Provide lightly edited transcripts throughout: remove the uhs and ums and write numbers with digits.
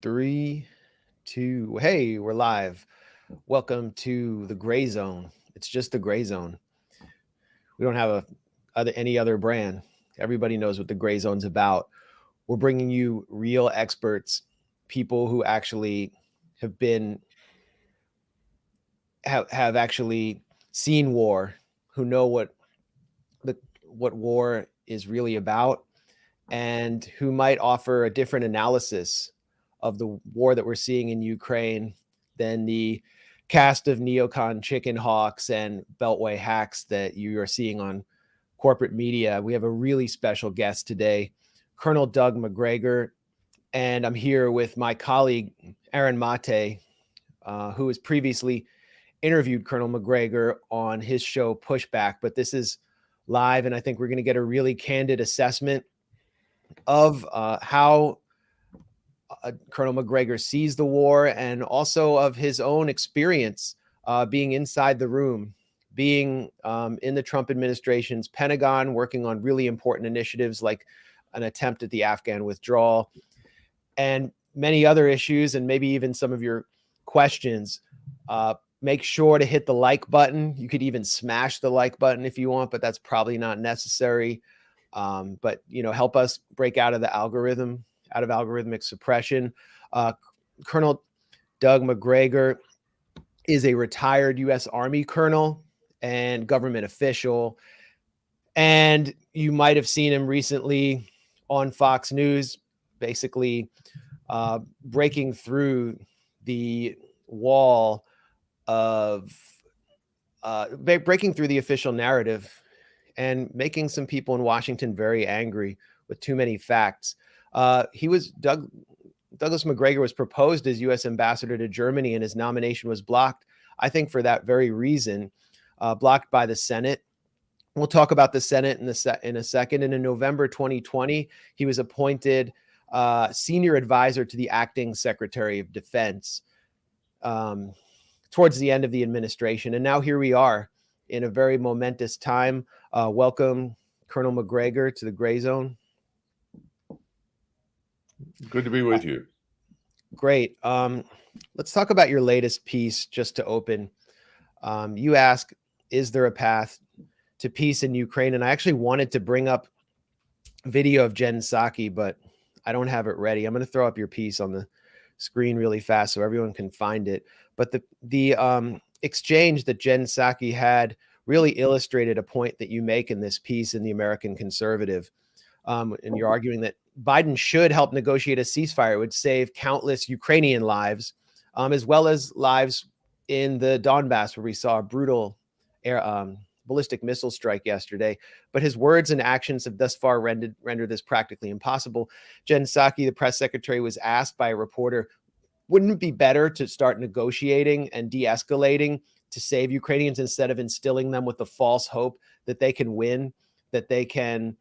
Three, two. Hey, we're live. Welcome to the gray zone. It's just the gray zone. We don't have any other brand. Everybody knows what the gray zone's about. We're bringing you real experts, people who actually have been have actually seen war, who know what war is really about, and who might offer a different analysis of the war that we're seeing in Ukraine than the cast of neocon chicken hawks and beltway hacks that you are seeing on corporate media. We have a really special guest today, Colonel Doug Macgregor, and I'm here with my colleague, Aaron Mate, who has previously interviewed Colonel Macgregor on his show Pushback, but this is live, and I think we're going to get a really candid assessment of how Colonel Macgregor sees the war, and also of his own experience being inside the room, being in the Trump administration's Pentagon, working on really important initiatives like an attempt at the Afghan withdrawal, and many other issues, and maybe even some of your questions. Make sure to hit the like button. You could even smash the like button if you want, but that's probably not necessary. But help us break out of algorithmic suppression. Colonel Doug Macgregor is a retired U.S. Army colonel and government official, and you might have seen him recently on Fox News, basically breaking through the wall of breaking through the official narrative and making some people in Washington very angry with too many facts. Douglas Macgregor was proposed as U.S. ambassador to Germany, and his nomination was blocked, I think, for that very reason, blocked by the Senate. We'll talk about the Senate in a second. And in November 2020, he was appointed senior advisor to the acting Secretary of Defense towards the end of the administration. And now here we are in a very momentous time. Welcome, Colonel Macgregor, to the Gray Zone. Good to be with you. Great. Let's talk about your latest piece just to open. You ask, is there a path to peace in Ukraine? And I actually wanted to bring up video of Jen Psaki, but I don't have it ready. I'm going to throw up your piece on the screen really fast so everyone can find it. But the exchange that Jen Psaki had really illustrated a point that you make in this piece in the American Conservative. And you're arguing that Biden should help negotiate a ceasefire. It would save countless Ukrainian lives, as well as lives in the Donbass, where we saw a brutal ballistic missile strike yesterday. But his words and actions have thus far rendered this practically impossible. Jen Psaki, the press secretary, was asked by a reporter, wouldn't it be better to start negotiating and de-escalating to save Ukrainians instead of instilling them with the false hope that they can win, that they can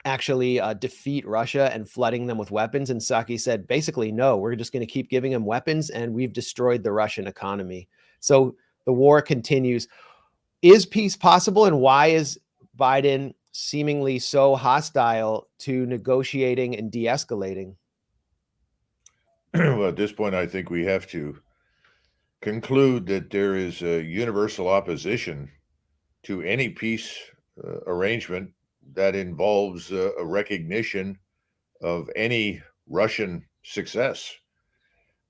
actually defeat Russia and flooding them with weapons? And Psaki said, basically, no, we're just going to keep giving them weapons, and we've destroyed the Russian economy. So the war continues. Is peace possible, and why is Biden seemingly so hostile to negotiating and de-escalating? Well, at this point, I think we have to conclude that there is a universal opposition to any peace arrangement that involves a recognition of any Russian success.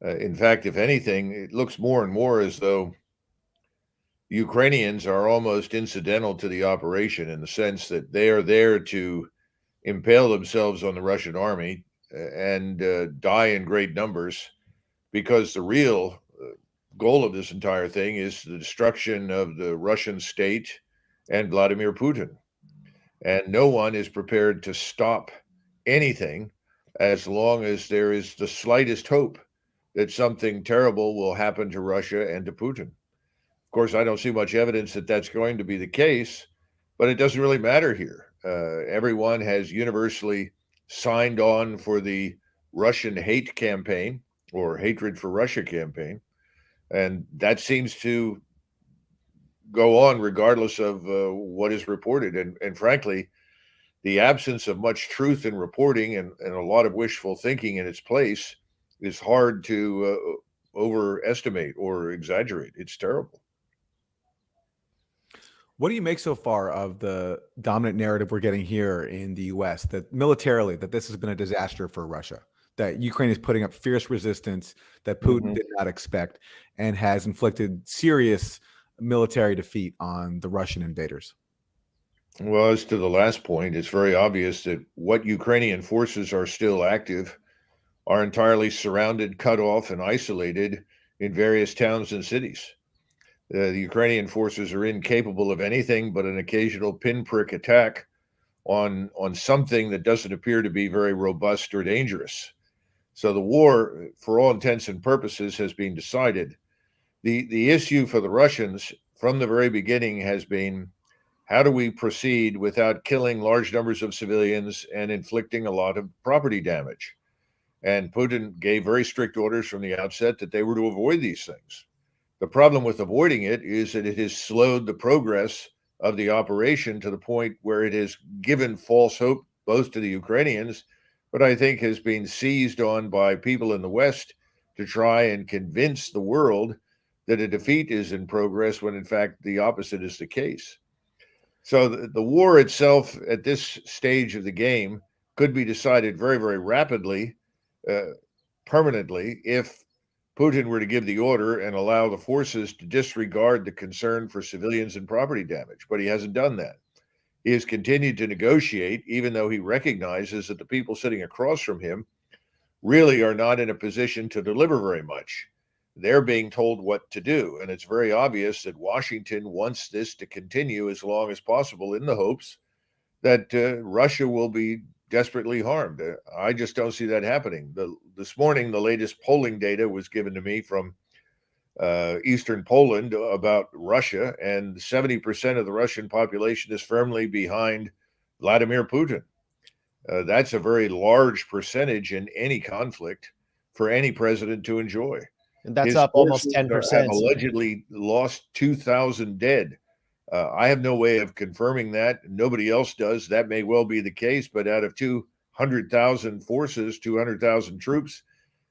In fact, if anything, it looks more and more as though Ukrainians are almost incidental to the operation, in the sense that they are there to impale themselves on the Russian army and die in great numbers, because the real goal of this entire thing is the destruction of the Russian state and Vladimir Putin. And no one is prepared to stop anything as long as there is the slightest hope that something terrible will happen to Russia and to Putin. Of course, I don't see much evidence that that's going to be the case, but it doesn't really matter here. Everyone has universally signed on for the Russian hate campaign, or hatred for Russia campaign, and that seems to go on regardless of what is reported. And frankly, the absence of much truth in reporting and a lot of wishful thinking in its place is hard to overestimate or exaggerate. It's terrible. What do you make so far of the dominant narrative we're getting here in the U.S. that militarily that this has been a disaster for Russia, that Ukraine is putting up fierce resistance that Putin did not expect, and has inflicted serious military defeat on the Russian invaders? Well, as to the last point, it's very obvious that what Ukrainian forces are still active are entirely surrounded, cut off, and isolated in various towns and cities. The Ukrainian forces are incapable of anything but an occasional pinprick attack on something that doesn't appear to be very robust or dangerous. So the war, for all intents and purposes, has been decided. The issue for the Russians from the very beginning has been, how do we proceed without killing large numbers of civilians and inflicting a lot of property damage? And Putin gave very strict orders from the outset that they were to avoid these things. The problem with avoiding it is that it has slowed the progress of the operation to the point where it has given false hope both to the Ukrainians, but I think has been seized on by people in the West to try and convince the world that a defeat is in progress when in fact the opposite is the case. So the war itself at this stage of the game could be decided very, very rapidly, permanently, if Putin were to give the order and allow the forces to disregard the concern for civilians and property damage. But he hasn't done that. He has continued to negotiate, even though he recognizes that the people sitting across from him really are not in a position to deliver very much. They're being told what to do. And it's very obvious that Washington wants this to continue as long as possible in the hopes that Russia will be desperately harmed. I just don't see that happening. This morning, the latest polling data was given to me from eastern Poland about Russia, and 70% of the Russian population is firmly behind Vladimir Putin. That's a very large percentage in any conflict for any president to enjoy. And that's His up almost forces 10%. have allegedly lost 2,000 dead. I have no way of confirming that. Nobody else does. That may well be the case, but out of 200,000 forces, 200,000 troops,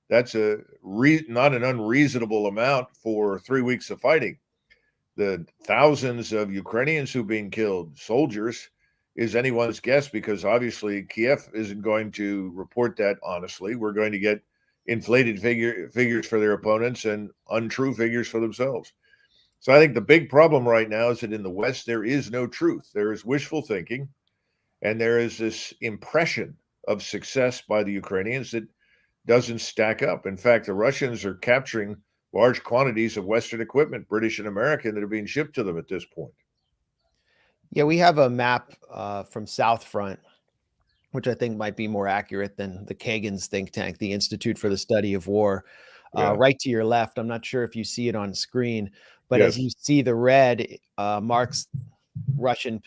that's not an unreasonable amount for 3 weeks of fighting. The thousands of Ukrainians who've been killed, soldiers, is anyone's guess, because obviously Kiev isn't going to report that honestly. We're going to get inflated figures for their opponents and untrue figures for themselves. So I think the big problem right now is that in the West, there is no truth. There is wishful thinking, and there is this impression of success by the Ukrainians that doesn't stack up. In fact, the Russians are capturing large quantities of Western equipment, British and American, that are being shipped to them at this point. Yeah, we have a map from South Front, which I think might be more accurate than the Kagan's think tank, the Institute for the Study of War. Right to your left, I'm not sure if you see it on screen, but as you see, the red marks Russian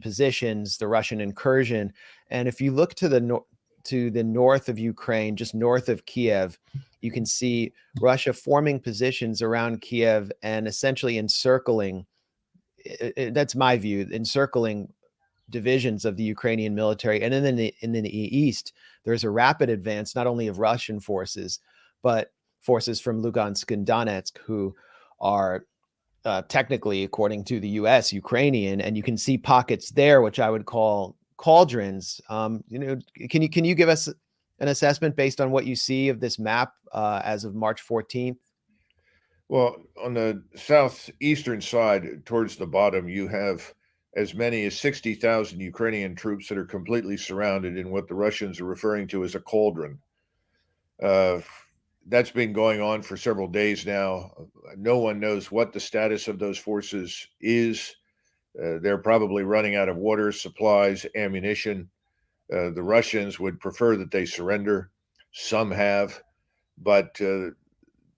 positions, the Russian incursion. And if you look to the north of Ukraine, just north of Kiev, you can see Russia forming positions around Kiev and essentially encircling. That's my view, encircling divisions of the Ukrainian military. And then in the east, there's a rapid advance, not only of Russian forces, but forces from Lugansk and Donetsk, who are technically, according to the U.S., Ukrainian. And you can see pockets there, which I would call cauldrons. Can you give us an assessment based on what you see of this map as of March 14th? Well, on the southeastern side, towards the bottom, you have as many as 60,000 Ukrainian troops that are completely surrounded in what the Russians are referring to as a cauldron. That's been going on for several days now. No one knows what the status of those forces is. They're probably running out of water, supplies, ammunition. The Russians would prefer that they surrender. Some have, but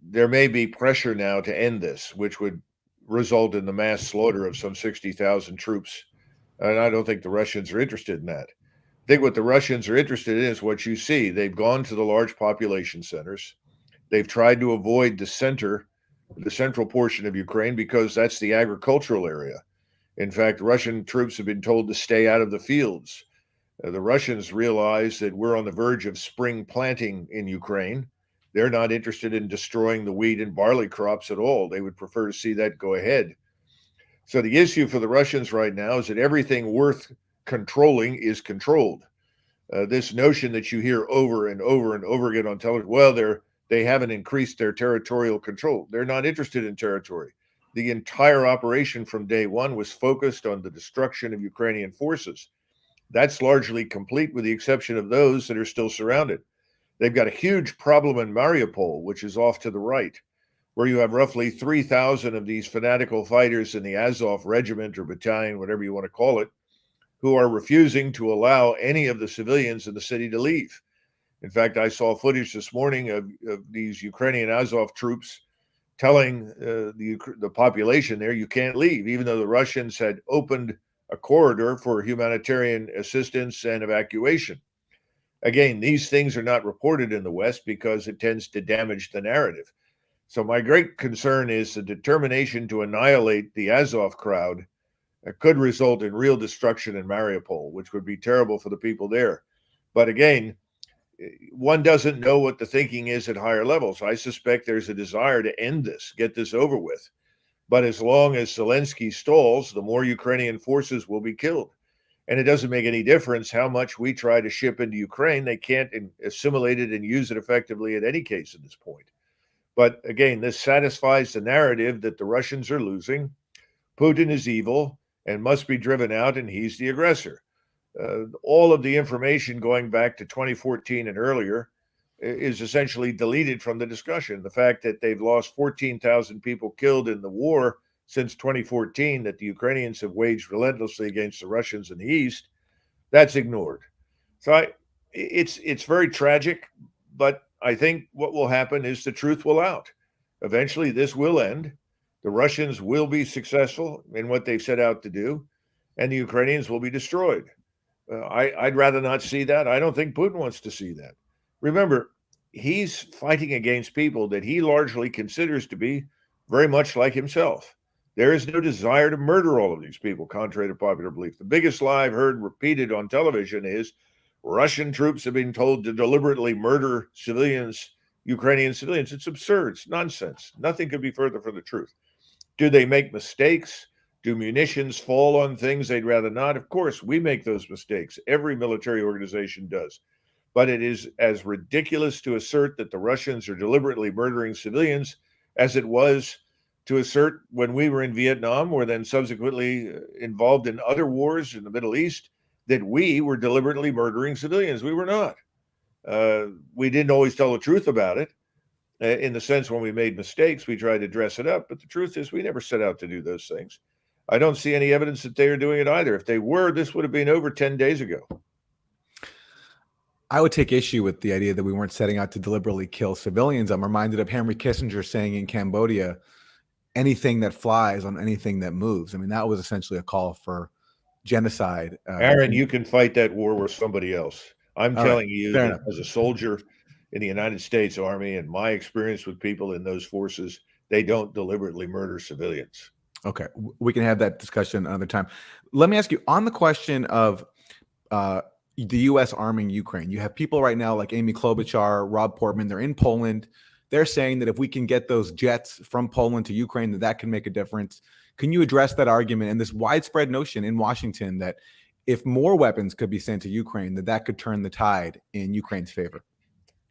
there may be pressure now to end this, which would result in the mass slaughter of some 60,000 troops. And I don't think the Russians are interested in that. I think what the Russians are interested in is what you see. They've gone to the large population centers. They've tried to avoid the central portion of Ukraine, because that's the agricultural area. In fact, Russian troops have been told to stay out of the fields. The Russians realize that we're on the verge of spring planting in Ukraine, They're not interested in destroying the wheat and barley crops at all. They would prefer to see that go ahead. So the issue for the Russians right now is that everything worth controlling is controlled. This notion that you hear over and over and over again on television, well, they haven't increased their territorial control. They're not interested in territory. The entire operation from day one was focused on the destruction of Ukrainian forces. That's largely complete with the exception of those that are still surrounded. They've got a huge problem in Mariupol, which is off to the right, where you have roughly 3,000 of these fanatical fighters in the Azov regiment or battalion, whatever you want to call it, who are refusing to allow any of the civilians in the city to leave. In fact, I saw footage this morning of these Ukrainian Azov troops telling the population there, you can't leave, even though the Russians had opened a corridor for humanitarian assistance and evacuation. Again, these things are not reported in the West because it tends to damage the narrative. So my great concern is the determination to annihilate the Azov crowd could result in real destruction in Mariupol, which would be terrible for the people there. But again, one doesn't know what the thinking is at higher levels. I suspect there's a desire to end this, get this over with. But as long as Zelensky stalls, the more Ukrainian forces will be killed. And it doesn't make any difference how much we try to ship into Ukraine. They can't assimilate it and use it effectively in any case at this point. But again, this satisfies the narrative that the Russians are losing. Putin is evil and must be driven out, and he's the aggressor. All of the information going back to 2014 and earlier is essentially deleted from the discussion. The fact that they've lost 14,000 people killed in the war since 2014 that the Ukrainians have waged relentlessly against the Russians in the East, that's ignored. So it's very tragic, but I think what will happen is the truth will out. Eventually, this will end. The Russians will be successful in what they've set out to do, and the Ukrainians will be destroyed. I'd rather not see that. I don't think Putin wants to see that. Remember, he's fighting against people that he largely considers to be very much like himself. There is no desire to murder all of these people, contrary to popular belief. The biggest lie I've heard repeated on television is Russian troops have been told to deliberately murder civilians, Ukrainian civilians. It's absurd. It's nonsense. Nothing could be further from the truth. Do they make mistakes? Do munitions fall on things they'd rather not? Of course, we make those mistakes. Every military organization does. But it is as ridiculous to assert that the Russians are deliberately murdering civilians as it was to assert when we were in Vietnam, or then subsequently involved in other wars in the Middle East, that we were deliberately murdering civilians. We were not. We didn't always tell the truth about it. In the sense when we made mistakes, we tried to dress it up. But the truth is we never set out to do those things. I don't see any evidence that they are doing it either. If they were, this would have been over 10 days ago. I would take issue with the idea that we weren't setting out to deliberately kill civilians. I'm reminded of Henry Kissinger saying in Cambodia, anything that flies on anything that moves. I mean, that was essentially a call for genocide. Aaron, you can fight that war with somebody else. I'm telling you that enough. as a soldier in the United States Army and my experience with people in those forces, they don't deliberately murder civilians. Okay. We can have that discussion another time. Let me ask you on the question of the U.S. arming Ukraine. You have people right now like Amy Klobuchar, Rob Portman. They're in Poland. They're saying that if we can get those jets from Poland to Ukraine, that can make a difference. Can you address that argument and this widespread notion in Washington that if more weapons could be sent to Ukraine, that could turn the tide in Ukraine's favor?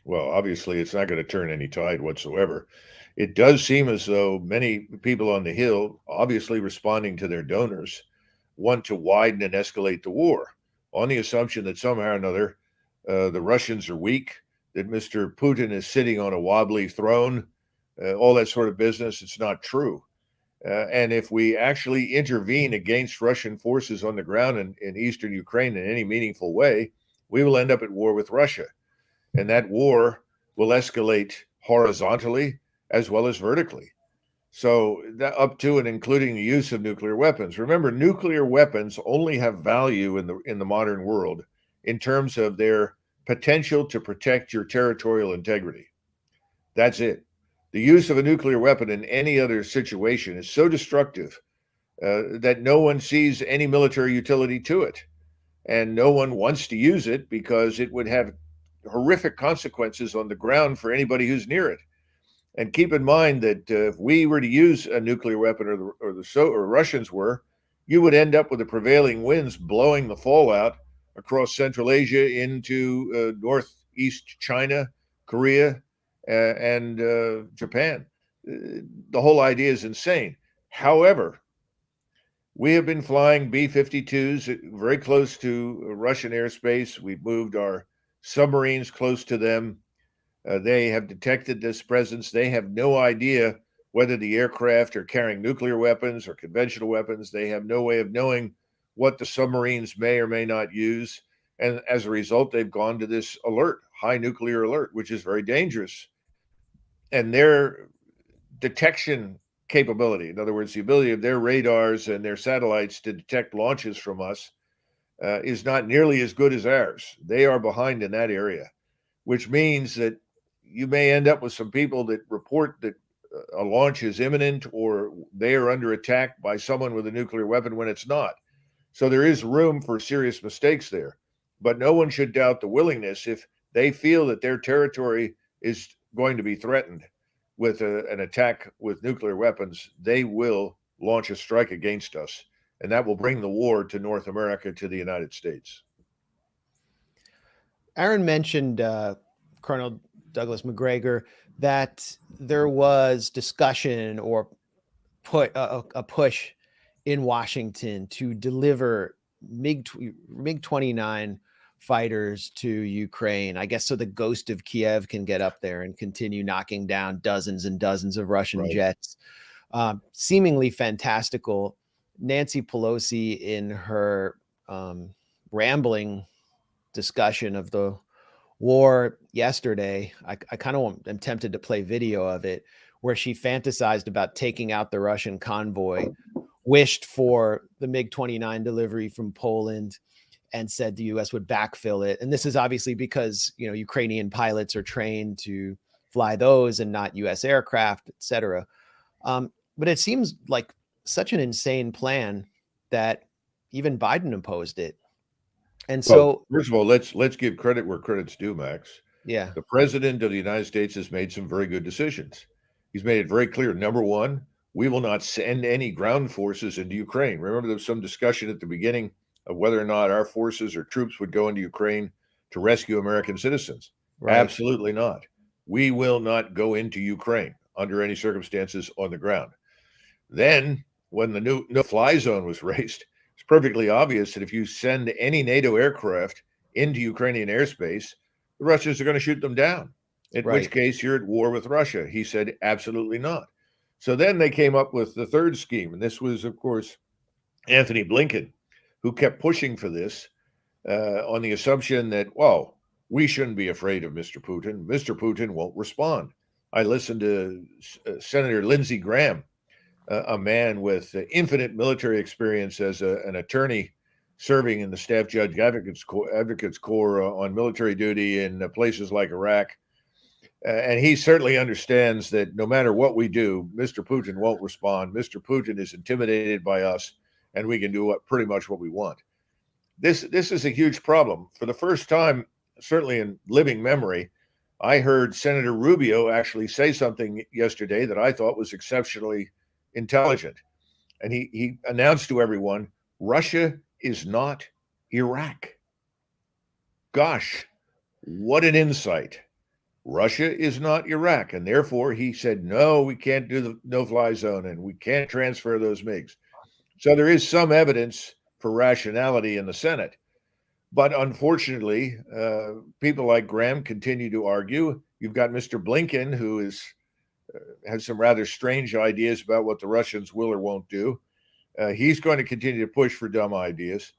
Well, obviously, it's not going to turn any tide whatsoever. It does seem as though many people on the Hill, obviously responding to their donors, want to widen and escalate the war on the assumption that somehow or another the Russians are weak, that Mr. Putin is sitting on a wobbly throne, all that sort of business. It's not true. And if we actually intervene against Russian forces on the ground in eastern Ukraine in any meaningful way, we will end up at war with Russia. And that war will escalate horizontally as well as vertically. So that up to and including the use of nuclear weapons. Remember, nuclear weapons only have value in the modern world in terms of their potential to protect your territorial integrity. That's it. The use of a nuclear weapon in any other situation is so destructive that no one sees any military utility to it. And no one wants to use it because it would have horrific consequences on the ground for anybody who's near it. And keep in mind that if we were to use a nuclear weapon, or Russians were, you would end up with the prevailing winds blowing the fallout across Central Asia into northeast China, Korea, and Japan. The whole idea is insane. However, we have been flying B-52s very close to Russian airspace. We've moved our submarines close to them. They have detected this presence. They have no idea whether the aircraft are carrying nuclear weapons or conventional weapons. They have no way of knowing what the submarines may or may not use. And as a result, they've gone to this alert, high nuclear alert, which is very dangerous. And their detection capability, in other words, the ability of their radars and their satellites to detect launches from us, is not nearly as good as ours. They are behind in that area, which means that you may end up with some people that report that a launch is imminent or they are under attack by someone with a nuclear weapon when it's not. So there is room for serious mistakes there. But no one should doubt the willingness, if they feel that their territory is going to be threatened with an attack with nuclear weapons, they will launch a strike against us. And that will bring the war to North America, to the United States. Aaron mentioned Colonel Douglas Macgregor, that there was discussion or a push in Washington to deliver MiG-29 fighters to Ukraine, I guess, so the ghost of Kiev can get up there and continue knocking down dozens and dozens of Russian jets. Seemingly fantastical. Nancy Pelosi, in her rambling discussion of the war yesterday, I kind of am tempted to play video of it, where she fantasized about taking out the Russian convoy, wished for the MiG-29 delivery from Poland, and said the U.S. would backfill it. And this is obviously because, you know, Ukrainian pilots are trained to fly those and not U.S. aircraft, et cetera. But it seems like such an insane plan that even Biden opposed it. And so, first of all, let's give credit where credit's due, Max. Yeah. The president of the United States has made some very good decisions. He's made it very clear. Number one, we will not send any ground forces into Ukraine. Remember, there was some discussion at the beginning of whether or not our forces or troops would go into Ukraine to rescue American citizens. Right. Absolutely not. We will not go into Ukraine under any circumstances on the ground. Then, when the new no-fly zone was raised, it's perfectly obvious that if you send any NATO aircraft into Ukrainian airspace, the Russians are going to shoot them down, in which case you're at war with Russia. He said, absolutely not. So then they came up with the third scheme. And this was, of course, Anthony Blinken, who kept pushing for this on the assumption that, well, we shouldn't be afraid of Mr. Putin. Mr. Putin won't respond. I listened to Senator Lindsey Graham, a man with infinite military experience as an attorney serving in the Staff Judge Advocates Corps on military duty in places like Iraq. And he certainly understands that no matter what we do, Mr. Putin won't respond. Mr. Putin is intimidated by us, and we can do pretty much what we want. This is a huge problem. For the first time, certainly in living memory, I heard Senator Rubio actually say something yesterday that I thought was exceptionally intelligent. And he announced to everyone, Russia is not Iraq. Gosh, what an insight. Russia is not Iraq. And therefore, he said, no, we can't do the no-fly zone and we can't transfer those MiGs. So there is some evidence for rationality in the Senate. But unfortunately, people like Graham continue to argue. You've got Mr. Blinken, who has some rather strange ideas about what the Russians will or won't do. He's going to continue to push for dumb ideas.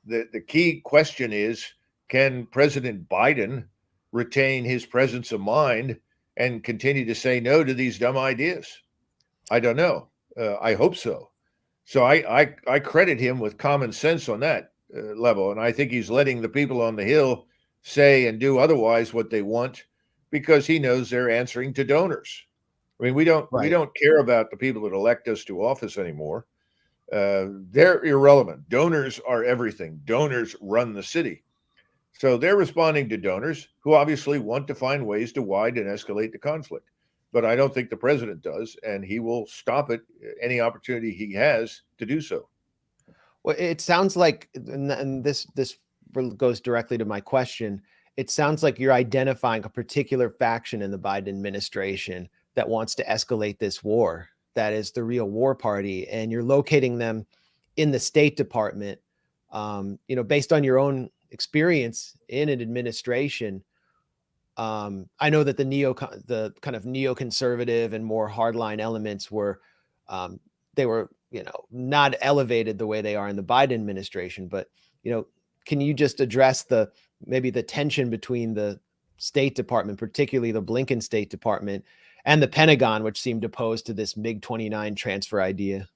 The key question is, can President Biden retain his presence of mind and continue to say no to these dumb ideas? I don't know. I hope so. So I credit him with common sense on that level. And I think he's letting the people on the Hill say and do otherwise what they want, because he knows they're answering to donors. I mean, we don't care about the people that elect us to office anymore. They're irrelevant. Donors are everything. Donors run the city. So they're responding to donors who obviously want to find ways to widen and escalate the conflict. But I don't think the president does, and he will stop it any opportunity he has to do so. Well, it sounds like, and this goes directly to my question. It sounds like you're identifying a particular faction in the Biden administration that wants to escalate this war. That is the real war party, and you're locating them in the State Department. Based on your own experience in an administration, I know that the kind of neoconservative and more hardline elements were, they were, not elevated the way they are in the Biden administration. But, can you just address maybe the tension between the State Department, particularly the Blinken State Department, and the Pentagon, which seemed opposed to this MiG-29 transfer idea?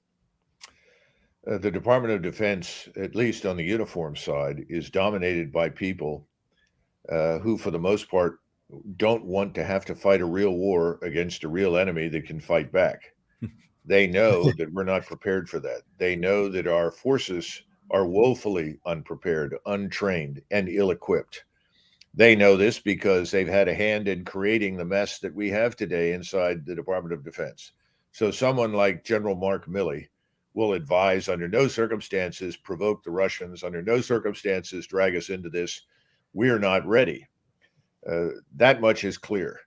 The Department of Defense, at least on the uniform side, is dominated by people who, for the most part, don't want to have to fight a real war against a real enemy that can fight back. They know that we're not prepared for that. They know that our forces are woefully unprepared, untrained, and ill-equipped. They know this because they've had a hand in creating the mess that we have today inside the Department of Defense. So someone like General Mark Milley will advise, under no circumstances provoke the Russians, under no circumstances drag us into this. We're not ready. That much is clear.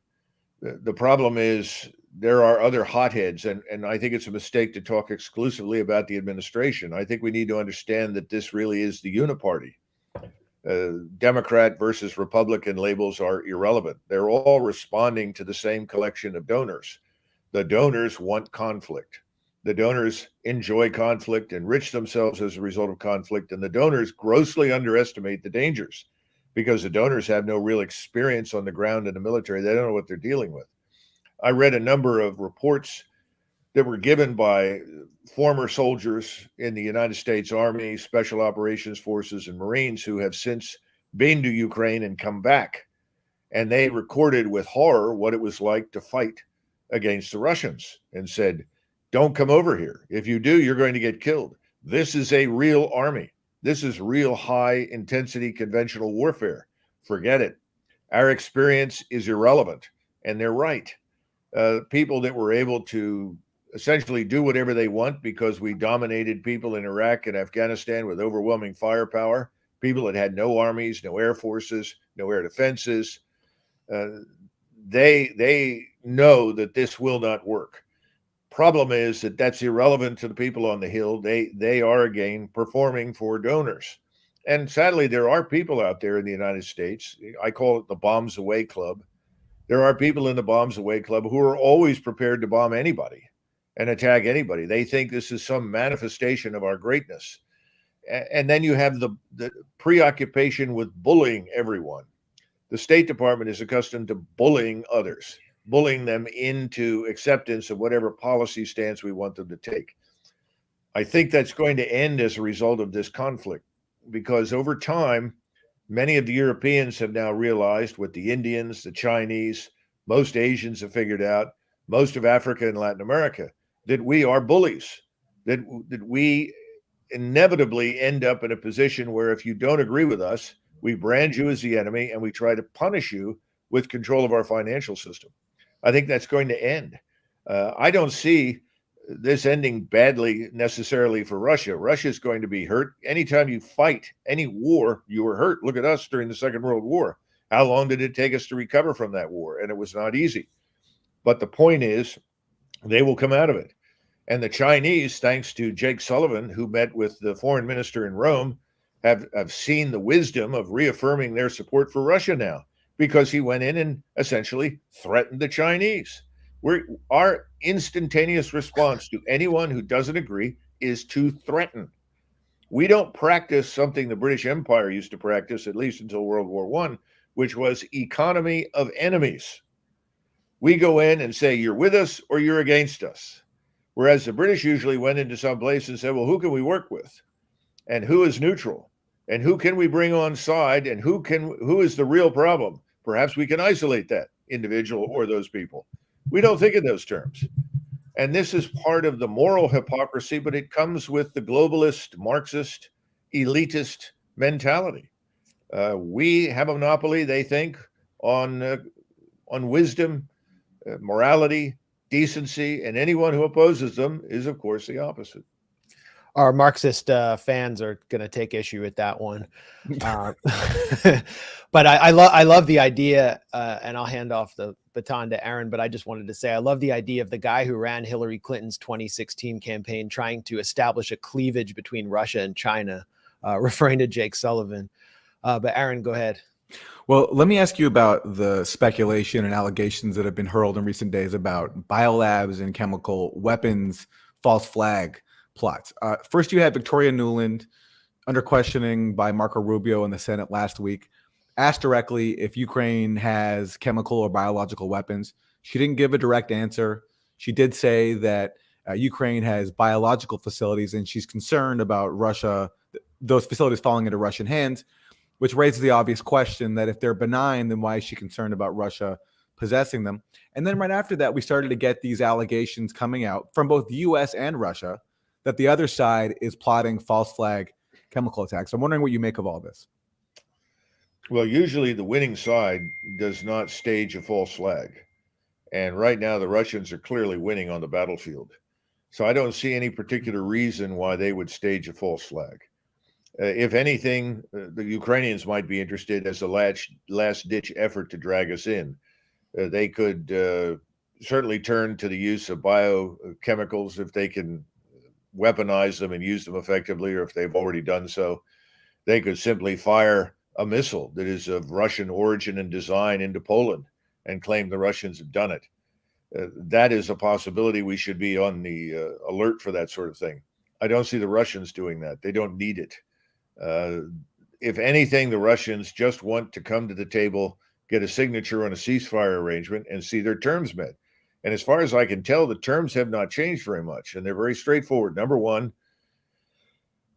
The problem is there are other hotheads, and I think it's a mistake to talk exclusively about the administration. I think we need to understand that this really is the uniparty. Democrat versus Republican labels are irrelevant. They're all responding to the same collection of donors. The donors want conflict. The donors enjoy conflict, enrich themselves as a result of conflict, and the donors grossly underestimate the dangers because the donors have no real experience on the ground in the military. They don't know what they're dealing with. I read a number of reports that were given by former soldiers in the United States Army, Special Operations Forces, and Marines who have since been to Ukraine and come back. And they recorded with horror what it was like to fight against the Russians and said, don't come over here. If you do, you're going to get killed. This is a real army. This is real high intensity conventional warfare. Forget it. Our experience is irrelevant. And they're right. People that were able to essentially do whatever they want because we dominated people in Iraq and Afghanistan with overwhelming firepower, people that had no armies, no air forces, no air defenses, they know that this will not work. Problem is that that's irrelevant to the people on the Hill. They are, again, performing for donors. And sadly, there are people out there in the United States, I call it the Bombs Away Club. There are people in the Bombs Away Club who are always prepared to bomb anybody and attack anybody. They think this is some manifestation of our greatness. And then you have the preoccupation with bullying everyone. The State Department is accustomed to bullying others, bullying them into acceptance of whatever policy stance we want them to take. I think that's going to end as a result of this conflict, because over time, many of the Europeans have now realized what the Indians, the Chinese, most Asians have figured out, most of Africa and Latin America, that we are bullies, that we inevitably end up in a position where if you don't agree with us, we brand you as the enemy and we try to punish you with control of our financial system. I think that's going to end. I don't see this ending badly necessarily for Russia. Russia is going to be hurt. Anytime you fight any war, you are hurt. Look at us during the Second World War. How long did it take us to recover from that war? And it was not easy. But the point is, they will come out of it. And the Chinese, thanks to Jake Sullivan, who met with the foreign minister in Rome, have seen the wisdom of reaffirming their support for Russia now, because he went in and essentially threatened the Chinese. Our instantaneous response to anyone who doesn't agree is to threaten. We don't practice something the British Empire used to practice, at least until World War I, which was economy of enemies. We go in and say, you're with us or you're against us. Whereas the British usually went into some place and said, well, who can we work with? And who is neutral? And who can we bring on side? And who is the real problem? Perhaps we can isolate that individual or those people. We don't think in those terms. And this is part of the moral hypocrisy, but it comes with the globalist, Marxist, elitist mentality. We have a monopoly, they think, on wisdom, morality, decency, and anyone who opposes them is, of course, the opposite. Our Marxist fans are going to take issue with that one. But I love the idea, and I'll hand off the baton to Aaron, but I just wanted to say I love the idea of the guy who ran Hillary Clinton's 2016 campaign trying to establish a cleavage between Russia and China, referring to Jake Sullivan. But Aaron, go ahead. Well, let me ask you about the speculation and allegations that have been hurled in recent days about biolabs and chemical weapons false flag plots. First, you had Victoria Nuland under questioning by Marco Rubio in the Senate last week, asked directly if Ukraine has chemical or biological weapons. She didn't give a direct answer. She did say that Ukraine has biological facilities and she's concerned about Russia, those facilities falling into Russian hands, which raises the obvious question that if they're benign, then why is she concerned about Russia possessing them? And then right after that, we started to get these allegations coming out from both the US and Russia that the other side is plotting false flag chemical attacks. I'm wondering what you make of all this. Well, usually the winning side does not stage a false flag. And right now, the Russians are clearly winning on the battlefield. So I don't see any particular reason why they would stage a false flag. If anything, the Ukrainians might be interested as a last-ditch effort to drag us in. They could certainly turn to the use of biochemicals if they can weaponize them and use them effectively, or if they've already done so. They could simply fire a missile that is of Russian origin and design into Poland and claim the Russians have done it. That is a possibility. We should be on the alert for that sort of thing. I don't see the Russians doing that. They don't need it. If anything, the Russians just want to come to the table, get a signature on a ceasefire arrangement, and see their terms met. And as far as I can tell, the terms have not changed very much, and they're very straightforward. Number one,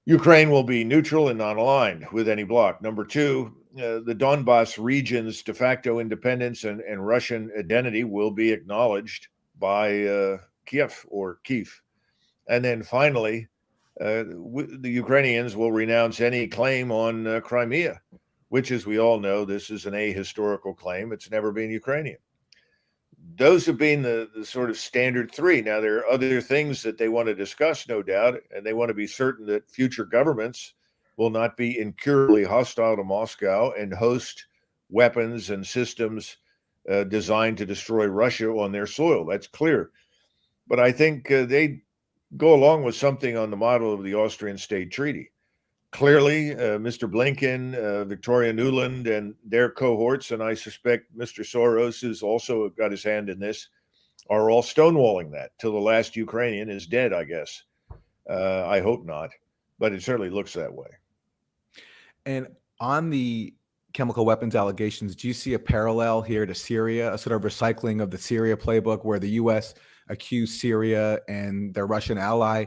Ukraine will be neutral and not aligned with any bloc. Number two, the Donbas region's de facto independence and Russian identity will be acknowledged by Kiev or Kiev. And then finally, the Ukrainians will renounce any claim on Crimea, which, as we all know, this is an ahistorical claim. It's never been Ukrainian. Those have been the sort of standard three. Now, there are other things that they want to discuss, no doubt, and they want to be certain that future governments will not be incurably hostile to Moscow and host weapons and systems designed to destroy Russia on their soil. That's clear. But I think they go along with something on the model of the Austrian State Treaty. Clearly, Mr. Blinken, Victoria Nuland, and their cohorts, and I suspect Mr. Soros has also got his hand in this, are all stonewalling that till the last Ukrainian is dead, I guess. I hope not, but it certainly looks that way. And on the chemical weapons allegations, do you see a parallel here to Syria, a sort of recycling of the Syria playbook where the U.S. accused Syria and their Russian ally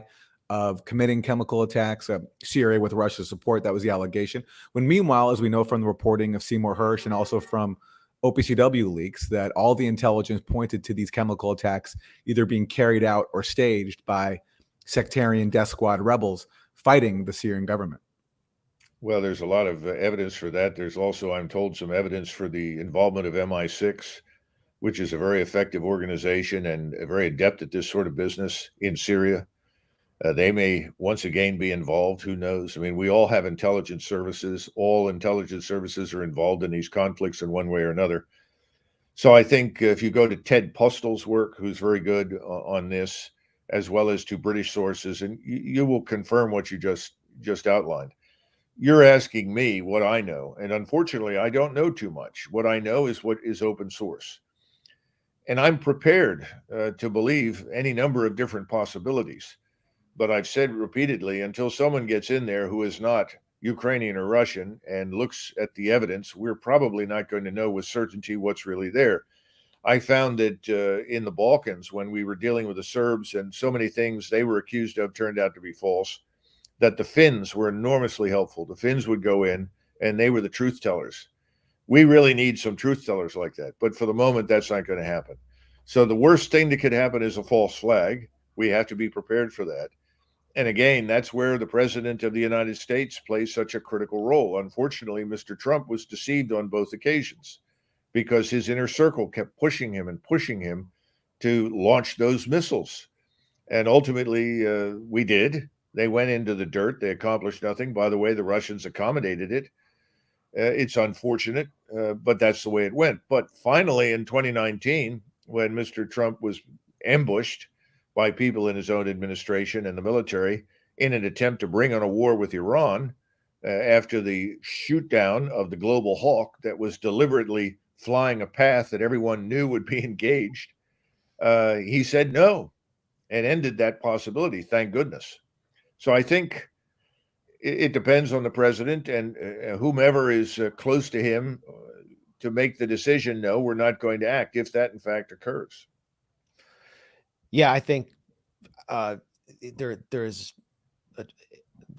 of committing chemical attacks, Syria with Russia's support? That was the allegation. When meanwhile, as we know from the reporting of Seymour Hersh and also from OPCW leaks, that all the intelligence pointed to these chemical attacks either being carried out or staged by sectarian death squad rebels fighting the Syrian government. Well, there's a lot of evidence for that. There's also, I'm told, some evidence for the involvement of MI6, which is a very effective organization and very adept at this sort of business in Syria. They may once again be involved. Who knows? I mean, we all have intelligence services. All intelligence services are involved in these conflicts in one way or another. So I think if you go to Ted Postel's work, who's very good on this, as well as to British sources, and you will confirm what you just outlined. You're asking me what I know, and unfortunately, I don't know too much. What I know is what is open source. And I'm prepared to believe any number of different possibilities. But I've said repeatedly, until someone gets in there who is not Ukrainian or Russian and looks at the evidence, we're probably not going to know with certainty what's really there. I found that in the Balkans, when we were dealing with the Serbs and so many things they were accused of turned out to be false, that the Finns were enormously helpful. The Finns would go in and they were the truth tellers. We really need some truth tellers like that. But for the moment, that's not going to happen. So the worst thing that could happen is a false flag. We have to be prepared for that. And again, that's where the president of the United States plays such a critical role. Unfortunately, Mr. Trump was deceived on both occasions because his inner circle kept pushing him to launch those missiles. And ultimately, we did. They went into the dirt. They accomplished nothing. By the way, the Russians accommodated it. It's unfortunate, but that's the way it went. But finally, in 2019, when Mr. Trump was ambushed by people in his own administration and the military in an attempt to bring on a war with Iran, after the shoot down of the global hawk that was deliberately flying a path that everyone knew would be engaged, he said no and ended that possibility. Thank goodness. So I think it depends on the president and whomever is close to him to make the decision. No, we're not going to act if that in fact occurs. Yeah, I think there's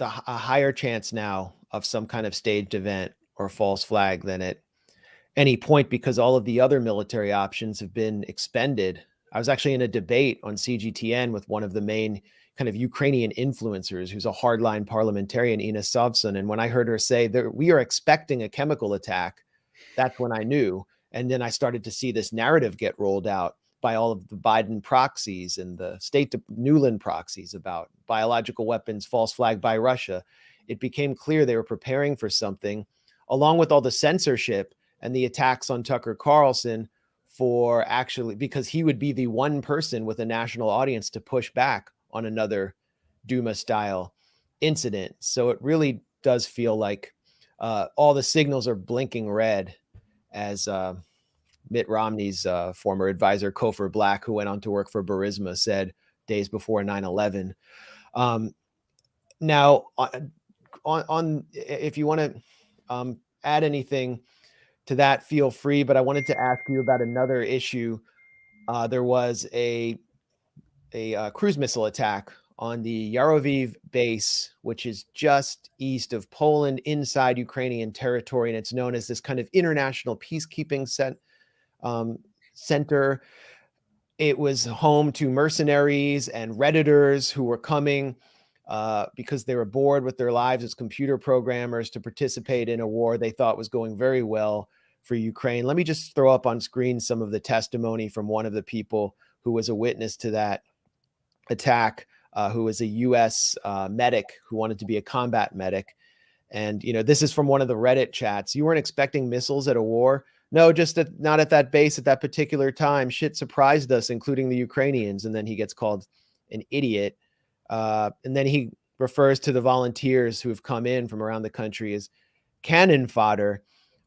a higher chance now of some kind of staged event or false flag than at any point, because all of the other military options have been expended. I was actually in a debate on CGTN with one of the main kind of Ukrainian influencers, who's a hardline parliamentarian, Ina Sovson. And when I heard her say that we are expecting a chemical attack, that's when I knew. And then I started to see this narrative get rolled out by all of the Biden proxies and the state Newland proxies about biological weapons, false flag by Russia. It became clear they were preparing for something, along with all the censorship and the attacks on Tucker Carlson, for actually, because he would be the one person with a national audience to push back on another Duma style incident. So it really does feel like all the signals are blinking red, as Mitt Romney's former advisor, Kofor Black, who went on to work for Burisma, said days before 9/11. Now, on if you want to add anything to that, feel free. But I wanted to ask you about another issue. There was a cruise missile attack on the Yaroviv base, which is just east of Poland, inside Ukrainian territory, and it's known as this kind of international peacekeeping center. It was home to mercenaries and Redditors who were coming because they were bored with their lives as computer programmers to participate in a war they thought was going very well for Ukraine. Let me just throw up on screen some of the testimony from one of the people who was a witness to that attack, who was a U.S. Medic who wanted to be a combat medic. And, you know, this is from one of the Reddit chats. You weren't expecting missiles at a war? No, just not at that base at that particular time. Shit surprised us, including the Ukrainians. And then he gets called an idiot. And then he refers to the volunteers who have come in from around the country as cannon fodder,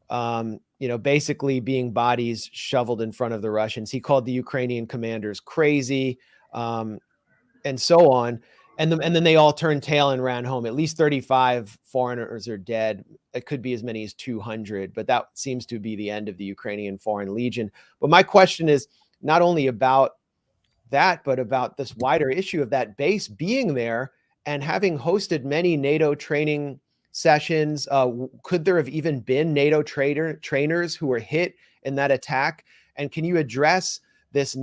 you know, basically being bodies shoveled in front of the Russians. He called the Ukrainian commanders crazy, and so on. And then they all turned tail and ran home. At least 35 foreigners are dead. It could be as many as 200, but that seems to be the end of the Ukrainian Foreign Legion. But my question is not only about that, but about this wider issue of that base being there and having hosted many NATO training sessions. Could there have even been NATO trainers who were hit in that attack? And can you address this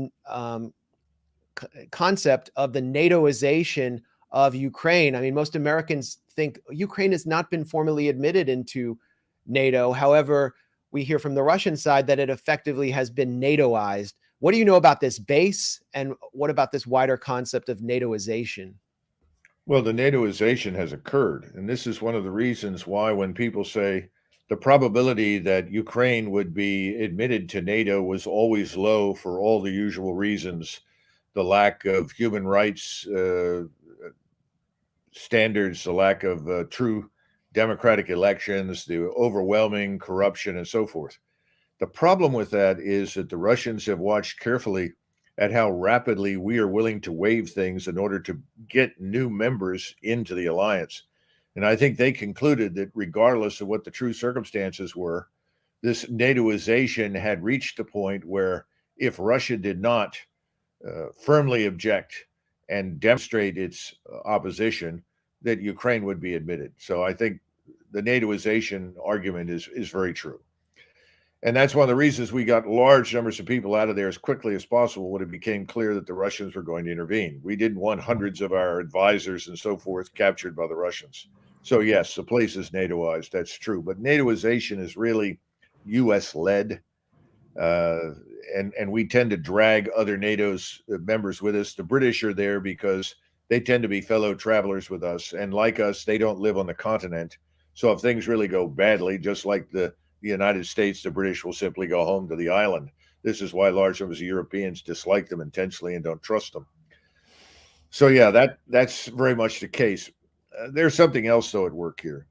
concept of the NATOization of Ukraine? I mean, most Americans think Ukraine has not been formally admitted into NATO. However, we hear from the Russian side that it effectively has been NATOized. What do you know about this base, and what about this wider concept of NATOization? Well, the NATOization has occurred, and this is one of the reasons why when people say the probability that Ukraine would be admitted to NATO was always low for all the usual reasons, the lack of human rights standards, the lack of true democratic elections, the overwhelming corruption, and so forth. The problem with that is that the Russians have watched carefully at how rapidly we are willing to waive things in order to get new members into the alliance. And I think they concluded that regardless of what the true circumstances were, this NATOization had reached the point where if Russia did not firmly object and demonstrate its opposition, that Ukraine would be admitted. So I think the NATOization argument is very true. And that's one of the reasons we got large numbers of people out of there as quickly as possible when it became clear that the Russians were going to intervene. We didn't want hundreds of our advisors and so forth captured by the Russians. So yes, the place is NATOized. That's true. But NATOization is really U.S. led. And we tend to drag other NATO's members with us. The British are there because they tend to be fellow travelers with us. And like us, they don't live on the continent. So if things really go badly, just like the United States, the British will simply go home to the island. This is why large numbers of Europeans dislike them intensely and don't trust them. So yeah, that's very much the case. There's something else, though, at work here.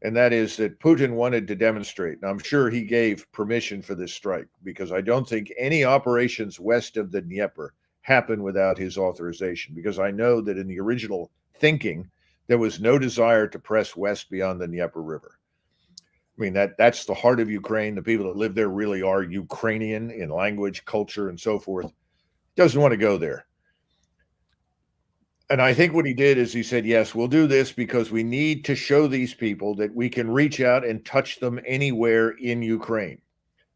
And that is that Putin wanted to demonstrate, and I'm sure he gave permission for this strike, because I don't think any operations west of the Dnieper happen without his authorization, because I know that in the original thinking, there was no desire to press west beyond the Dnieper River. I mean, that's the heart of Ukraine. The people that live there really are Ukrainian in language, culture, and so forth. Doesn't want to go there. And I think what he did is he said, yes, we'll do this because we need to show these people that we can reach out and touch them anywhere in Ukraine.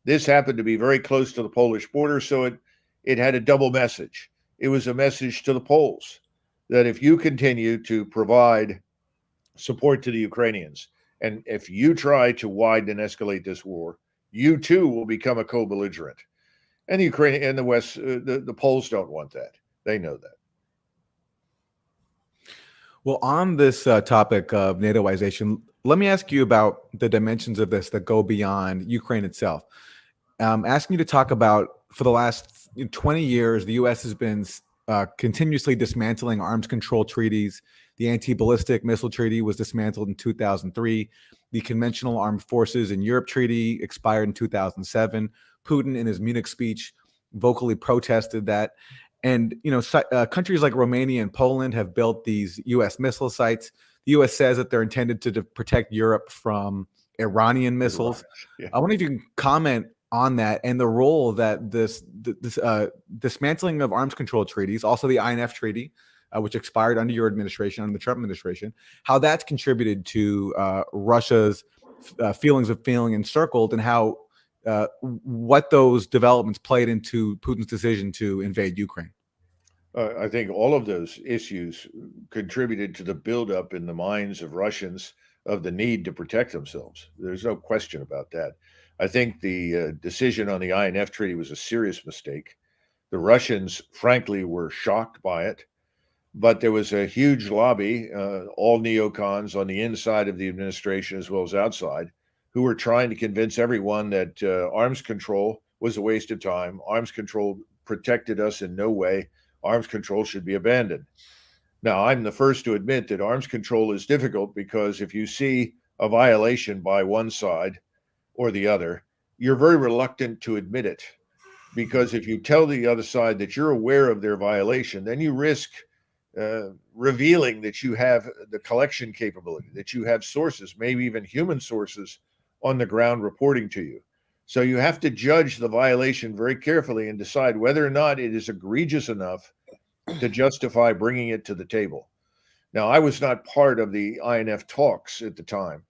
This happened to be very close to the Polish border, so it had a double message. It was a message to the Poles that if you continue to provide support to the Ukrainians, and if you try to widen and escalate this war, you too will become a co-belligerent. And the Ukraine and the West, the Poles don't want that. They know that. Well, on this topic of NATOization, let me ask you about the dimensions of this that go beyond Ukraine itself. I'm asking you to talk about, for the last 20 years, the U.S. has been continuously dismantling arms control treaties. The anti-ballistic missile treaty was dismantled in 2003. The Conventional Armed Forces in Europe treaty expired in 2007. Putin, in his Munich speech, vocally protested that. And, countries like Romania and Poland have built these U.S. missile sites. The U.S. says that they're intended to protect Europe from Iranian missiles. Yeah. I wonder if you can comment on that and the role that this dismantling of arms control treaties, also the INF treaty, which expired under your administration, under the Trump administration, how that's contributed to Russia's feelings of feeling encircled, and how what those developments played into Putin's decision to invade Ukraine. I think all of those issues contributed to the buildup in the minds of Russians of the need to protect themselves. There's no question about that. I think the decision on the INF treaty was a serious mistake. The Russians, frankly, were shocked by it, but there was a huge lobby, all neocons on the inside of the administration as well as outside, who were trying to convince everyone that arms control was a waste of time. Arms control protected us in no way. Arms control should be abandoned. Now, I'm the first to admit that arms control is difficult, because if you see a violation by one side or the other, you're very reluctant to admit it, because if you tell the other side that you're aware of their violation, then you risk revealing that you have the collection capability, that you have sources, maybe even human sources, on the ground reporting to you. So you have to judge the violation very carefully and decide whether or not it is egregious enough to justify bringing it to the table. Now, I was not part of the INF talks at the time,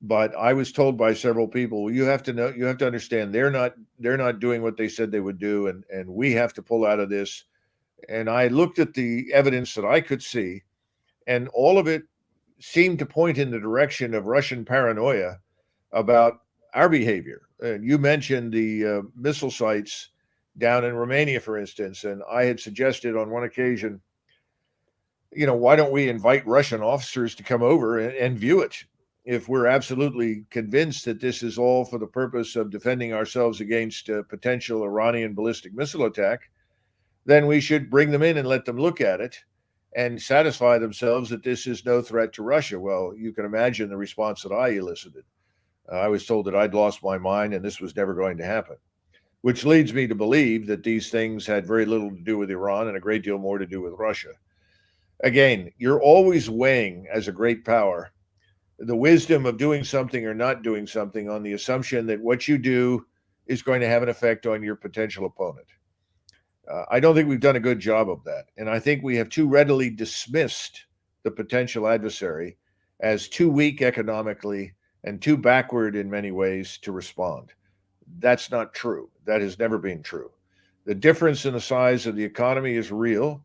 but I was told by several people, well, you have to understand, they're not doing what they said they would do, and we have to pull out of this. And I looked at the evidence that I could see, and all of it seemed to point in the direction of Russian paranoia about our behavior. You mentioned the missile sites down in Romania, for instance, and I had suggested on one occasion, why don't we invite Russian officers to come over and view it? If we're absolutely convinced that this is all for the purpose of defending ourselves against a potential Iranian ballistic missile attack, then we should bring them in and let them look at it and satisfy themselves that this is no threat to Russia. Well, you can imagine the response that I elicited. I was told that I'd lost my mind and this was never going to happen, which leads me to believe that these things had very little to do with Iran and a great deal more to do with Russia. Again, you're always weighing, as a great power, the wisdom of doing something or not doing something on the assumption that what you do is going to have an effect on your potential opponent. I don't think we've done a good job of that. And I think we have too readily dismissed the potential adversary as too weak economically and too backward in many ways to respond. That's not true. That has never been true. The difference in the size of the economy is real,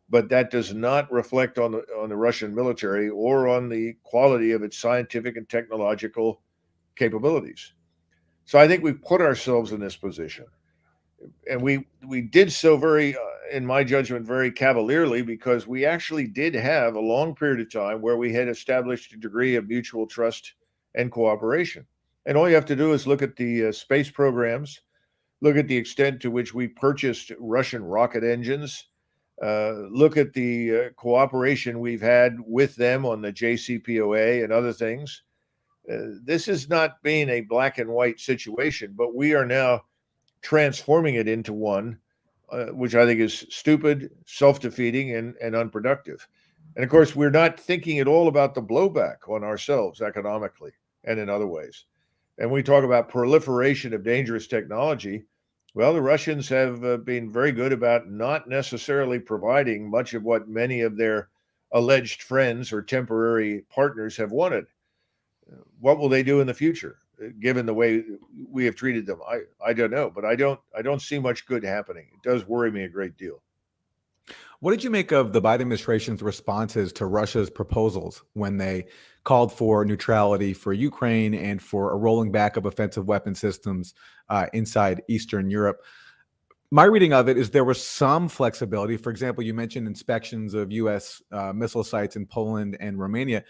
but that does not reflect on the Russian military or on the quality of its scientific and technological capabilities. So I think we put ourselves in this position, and we did so very, in my judgment, very cavalierly, because we actually did have a long period of time where we had established a degree of mutual trust and cooperation. And all you have to do is look at the space programs, look at the extent to which we purchased Russian rocket engines, look at the cooperation we've had with them on the JCPOA and other things. This has not been a black and white situation, but we are now transforming it into one, which I think is stupid, self-defeating, and unproductive. And of course, we're not thinking at all about the blowback on ourselves economically and in other ways. And we talk about proliferation of dangerous technology. Well, the Russians have been very good about not necessarily providing much of what many of their alleged friends or temporary partners have wanted. What will they do in the future, given the way we have treated them? I don't know, but I don't see much good happening. It does worry me a great deal. What did you make of the Biden administration's responses to Russia's proposals when they called for neutrality for Ukraine and for a rolling back of offensive weapon systems inside Eastern Europe? My reading of it is there was some flexibility. For example, you mentioned inspections of U.S. Missile sites in Poland and Romania.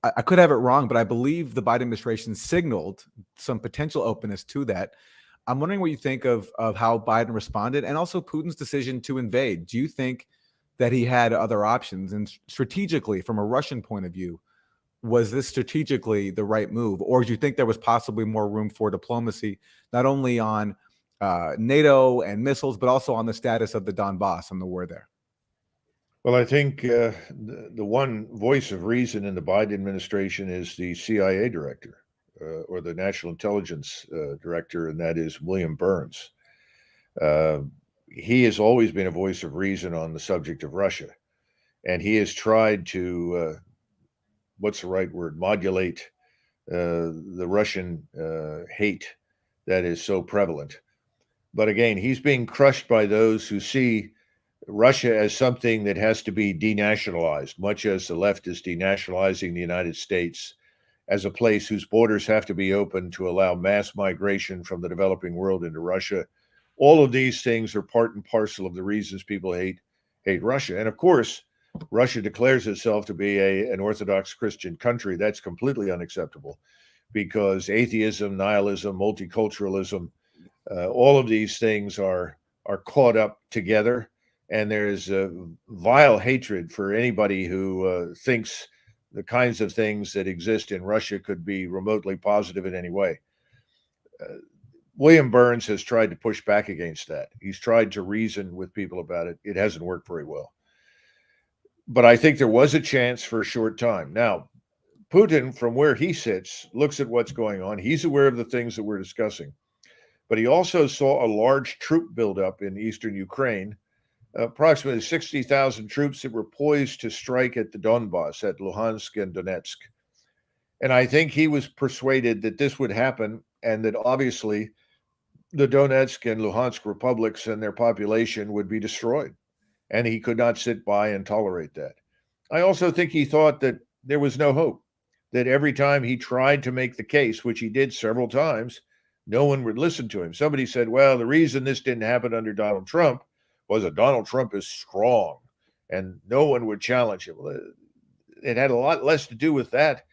I could have it wrong, but I believe the Biden administration signaled some potential openness to that. I'm wondering what you think of how Biden responded and also Putin's decision to invade. Do you think that he had other options? And strategically, from a Russian point of view, was this strategically the right move? Or do you think there was possibly more room for diplomacy, not only on NATO and missiles, but also on the status of the Donbass and the war there? Well, I think the one voice of reason in the Biden administration is the CIA director. Or the National Intelligence Director, and that is William Burns. He has always been a voice of reason on the subject of Russia, and he has tried to, what's the right word, modulate the Russian hate that is so prevalent. But again, he's being crushed by those who see Russia as something that has to be denationalized, much as the left is denationalizing the United States as a place whose borders have to be open to allow mass migration from the developing world into Russia. All of these things are part and parcel of the reasons people hate Russia. And of course, Russia declares itself to be an Orthodox Christian country. That's completely unacceptable because atheism, nihilism, multiculturalism, all of these things are caught up together. And there's a vile hatred for anybody who thinks the kinds of things that exist in Russia could be remotely positive in any way. William Burns has tried to push back against that. He's tried to reason with people about it. It hasn't worked very well. But I think there was a chance for a short time. Now, Putin, from where he sits, looks at what's going on. He's aware of the things that we're discussing. But he also saw a large troop buildup in eastern Ukraine, approximately 60,000 troops that were poised to strike at the Donbass, at Luhansk and Donetsk. And I think he was persuaded that this would happen and that obviously the Donetsk and Luhansk republics and their population would be destroyed. And he could not sit by and tolerate that. I also think he thought that there was no hope, that every time he tried to make the case, which he did several times, no one would listen to him. Somebody said, well, the reason this didn't happen under Donald Trump was that Donald Trump is strong and no one would challenge him. It had a lot less to do with that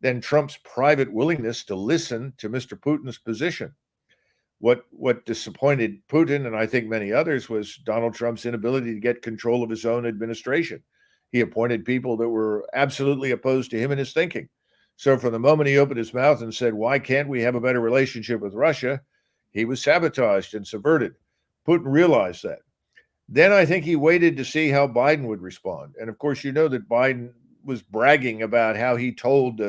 than Trump's private willingness to listen to Mr. Putin's position. What disappointed Putin, and I think many others, was Donald Trump's inability to get control of his own administration. He appointed people that were absolutely opposed to him and his thinking. So from the moment he opened his mouth and said, why can't we have a better relationship with Russia, he was sabotaged and subverted. Putin realized that. Then I think he waited to see how Biden would respond. And of course, you know that Biden was bragging about how he told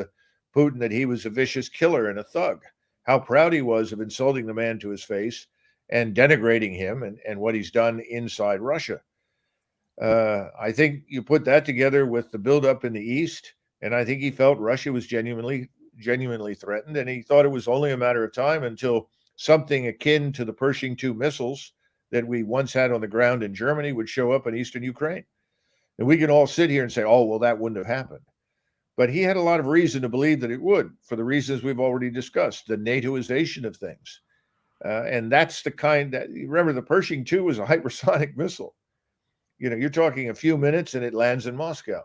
Putin that he was a vicious killer and a thug, how proud he was of insulting the man to his face and denigrating him and what he's done inside Russia. I think you put that together with the buildup in the East, and I think he felt Russia was genuinely threatened, and he thought it was only a matter of time until something akin to the Pershing II missiles that we once had on the ground in Germany would show up in eastern Ukraine. And we can all sit here and say, oh, well, that wouldn't have happened. But he had a lot of reason to believe that it would, for the reasons we've already discussed, the NATOization of things. And that's the kind that, remember, the Pershing II was a hypersonic missile. You know, you're talking a few minutes and it lands in Moscow.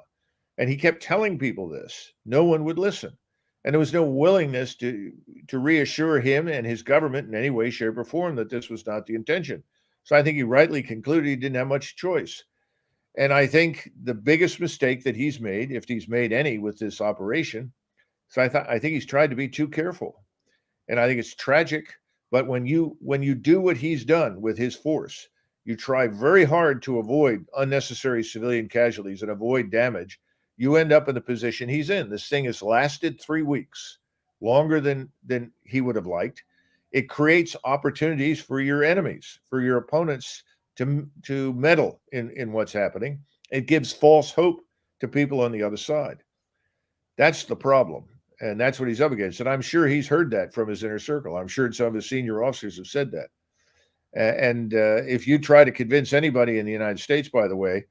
And he kept telling people this. No one would listen. And there was no willingness to reassure him and his government in any way, shape, or form that this was not the intention. So I think he rightly concluded he didn't have much choice. And I think the biggest mistake that he's made, if he's made any with this operation, so I think he's tried to be too careful. And I think it's tragic. But when you do what he's done with his force, you try very hard to avoid unnecessary civilian casualties and avoid damage, you end up in the position he's in. This thing has lasted 3 weeks, longer than he would have liked. It creates opportunities for your enemies, for your opponents to meddle in what's happening. It gives false hope to people on the other side. That's the problem. And that's what he's up against. And I'm sure he's heard that from his inner circle. I'm sure some of his senior officers have said that. And if you try to convince anybody in the United States, by the way,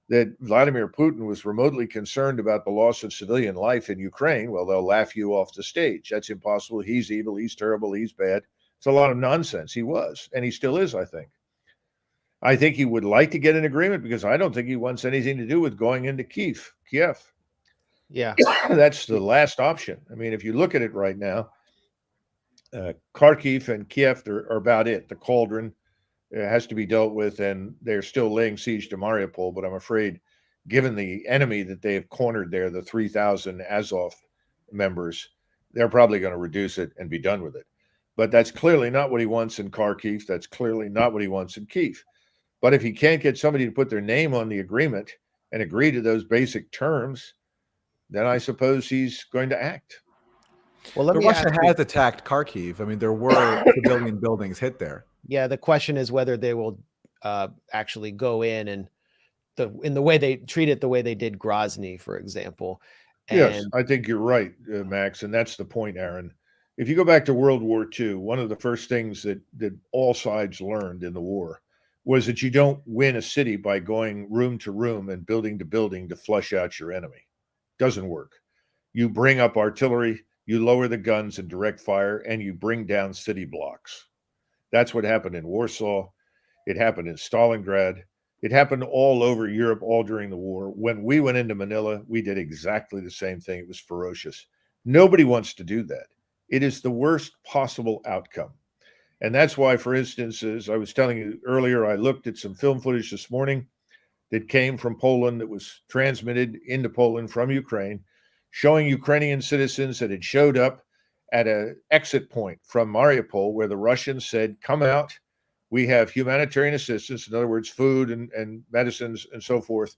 that Vladimir Putin was remotely concerned about the loss of civilian life in Ukraine, well, they'll laugh you off the stage. That's impossible. He's evil. He's terrible. He's bad. It's a lot of nonsense. He was, and he still is, I think. I think he would like to get an agreement because I don't think he wants anything to do with going into Kiev. Yeah. That's the last option. I mean, if you look at it right now, Kharkiv and Kiev are about it. The cauldron has to be dealt with, and they're still laying siege to Mariupol. But I'm afraid, given the enemy that they have cornered there, the 3,000 Azov members, they're probably going to reduce it and be done with it. But that's clearly not what he wants in Kharkiv. That's clearly not what he wants in Kiev. But if he can't get somebody to put their name on the agreement and agree to those basic terms, then I suppose he's going to act. Well, Russia has attacked Kharkiv. I mean, there were civilian buildings hit there. Yeah, the question is whether they will actually go in and in the way they treat it, the way they did Grozny, for example. And yes, I think you're right, Max, and that's the point, Aaron. If you go back to World War II, one of the first things that all sides learned in the war was that you don't win a city by going room to room and building to building to flush out your enemy. Doesn't work. You bring up artillery, you lower the guns and direct fire, and you bring down city blocks. That's what happened in Warsaw. It happened in Stalingrad. It happened all over Europe, all during the war. When we went into Manila, we did exactly the same thing. It was ferocious. Nobody wants to do that. It is the worst possible outcome. And that's why, for instance, as I was telling you earlier, I looked at some film footage this morning that came from Poland that was transmitted into Poland from Ukraine, showing Ukrainian citizens that had showed up at an exit point from Mariupol where the Russians said, come out, we have humanitarian assistance, in other words, food and medicines and so forth,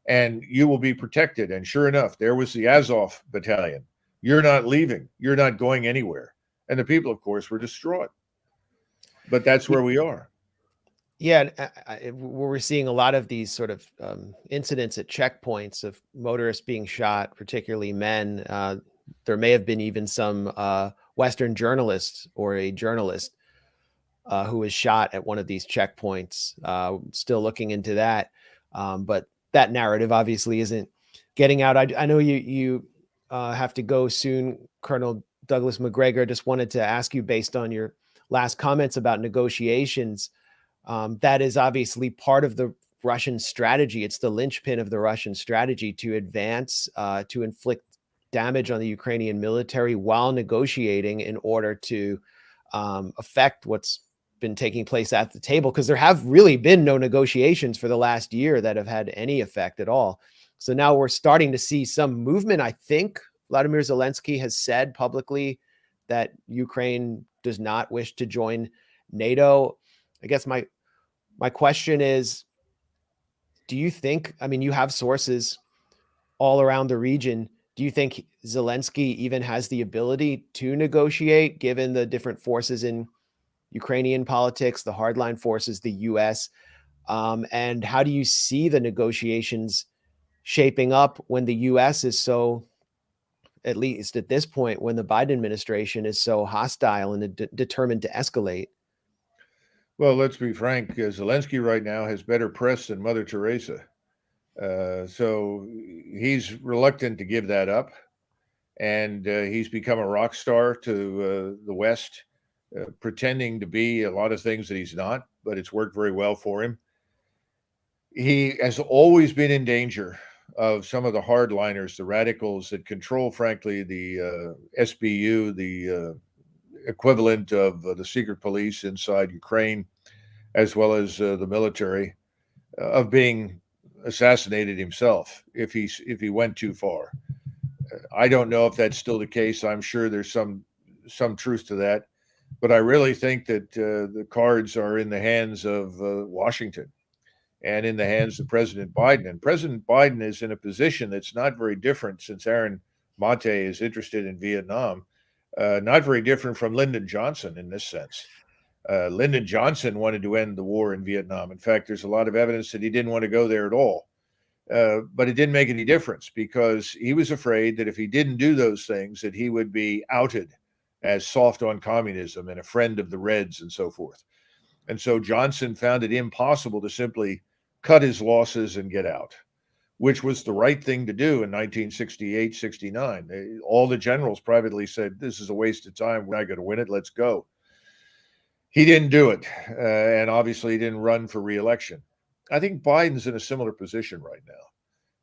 and you will be protected. And sure enough, there was the Azov battalion. You're not leaving. You're not going anywhere. And the people, of course, were distraught. But that's where we are. Yeah, we're seeing a lot of these sort of incidents at checkpoints of motorists being shot, particularly men. There may have been even some Western journalists or a journalist who was shot at one of these checkpoints. Still looking into that. But that narrative obviously isn't getting out. I know you have to go soon, Colonel Douglas Macgregor. Just wanted to ask you, based on your last comments about negotiations, that is obviously part of the Russian strategy. It's the linchpin of the Russian strategy to advance, to inflict damage on the Ukrainian military while negotiating in order to affect what's been taking place at the table, because there have really been no negotiations for the last year that have had any effect at all. So now we're starting to see some movement. I think Vladimir Zelensky has said publicly that Ukraine does not wish to join NATO. I guess my question is, do you think, I mean, you have sources all around the region. Do you think Zelensky even has the ability to negotiate, given the different forces in Ukrainian politics, the hardline forces, the US? And how do you see the negotiations shaping up when the US is so at least at this point, when the Biden administration is so hostile and determined to escalate. Well, let's be frank. Zelensky right now has better press than Mother Teresa. So he's reluctant to give that up. And he's become a rock star to the West, pretending to be a lot of things that he's not, but it's worked very well for him. He has always been in danger of some of the hardliners, the radicals that control, frankly, the SBU, the equivalent of the secret police inside Ukraine, as well as the military, of being assassinated himself if he went too far. I don't know if that's still the case. I'm sure there's some truth to that, but I really think that the cards are in the hands of Washington and in the hands of President Biden. And President Biden is in a position that's not very different, since Aaron Mate is interested in Vietnam, not very different from Lyndon Johnson in this sense. Lyndon Johnson wanted to end the war in Vietnam. In fact, there's a lot of evidence that he didn't want to go there at all. But it didn't make any difference, because he was afraid that if he didn't do those things, that he would be outed as soft on communism and a friend of the Reds and so forth. And so Johnson found it impossible to simply cut his losses and get out, which was the right thing to do in 1968, 69. All the generals privately said, this is a waste of time. We're not going to win it. Let's go. He didn't do it. And obviously he didn't run for re-election. I think Biden's in a similar position right now.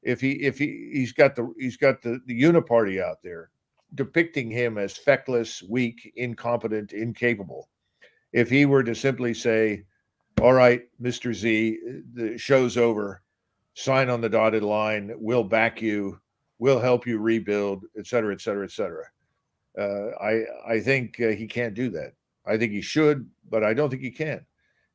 If he's got the uniparty out there depicting him as feckless, weak, incompetent, incapable. If he were to simply say, all right, Mr. Z, the show's over, sign on the dotted line, we'll back you, we'll help you rebuild, et cetera, et cetera, et cetera. I think he can't do that. I think he should, but I don't think he can.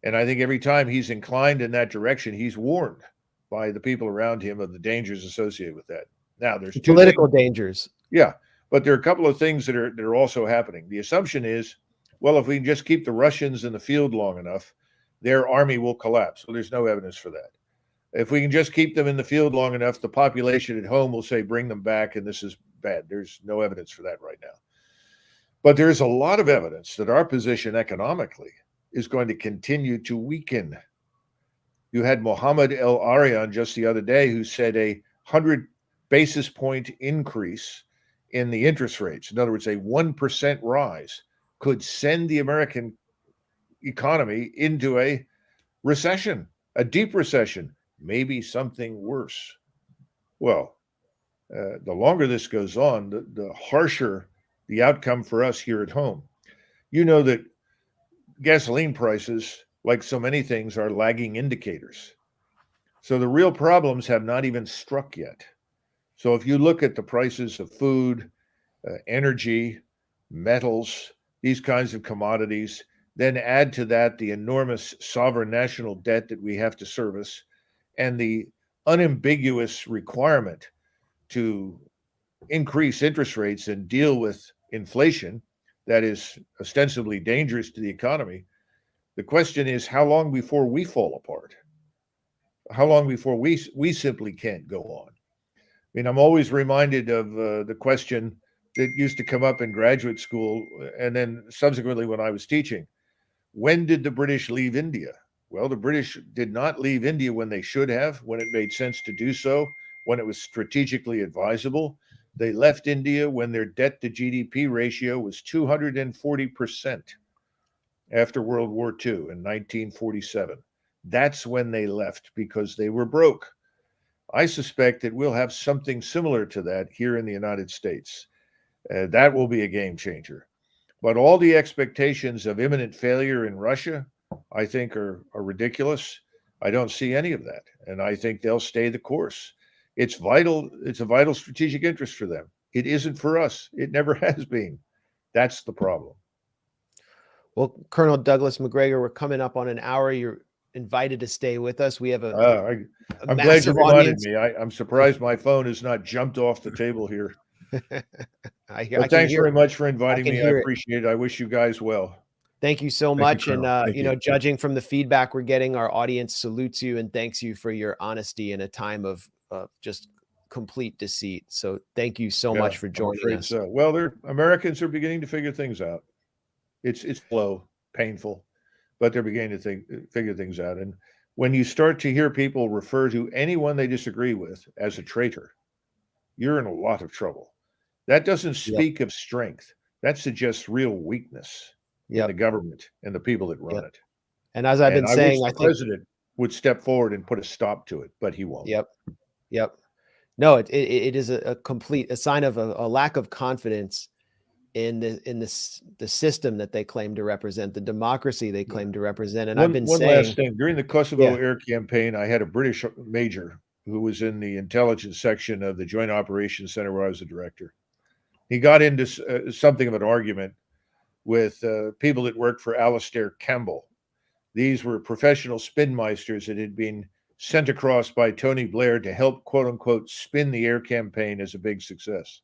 And I think every time he's inclined in that direction, he's warned by the people around him of the dangers associated with that. Now, there's political dangers. Yeah, but there are a couple of things that are also happening. The assumption is, well, if we can just keep the Russians in the field long enough, their army will collapse. Well, there's no evidence for that. If we can just keep them in the field long enough, the population at home will say, bring them back, and this is bad. There's no evidence for that right now. But there's a lot of evidence that our position economically is going to continue to weaken. You had Mohammed El Arian just the other day who said a 100 basis point increase in the interest rates, in other words, a 1% rise, could send the American economy into a recession, a deep recession, maybe something worse. Well, the longer this goes on, the harsher the outcome for us here at home. You know that gasoline prices, like so many things, are lagging indicators. So the real problems have not even struck yet. So if you look at the prices of food, energy, metals, these kinds of commodities, then add to that the enormous sovereign national debt that we have to service, and the unambiguous requirement to increase interest rates and deal with inflation that is ostensibly dangerous to the economy. The question is, how long before we fall apart? How long before we simply can't go on? I mean, I'm always reminded of the question that used to come up in graduate school, and then subsequently when I was teaching. When did the British leave India? Well, the British did not leave India when they should have, when it made sense to do so, when it was strategically advisable. They left India when their debt to GDP ratio was 240% after World War II in 1947. That's when they left, because they were broke. I suspect that we'll have something similar to that here in the United States. That will be a game changer. But all the expectations of imminent failure in Russia, I think, are ridiculous. I don't see any of that. And I think they'll stay the course. It's vital. It's a vital strategic interest for them. It isn't for us. It never has been. That's the problem. Well, Colonel Douglas Macgregor, we're coming up on an hour. You're invited to stay with us. We have I'm glad you reminded me. I'm surprised my phone has not jumped off the table here. Thanks very much for inviting me. I appreciate it. I wish you guys well. Thank you so much. And, judging from the feedback we're getting, our audience salutes you and thanks you for your honesty in a time of just complete deceit. So thank you so Yeah, much for I'm joining afraid us. so. Well, Americans are beginning to figure things out. It's slow, painful, but they're beginning to figure things out. And when you start to hear people refer to anyone they disagree with as a traitor, you're in a lot of trouble. That doesn't Yep. speak of strength. That suggests real weakness in the Yep. government and the people that run Yep. it. And as I've And been I wish saying, I the think, president would step forward and put a stop to it, but he won't. yep. Yep. No, it is a complete a sign of a lack of confidence in the system that they claim to represent, the democracy they claim to represent. And I've been One saying, last thing. During the Kosovo air campaign, I had a British major who was in the intelligence section of the Joint Operations Center where I was the director. He got into something of an argument with people that worked for Alastair Campbell. These were professional spinmeisters that had been sent across by Tony Blair to help, quote unquote, spin the air campaign as a big success.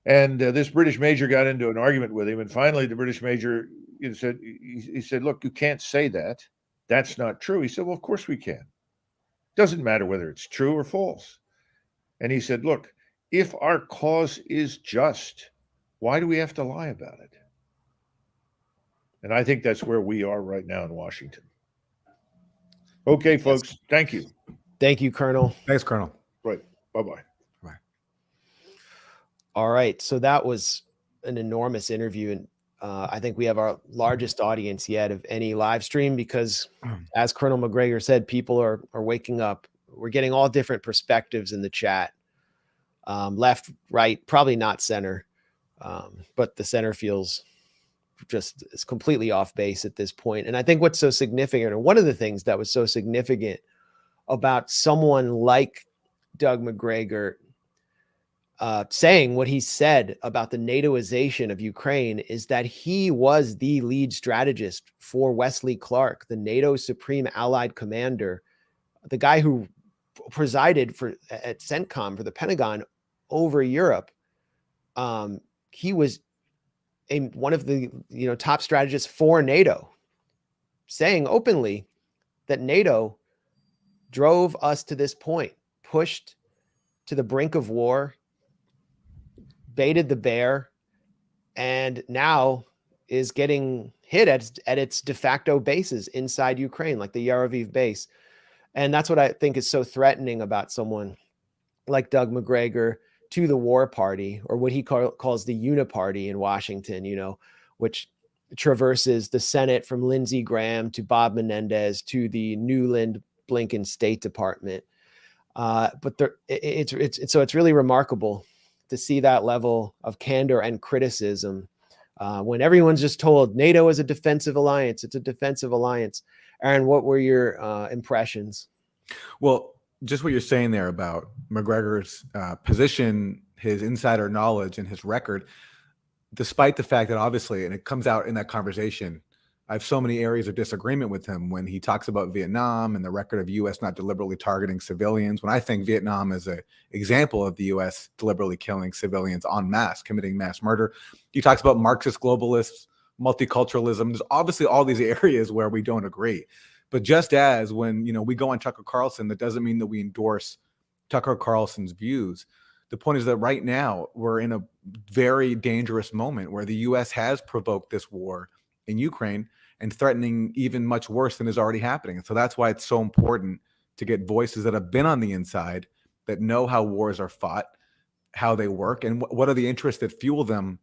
And this British major got into an argument with him. And finally, the British major he said, look, you can't say that. That's not true. He said, well, of course we can. Doesn't matter whether it's true or false. And he said, look, if our cause is just, why do we have to lie about it? And I think that's where we are right now in Washington. Okay, folks. Yes. Thank you. Thank you, Colonel. Thanks, Colonel. Right. Bye-bye. Bye. All right. So that was an enormous interview. And I think we have our largest audience yet of any live stream because, as Colonel Macgregor said, people are waking up. We're getting all different perspectives in the chat. Left, right, probably not center. But the center feels just is completely off base at this point. And I think what's so significant, or one of the things that was so significant about someone like Doug Macgregor saying what he said about the NATOization of Ukraine is that he was the lead strategist for Wesley Clark, the NATO Supreme Allied Commander, the guy who presided at CENTCOM for the Pentagon over Europe. He was one of the top strategists for NATO, saying openly that NATO drove us to this point, pushed to the brink of war, baited the bear, and now is getting hit at its de facto bases inside Ukraine, like the Yaraviv base. And that's what I think is so threatening about someone like Doug Macgregor to the war party, or what he calls the uniparty in Washington, which traverses the Senate from Lindsey Graham to Bob Menendez to the Newland Blinken State Department. But it's really remarkable to see that level of candor and criticism when everyone's just told NATO is a defensive alliance. It's a defensive alliance. Aaron, what were your impressions? Well, just what you're saying there about Macgregor's position, his insider knowledge, and his record, despite the fact that obviously, and it comes out in that conversation, I have so many areas of disagreement with him when he talks about Vietnam and the record of U.S. not deliberately targeting civilians. When I think Vietnam is an example of the U.S. deliberately killing civilians en masse, committing mass murder. He talks about Marxist globalists, multiculturalism. There's obviously all these areas where we don't agree. But just as when we go on Tucker Carlson, that doesn't mean that we endorse Tucker Carlson's views. The point is that right now we're in a very dangerous moment where the U.S. has provoked this war in Ukraine and threatening even much worse than is already happening. And so that's why it's so important to get voices that have been on the inside, that know how wars are fought, how they work, and what are the interests that fuel them,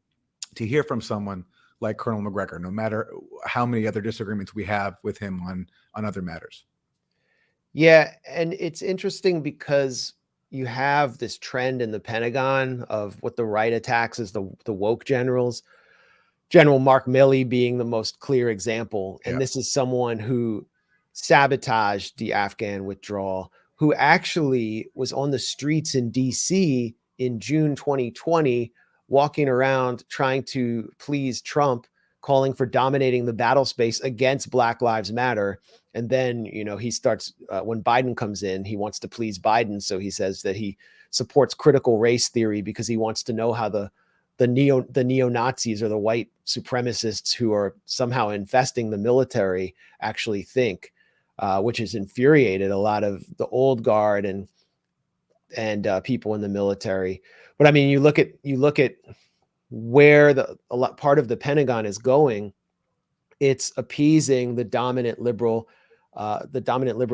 to hear from someone like Colonel Macgregor, no matter how many other disagreements we have with him on other matters. Yeah, and it's interesting because you have this trend in the Pentagon of what the right attacks as the woke generals, General Mark Milley being the most clear example. And this is someone who sabotaged the Afghan withdrawal, who actually was on the streets in DC in June 2020, walking around trying to please Trump, calling for dominating the battle space against Black Lives Matter. And then, he starts, when Biden comes in, he wants to please Biden. So he says that he supports critical race theory because he wants to know how the neo-Nazis or the white supremacists who are somehow infesting the military actually think, which has infuriated a lot of the old guard. And and people in the military. But I mean, you look at where part of the Pentagon is going. It's appeasing the dominant liberal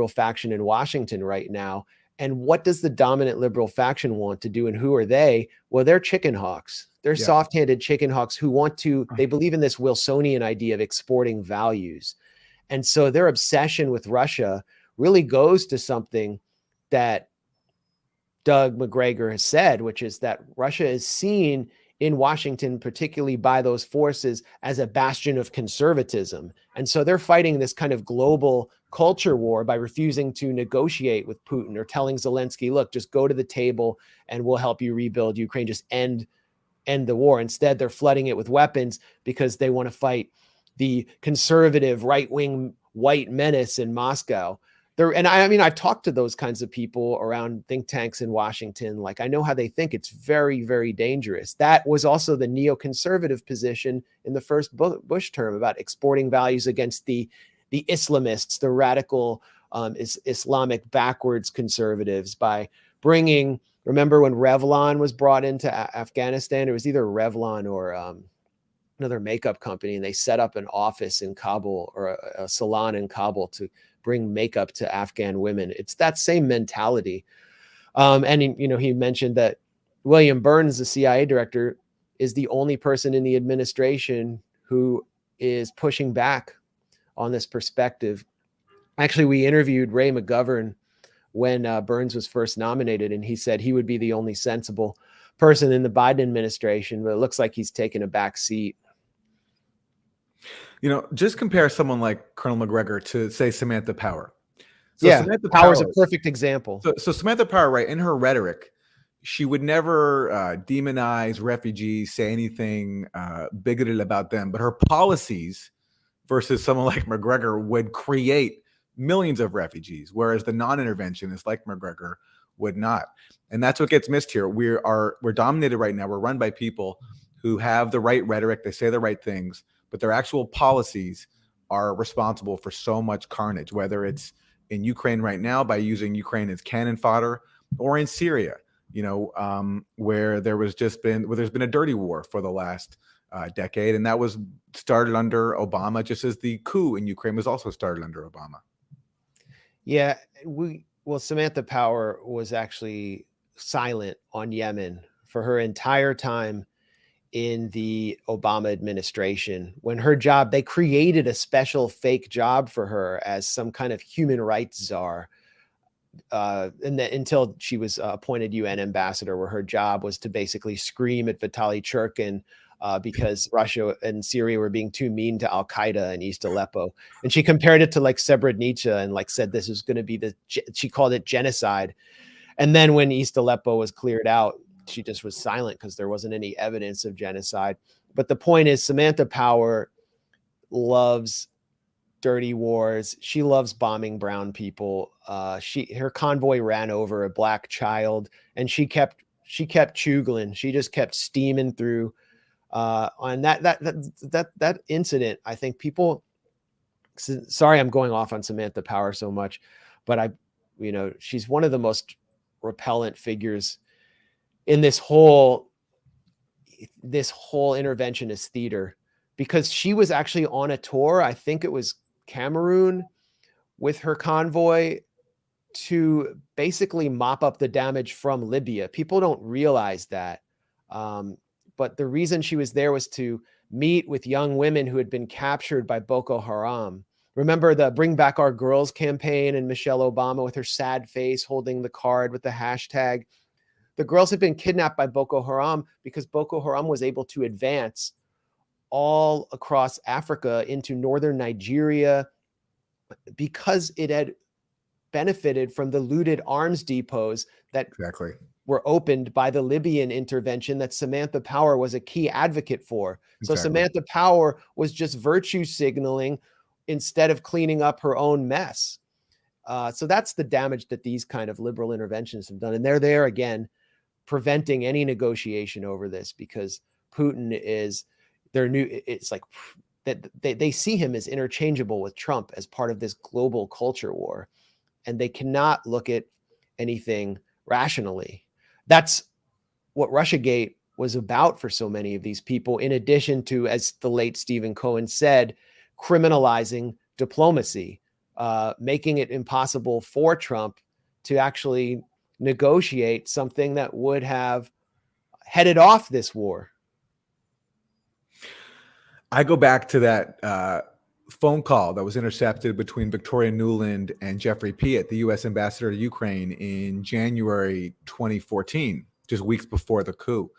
faction in Washington right now. And what does the dominant liberal faction want to do? And who are they? Well, they're chicken hawks. They're soft-handed chicken hawks who they believe in this Wilsonian idea of exporting values. And so their obsession with Russia really goes to something that Doug Macgregor has said, which is that Russia is seen in Washington, particularly by those forces, as a bastion of conservatism. And so they're fighting this kind of global culture war by refusing to negotiate with Putin or telling Zelensky, look, just go to the table and we'll help you rebuild Ukraine, just end the war. Instead, they're flooding it with weapons because they want to fight the conservative right-wing white menace in Moscow. I've talked to those kinds of people around think tanks in Washington. Like, I know how they think. It's very, very dangerous. That was also the neoconservative position in the first Bush term about exporting values against the Islamists, the radical Islamic backwards conservatives, by bringing, remember when Revlon was brought into Afghanistan? It was either Revlon or another makeup company, and they set up an office in Kabul or a salon in Kabul to bring makeup to Afghan women. It's that same mentality. He mentioned that William Burns, the CIA director, is the only person in the administration who is pushing back on this perspective. Actually, we interviewed Ray McGovern when Burns was first nominated, and he said he would be the only sensible person in the Biden administration, but it looks like he's taken a back seat. Just compare someone like Colonel Macgregor to, say, Samantha Power. Samantha Power is a perfect example. So Samantha Power, right, in her rhetoric, she would never demonize refugees, say anything bigoted about them, but her policies versus someone like Macgregor would create millions of refugees, whereas the non-interventionist like Macgregor would not. And that's what gets missed here. We're dominated right now. We're run by people who have the right rhetoric. They say the right things, but their actual policies are responsible for so much carnage, whether it's in Ukraine right now by using Ukraine as cannon fodder, or in Syria, where there's been a dirty war for the last decade, and that was started under Obama, just as the coup in Ukraine was also started under Obama. Yeah, Samantha Power was actually silent on Yemen for her entire time in the Obama administration. When they created a special fake job for her as some kind of human rights czar, until she was appointed UN ambassador, where her job was to basically scream at Vitaly Churkin because Russia and Syria were being too mean to Al-Qaeda in East Aleppo. And she compared it to like Srebrenica and said this was going to be she called it genocide. And then when East Aleppo was cleared out, she just was silent because there wasn't any evidence of genocide. But the point is, Samantha Power loves dirty wars. She loves bombing brown people. Her convoy ran over a black child, and she kept chugling. She just kept steaming through. On that incident, I think people. Sorry, I'm going off on Samantha Power so much, but she's one of the most repellent figures in this whole interventionist theater, because she was actually on a tour, I think it was Cameroon, with her convoy to basically mop up the damage from Libya. People don't realize that. But the reason she was there was to meet with young women who had been captured by Boko Haram. Remember the Bring Back Our Girls campaign and Michelle Obama with her sad face holding the card with the hashtag? The girls had been kidnapped by Boko Haram because Boko Haram was able to advance all across Africa into northern Nigeria because it had benefited from the looted arms depots that were opened by the Libyan intervention that Samantha Power was a key advocate for. So Samantha Power was just virtue signaling instead of cleaning up her own mess. So that's the damage that these kind of liberal interventions have done. And they're there again, preventing any negotiation over this, because Putin is their new, it's like that they see him as interchangeable with Trump as part of this global culture war. And they cannot look at anything rationally. That's what Russiagate was about for so many of these people, in addition to, as the late Stephen Cohen said, criminalizing diplomacy, making it impossible for Trump to actually negotiate something that would have headed off this war. I go back to that phone call that was intercepted between Victoria Nuland and Jeffrey Piat, the U.S. ambassador to Ukraine, in January 2014, just weeks before the coup.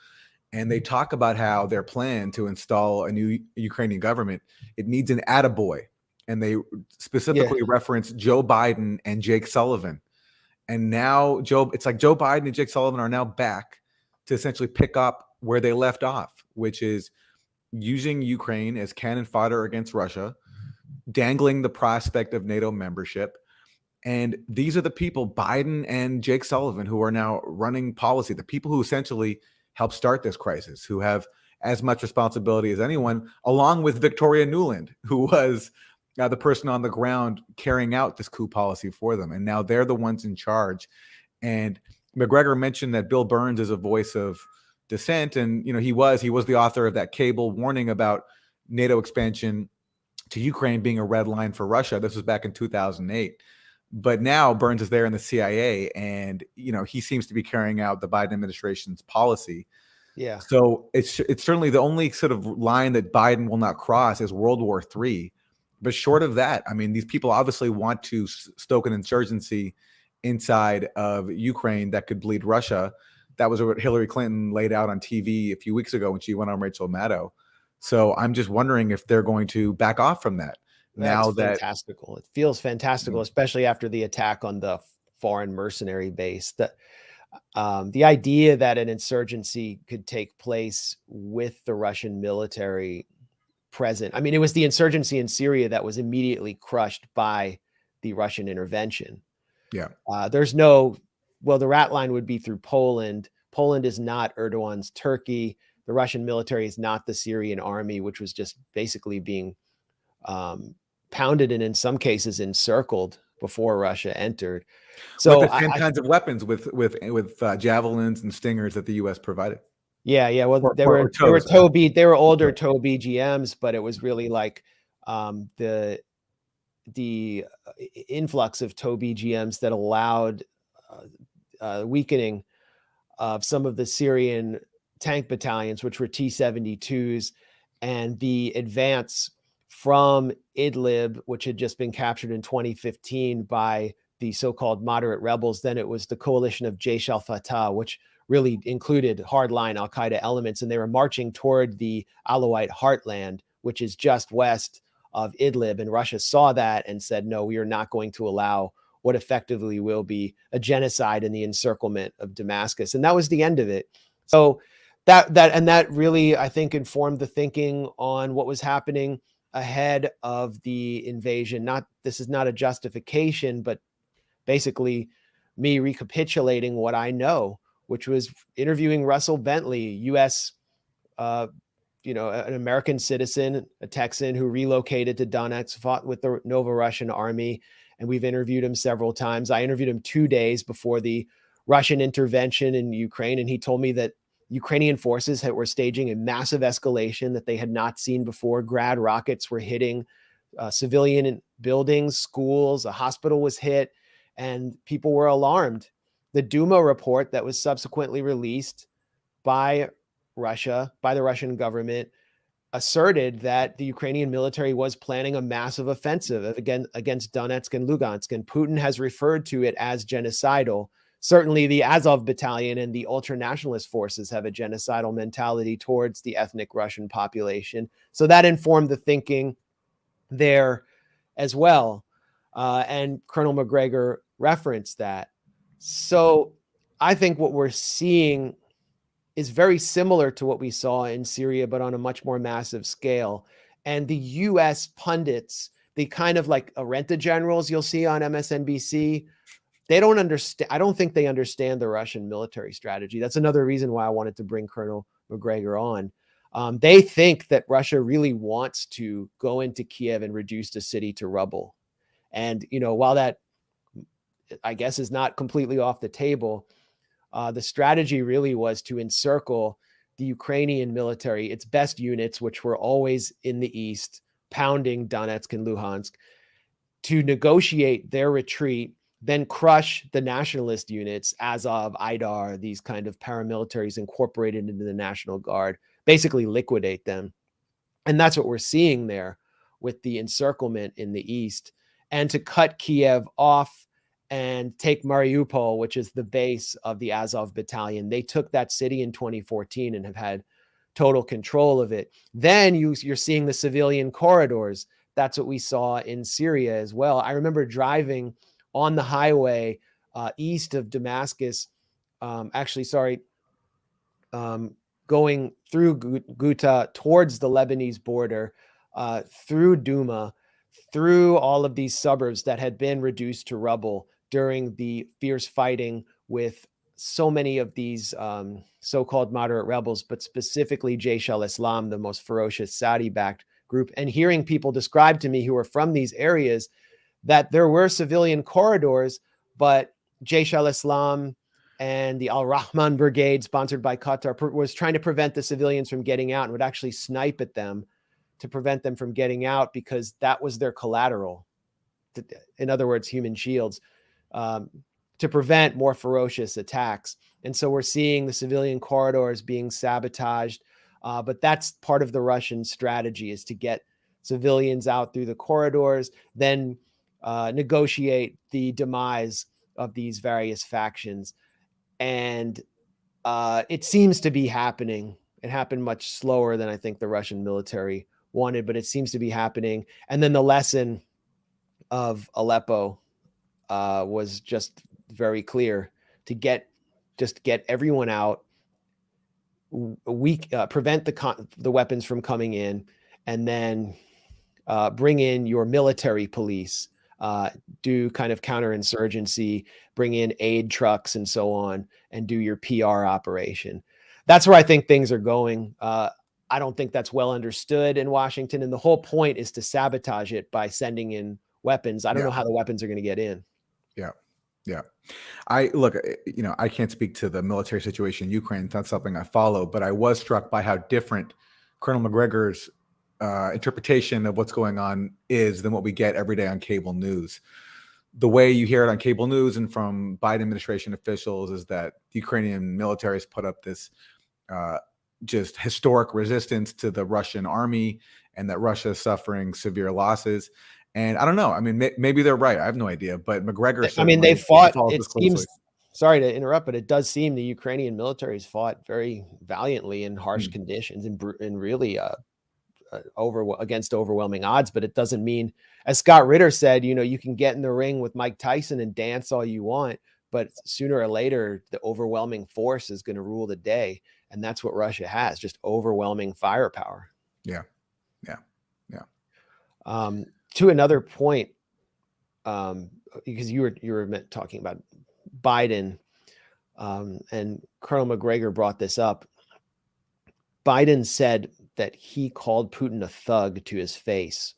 And they talk about how their plan to install a new Ukrainian government, it needs an attaboy. And they specifically reference Joe Biden and Jake Sullivan. And now it's like Joe Biden and Jake Sullivan are now back to essentially pick up where they left off, which is using Ukraine as cannon fodder against Russia, dangling the prospect of NATO membership. And these are the people, Biden and Jake Sullivan, who are now running policy, the people who essentially helped start this crisis, who have as much responsibility as anyone, along with Victoria Nuland, who was the person on the ground carrying out this coup policy for them. And now they're the ones in charge. And Macgregor mentioned that Bill Burns is a voice of dissent. And, he was the author of that cable warning about NATO expansion to Ukraine being a red line for Russia. This was back in 2008. But now Burns is there in the CIA, and, he seems to be carrying out the Biden administration's policy. Yeah. So it's certainly the only sort of line that Biden will not cross is World War III. But short of that, I mean, these people obviously want to stoke an insurgency inside of Ukraine that could bleed Russia. That was what Hillary Clinton laid out on TV a few weeks ago when she went on Rachel Maddow. So I'm just wondering if they're going to back off from that. That's fantastical. It feels fantastical, especially after the attack on the foreign mercenary base. The idea that an insurgency could take place with the Russian military present. I mean, it was the insurgency in Syria that was immediately crushed by the Russian intervention. Yeah. The rat line would be through Poland. Poland is not Erdogan's Turkey. The Russian military is not the Syrian army, which was just basically being pounded and in some cases encircled before Russia entered. So with the same kinds of weapons with javelins and stingers that the U.S. provided. Yeah. Well, they were older TOW BGMs, but it was really like the influx of TOW BGMs that allowed weakening of some of the Syrian tank battalions, which were T-72s, and the advance from Idlib, which had just been captured in 2015 by the so-called moderate rebels. Then it was the coalition of Jaish al-Fatah, which really included hardline al-Qaeda elements, and they were marching toward the Alawite heartland, which is just west of Idlib. And Russia saw that and said, no, we are not going to allow what effectively will be a genocide in the encirclement of Damascus. And that was the end of it. So that really, I think, informed the thinking on what was happening ahead of the invasion. This is not a justification, but basically me recapitulating what I know, which was interviewing Russell Bentley, U.S., an American citizen, a Texan who relocated to Donetsk, fought with the Novorussian army, and we've interviewed him several times. I interviewed him 2 days before the Russian intervention in Ukraine, and he told me that Ukrainian forces were staging a massive escalation that they had not seen before. Grad rockets were hitting civilian buildings, schools, a hospital was hit, and people were alarmed. The Duma report that was subsequently released by Russia, by the Russian government, asserted that the Ukrainian military was planning a massive offensive against Donetsk and Lugansk, and Putin has referred to it as genocidal. Certainly the Azov battalion and the ultranationalist forces have a genocidal mentality towards the ethnic Russian population. So that informed the thinking there as well. And Colonel Macgregor referenced that. So I think what we're seeing is very similar to what we saw in Syria, but on a much more massive scale. And the U.S. pundits, the kind of like Arenta generals you'll see on MSNBC, they don't understand. I don't think they understand the Russian military strategy. That's another reason why I wanted to bring Colonel Macgregor on. They think that Russia really wants to go into Kiev and reduce the city to rubble. And, while that, I guess, is not completely off the table, The strategy really was to encircle the Ukrainian military, its best units, which were always in the east, pounding Donetsk and Luhansk, to negotiate their retreat, then crush the nationalist units, Azov, Aidar, these kind of paramilitaries incorporated into the National Guard, basically liquidate them. And that's what we're seeing there with the encirclement in the east, and to cut Kiev off and take Mariupol, which is the base of the Azov battalion. They took that city in 2014 and have had total control of it. Then you're seeing the civilian corridors. That's what we saw in Syria as well. I remember driving on the highway east of Damascus, going through Ghouta towards the Lebanese border, through Douma, through all of these suburbs that had been reduced to rubble during the fierce fighting with so many of these so-called moderate rebels, but specifically Jaish al-Islam, the most ferocious Saudi-backed group, and hearing people describe to me who are from these areas that there were civilian corridors, but Jaish al-Islam and the Al-Rahman Brigade, sponsored by Qatar, was trying to prevent the civilians from getting out and would actually snipe at them to prevent them from getting out, because that was their collateral. In other words, human shields, to prevent more ferocious attacks. And so we're seeing the civilian corridors being sabotaged, but that's part of the Russian strategy, is to get civilians out through the corridors, then negotiate the demise of these various factions. And it seems to be happening. It happened much slower than I think the Russian military wanted, but it seems to be happening. And then the lesson of Aleppo was just very clear: to get everyone out, prevent the weapons from coming in, and then bring in your military police, do kind of counterinsurgency, bring in aid trucks and so on, and do your PR operation. That's where I think things are going. I don't think that's well understood in Washington. And the whole point is to sabotage it by sending in weapons. I don't know how the weapons are going to get in. Yeah. Yeah. I can't speak to the military situation in Ukraine. It's not something I follow, but I was struck by how different Colonel Macgregor's interpretation of what's going on is than what we get every day on cable news. The way you hear it on cable news and from Biden administration officials is that the Ukrainian military has put up this just historic resistance to the Russian army, and that Russia is suffering severe losses. And I don't know. I mean, maybe they're right. I have no idea. But Macgregor, they fought. It seems. Sorry to interrupt, but it does seem the Ukrainian military has fought very valiantly in harsh conditions and really against overwhelming odds. But it doesn't mean, as Scott Ritter said, you can get in the ring with Mike Tyson and dance all you want, but sooner or later, the overwhelming force is going to rule the day. And that's what Russia has, just overwhelming firepower. Yeah. To another point, because you were talking about Biden, and Colonel Macgregor brought this up. Biden said that he called Putin a thug to his face.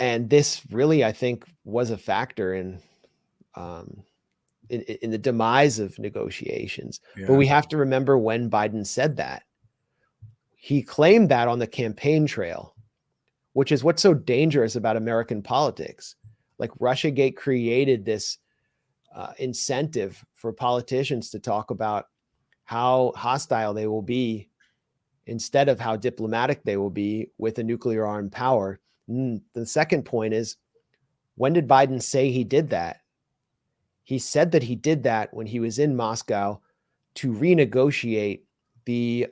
And this really, I think, was a factor in the demise of negotiations. Yeah. But we have to remember when Biden said that. He claimed that on the campaign trail, which is what's so dangerous about American politics. Like, Russiagate created this incentive for politicians to talk about how hostile they will be instead of how diplomatic they will be with a nuclear armed power. The second point is, when did Biden say he did that? He said that he did that when he was in Moscow to renegotiate the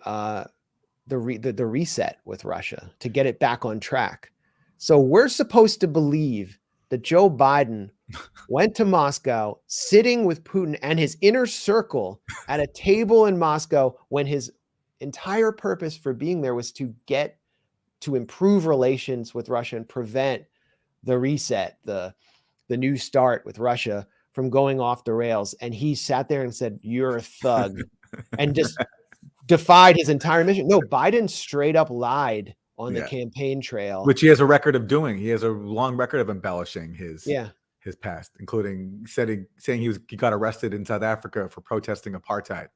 reset with Russia, to get it back on track. So we're supposed to believe that Joe Biden went to Moscow, sitting with Putin and his inner circle at a table in Moscow, when his entire purpose for being there was to improve relations with Russia and prevent the reset, the new start with Russia from going off the rails. And he sat there and said, "You're a thug," and just defied his entire mission. No, Biden straight up lied on the campaign trail, which he has a record of doing. He has a long record of embellishing his his past, including saying he got arrested in South Africa for protesting apartheid.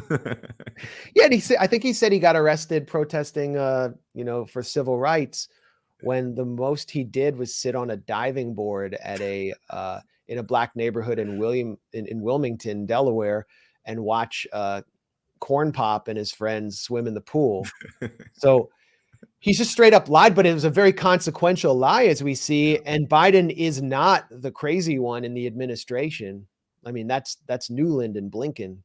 Yeah, and I think he said he got arrested protesting, for civil rights, when the most he did was sit on a diving board at in a black neighborhood in Wilmington, Delaware, and watch Corn Pop and his friends swim in the pool. So he's just straight up lied, but it was a very consequential lie, as we see. Yeah. And Biden is not the crazy one in the administration. I mean, that's Newland and Blinken.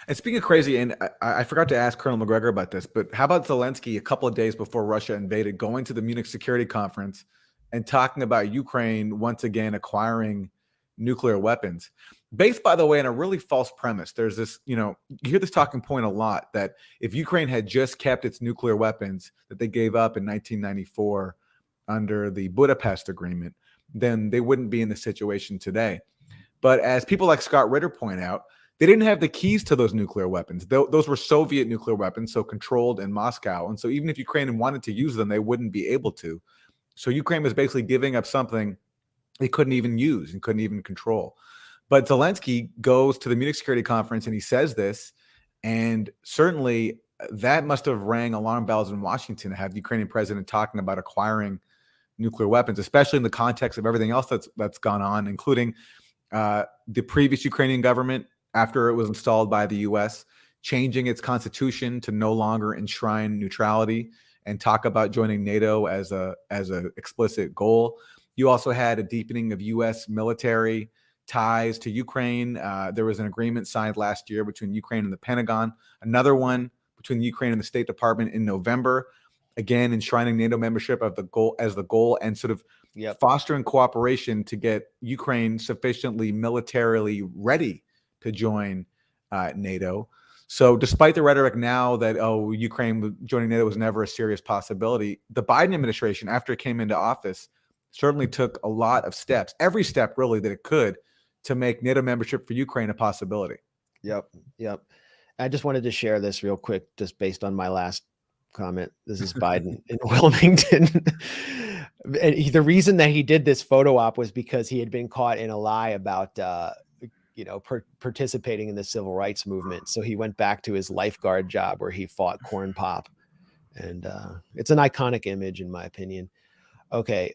And speaking of crazy, and I forgot to ask Colonel Macgregor about this, but how about Zelensky a couple of days before Russia invaded, going to the Munich Security Conference and talking about Ukraine once again acquiring nuclear weapons, based, by the way, on a really false premise. There's this, you hear this talking point a lot, that if Ukraine had just kept its nuclear weapons that they gave up in 1994 under the Budapest Agreement, then they wouldn't be in the situation today. But as people like Scott Ritter point out, they didn't have the keys to those nuclear weapons. Those were Soviet nuclear weapons, so controlled in Moscow. And so even if Ukraine wanted to use them, they wouldn't be able to. So Ukraine was basically giving up something they couldn't even use and couldn't even control. But Zelensky goes to the Munich Security Conference and he says this, and certainly that must have rang alarm bells in Washington to have the Ukrainian president talking about acquiring nuclear weapons, especially in the context of everything else that's gone on, including the previous Ukrainian government, after it was installed by the U.S., changing its constitution to no longer enshrine neutrality and talk about joining NATO as a explicit goal. You also had a deepening of U.S. military ties to Ukraine. There was an agreement signed last year between Ukraine and the Pentagon, another one between Ukraine and the State Department in November, again enshrining NATO membership of the goal and sort of fostering cooperation to get Ukraine sufficiently militarily ready to join NATO. So despite the rhetoric now that, Ukraine joining NATO was never a serious possibility, the Biden administration, after it came into office, certainly took a lot of steps, every step really that it could, to make NATO membership for Ukraine a possibility. Yep. I just wanted to share this real quick, just based on my last comment. This is Biden in Wilmington. And the reason that he did this photo op was because he had been caught in a lie about participating in the civil rights movement. So he went back to his lifeguard job where he fought Corn Pop. And it's an iconic image, in my opinion. Okay.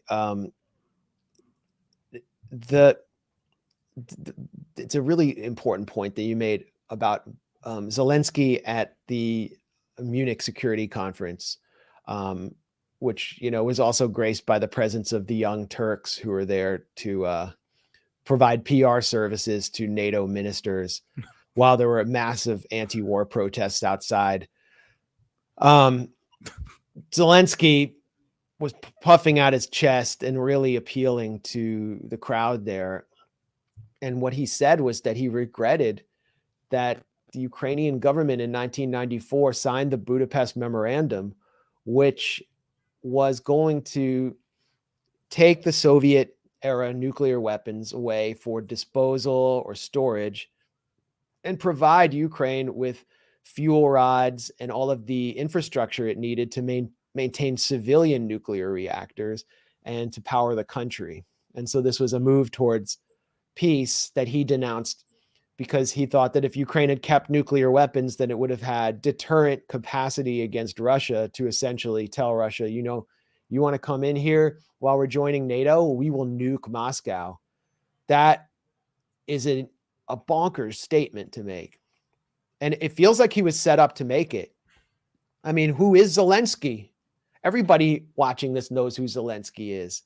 It's a really important point that you made about Zelensky at the Munich Security Conference, which, was also graced by the presence of the Young Turks, who were there to provide PR services to NATO ministers while there were massive anti-war protests outside. Zelensky was puffing out his chest and really appealing to the crowd there. And what he said was that he regretted that the Ukrainian government in 1994 signed the Budapest Memorandum, which was going to take the Soviet era nuclear weapons away for disposal or storage and provide Ukraine with fuel rods and all of the infrastructure it needed to maintain civilian nuclear reactors and to power the country. And so this was a move towards peace that he denounced, because he thought that if Ukraine had kept nuclear weapons, then it would have had deterrent capacity against Russia to essentially tell Russia, you want to come in here while we're joining NATO, we will nuke Moscow. That is a bonkers statement to make. And it feels like he was set up to make it. I mean, who is Zelensky? Everybody watching this knows who Zelensky is.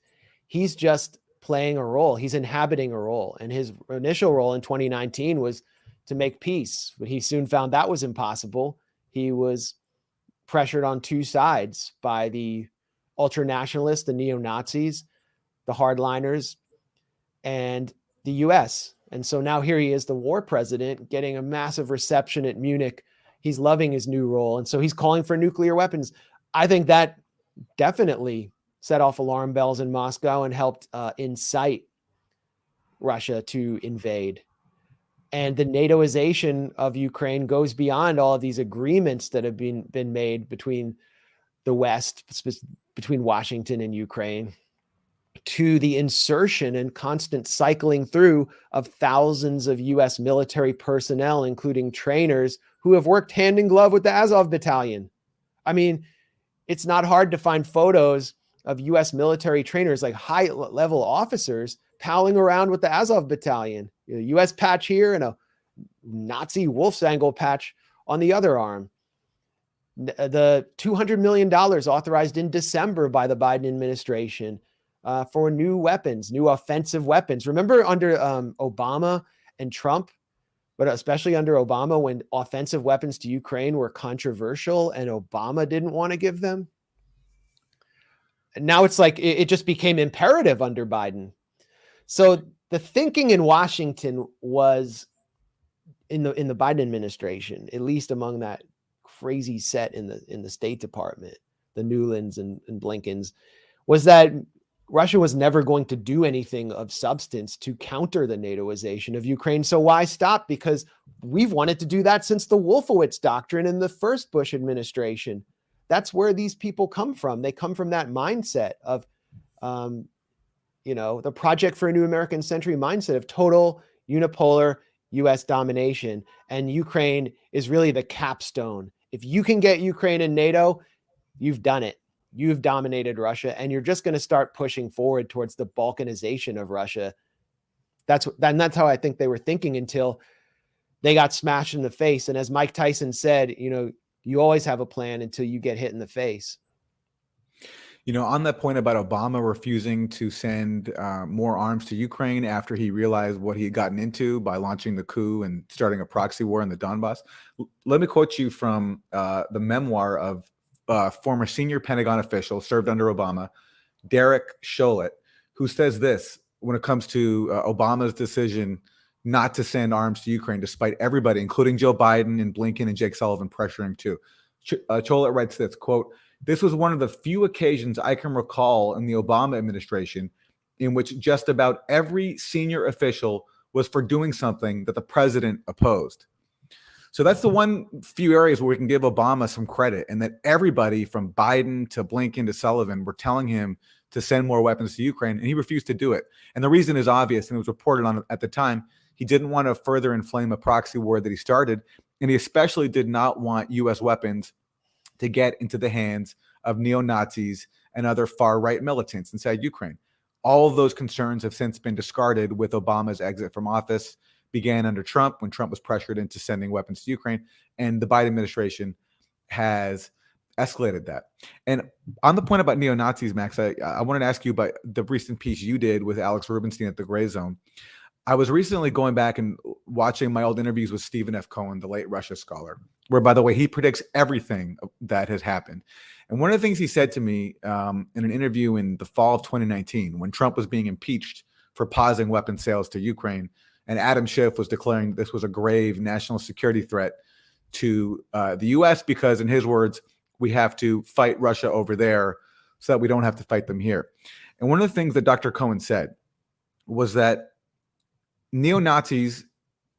He's just playing a role. He's inhabiting a role. And his initial role in 2019 was to make peace, but he soon found that was impossible. He was pressured on two sides by the ultranationalists, the neo-Nazis, the hardliners, and the US. And so now here he is, the war president, getting a massive reception at Munich. He's loving his new role. And so he's calling for nuclear weapons. I think that definitely set off alarm bells in Moscow and helped incite Russia to invade. And the NATOization of Ukraine goes beyond all of these agreements that have been made between the West, between Washington and Ukraine. to the insertion and constant cycling through of thousands of US military personnel, including trainers who have worked hand in glove with the Azov battalion. I mean, it's not hard to find photos of US military trainers, like high-level officers, palling around with the Azov battalion. A US patch here and a Nazi Wolfsangel patch on the other arm. The $200 million authorized in December by the Biden administration for new weapons, new offensive weapons. Remember under Obama and Trump, but especially under Obama, when offensive weapons to Ukraine were controversial and Obama didn't want to give them? And now it's like it just became imperative under Biden. So the thinking in Washington was, in the Biden administration, at least among that crazy set in the State Department, the Newlands and Blinkens, was that Russia was never going to do anything of substance to counter the NATOization of Ukraine. So why stop? Because we've wanted to do that since the Wolfowitz Doctrine in the first Bush administration. That's where these people come from. They come from that mindset of, the Project for a New American Century mindset of total unipolar U.S. domination. And Ukraine is really the capstone. If you can get Ukraine in NATO, you've done it. You've dominated Russia, and you're just going to start pushing forward towards the Balkanization of Russia. That's how I think they were thinking until they got smashed in the face. And as Mike Tyson said, you always have a plan until you get hit in the face. On that point about Obama refusing to send more arms to Ukraine after he realized what he had gotten into by launching the coup and starting a proxy war in the Donbass, let me quote you from the memoir of former senior Pentagon official served under Obama, Derek Chollet, who says this when it comes to Obama's decision not to send arms to Ukraine, despite everybody, including Joe Biden and Blinken and Jake Sullivan, pressuring too. Chollet writes this, quote, "This was one of the few occasions I can recall in the Obama administration in which just about every senior official was for doing something that the president opposed." So that's the one few areas where we can give Obama some credit, and that everybody from Biden to Blinken to Sullivan were telling him to send more weapons to Ukraine, and he refused to do it. And the reason is obvious, and it was reported on at the time. He didn't want to further inflame a proxy war that he started, and he especially did not want U.S. weapons to get into the hands of neo-Nazis and other far-right militants inside Ukraine. All of those concerns have since been discarded with Obama's exit from office. Began under Trump, when Trump was pressured into sending weapons to Ukraine, and the Biden administration has escalated that. And on the point about neo-Nazis, Max, I wanted to ask you about the recent piece you did with Alex Rubinstein at the Gray Zone. I was recently going back and watching my old interviews with Stephen F. Cohen, the late Russia scholar, where, by the way, he predicts everything that has happened. And one of the things he said to me in an interview in the fall of 2019, when Trump was being impeached for pausing weapons sales to Ukraine, and Adam Schiff was declaring this was a grave national security threat to the U.S. because, in his words, we have to fight Russia over there so that we don't have to fight them here. And one of the things that Dr. Cohen said was that neo-Nazis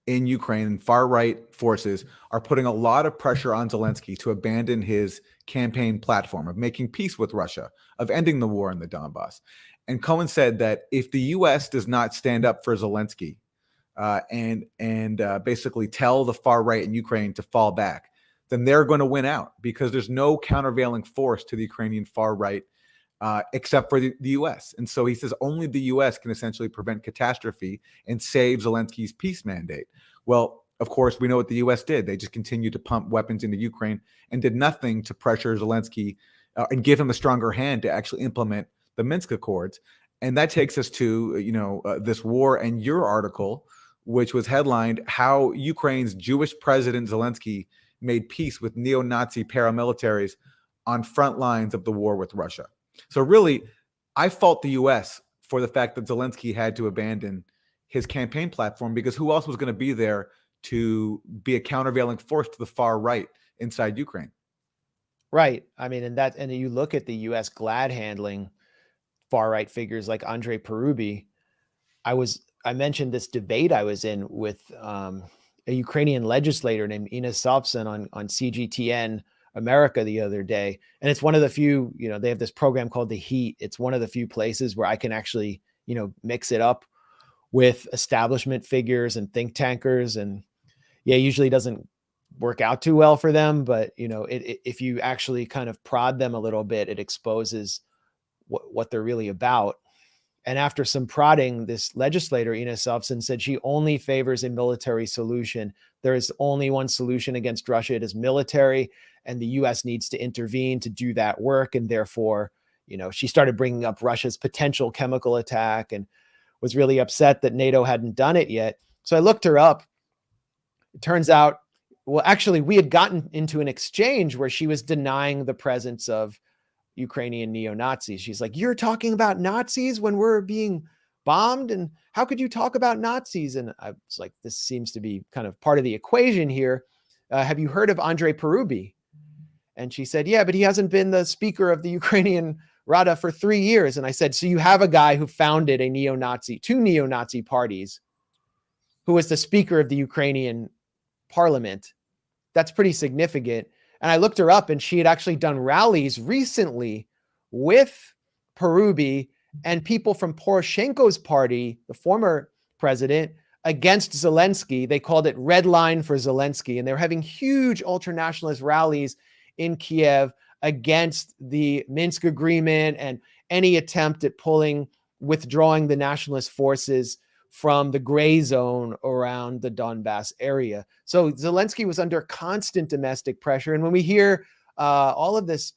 in Ukraine and far-right forces are putting a lot of pressure on Zelensky to abandon his campaign platform of making peace with Russia, of ending the war in the Donbass. And Cohen said that if the U.S. does not stand up for Zelensky, and basically tell the far right in Ukraine to fall back, then they're going to win out, because there's no countervailing force to the Ukrainian far right except for the U.S. And so he says only the U.S. can essentially prevent catastrophe and save Zelensky's peace mandate. Well, of course, we know what the U.S. did. They just continued to pump weapons into Ukraine and did nothing to pressure Zelensky and give him a stronger hand to actually implement the Minsk Accords. And that takes us to this war and your article, which was headlined "How Ukraine's Jewish President Zelensky Made Peace with Neo-Nazi Paramilitaries on Front Lines of the War with Russia." So really, I fault the U.S. for the fact that Zelensky had to abandon his campaign platform, because who else was going to be there to be a countervailing force to the far right inside Ukraine? Right. I mean, and you look at the U.S. glad handling far right figures like Andrei Parubi. I mentioned this debate I was in with a Ukrainian legislator named Ina Sobson on CGTN America the other day. And it's one of the few, they have this program called The Heat. It's one of the few places where I can actually, mix it up with establishment figures and think tankers. And yeah, usually doesn't work out too well for them, but if you actually kind of prod them a little bit, it exposes what they're really about. And after some prodding, this legislator, Ina Selfson, said she only favors a military solution. There is only one solution against Russia. It is military, and the U.S. needs to intervene to do that work. And therefore, she started bringing up Russia's potential chemical attack and was really upset that NATO hadn't done it yet. So I looked her up. It turns out, well, actually, we had gotten into an exchange where she was denying the presence of Ukrainian neo-Nazis. She's like, you're talking about Nazis when we're being bombed? And how could you talk about Nazis? And I was like, this seems to be kind of part of the equation here. Have you heard of Andrei Parubi? And she said, yeah, but he hasn't been the speaker of the Ukrainian Rada for 3 years. And I said, so you have a guy who founded two neo-Nazi parties, who was the speaker of the Ukrainian parliament. That's pretty significant. And I looked her up, and she had actually done rallies recently with Parubi and people from Poroshenko's party, the former president, against Zelensky. They called it Red Line for Zelensky. And they were having huge ultranationalist rallies in Kiev against the Minsk agreement and any attempt at withdrawing the nationalist forces from the gray zone around the Donbass area. So Zelensky was under constant domestic pressure. And when we hear all of this,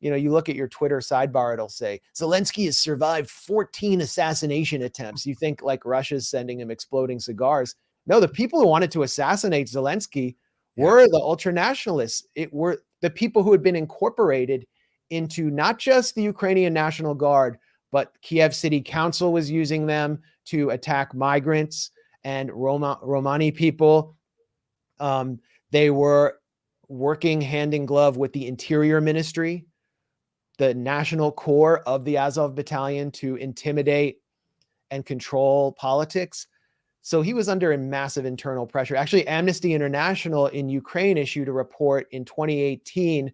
you look at your Twitter sidebar, it'll say, Zelensky has survived 14 assassination attempts. You think like Russia's sending him exploding cigars. No, the people who wanted to assassinate Zelensky were the ultranationalists. It were the people who had been incorporated into not just the Ukrainian National Guard, but Kiev City Council was using them to attack migrants and Romani people. They were working hand in glove with the Interior Ministry, the national core of the Azov Battalion, to intimidate and control politics. So he was under a massive internal pressure. Actually, Amnesty International in Ukraine issued a report in 2018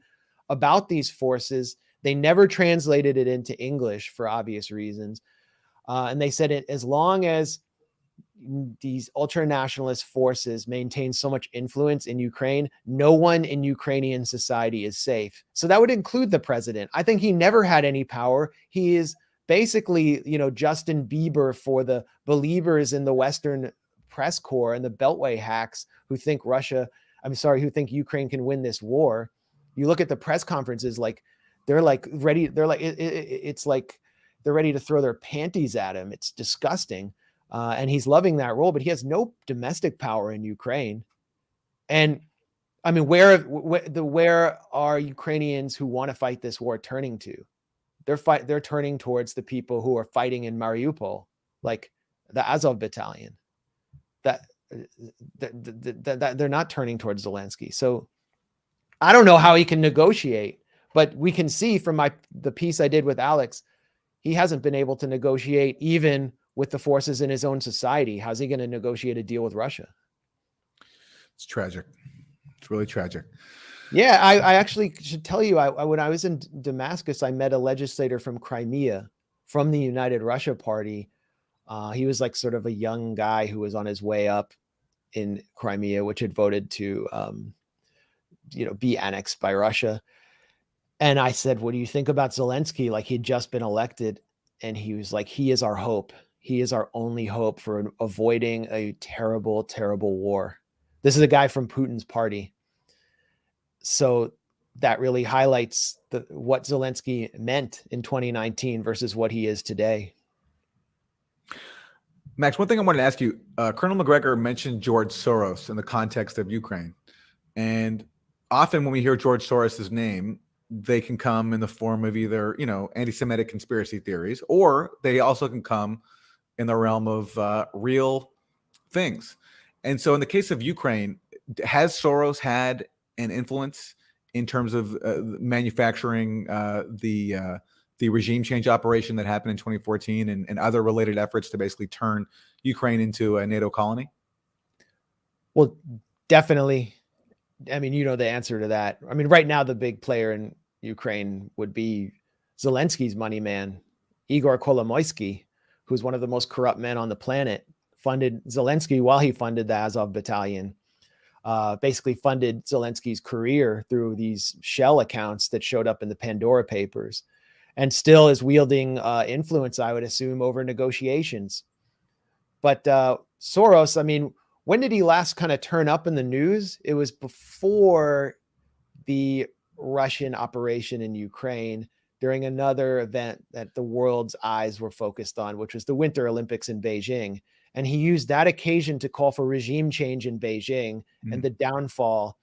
about these forces. They never translated it into English for obvious reasons. And they said as long as these ultranationalist forces maintain so much influence in Ukraine, no one in Ukrainian society is safe. So that would include the president. I think he never had any power. He is basically, Justin Bieber for the believers in the Western press corps and the Beltway hacks who think who think Ukraine can win this war. You look at the press conferences, they're ready to throw their panties at him. It's disgusting. And he's loving that role, but he has no domestic power in Ukraine. And I mean, where are Ukrainians who want to fight this war turning to? They're turning towards the people who are fighting in Mariupol, like the Azov Battalion. That they're not turning towards Zelensky. So I don't know how he can negotiate, but we can see from the piece I did with Alex, he hasn't been able to negotiate even with the forces in his own society. How's he going to negotiate a deal with Russia? It's tragic. It's really tragic. Yeah, I actually should tell you, when I was in Damascus, I met a legislator from Crimea, from the United Russia Party. He was like sort of a young guy who was on his way up in Crimea, which had voted to, be annexed by Russia. And I said, what do you think about Zelensky? Like, he'd just been elected. And he was like, he is our hope. He is our only hope for avoiding a terrible, terrible war. This is a guy from Putin's party. So that really highlights what Zelensky meant in 2019 versus what he is today. Max, one thing I wanted to ask you, Colonel Macgregor mentioned George Soros in the context of Ukraine. And often when we hear George Soros's name, they can come in the form of either, anti-Semitic conspiracy theories, or they also can come in the realm of real things. And so in the case of Ukraine, has Soros had an influence in terms of manufacturing the regime change operation that happened in 2014 and other related efforts to basically turn Ukraine into a NATO colony? Well, definitely. I mean, you know the answer to that. I mean, right now the big player in Ukraine would be Zelensky's money man, Igor Kolomoisky, who's one of the most corrupt men on the planet, funded Zelensky while he funded the Azov battalion, basically funded Zelensky's career through these shell accounts that showed up in the Pandora Papers, and still is wielding influence, I would assume, over negotiations. But Soros, I mean, when did he last kind of turn up in the news? It was before the Russian operation in Ukraine, during another event that the world's eyes were focused on, which was the Winter Olympics in Beijing. And he used that occasion to call for regime change in Beijing and the downfall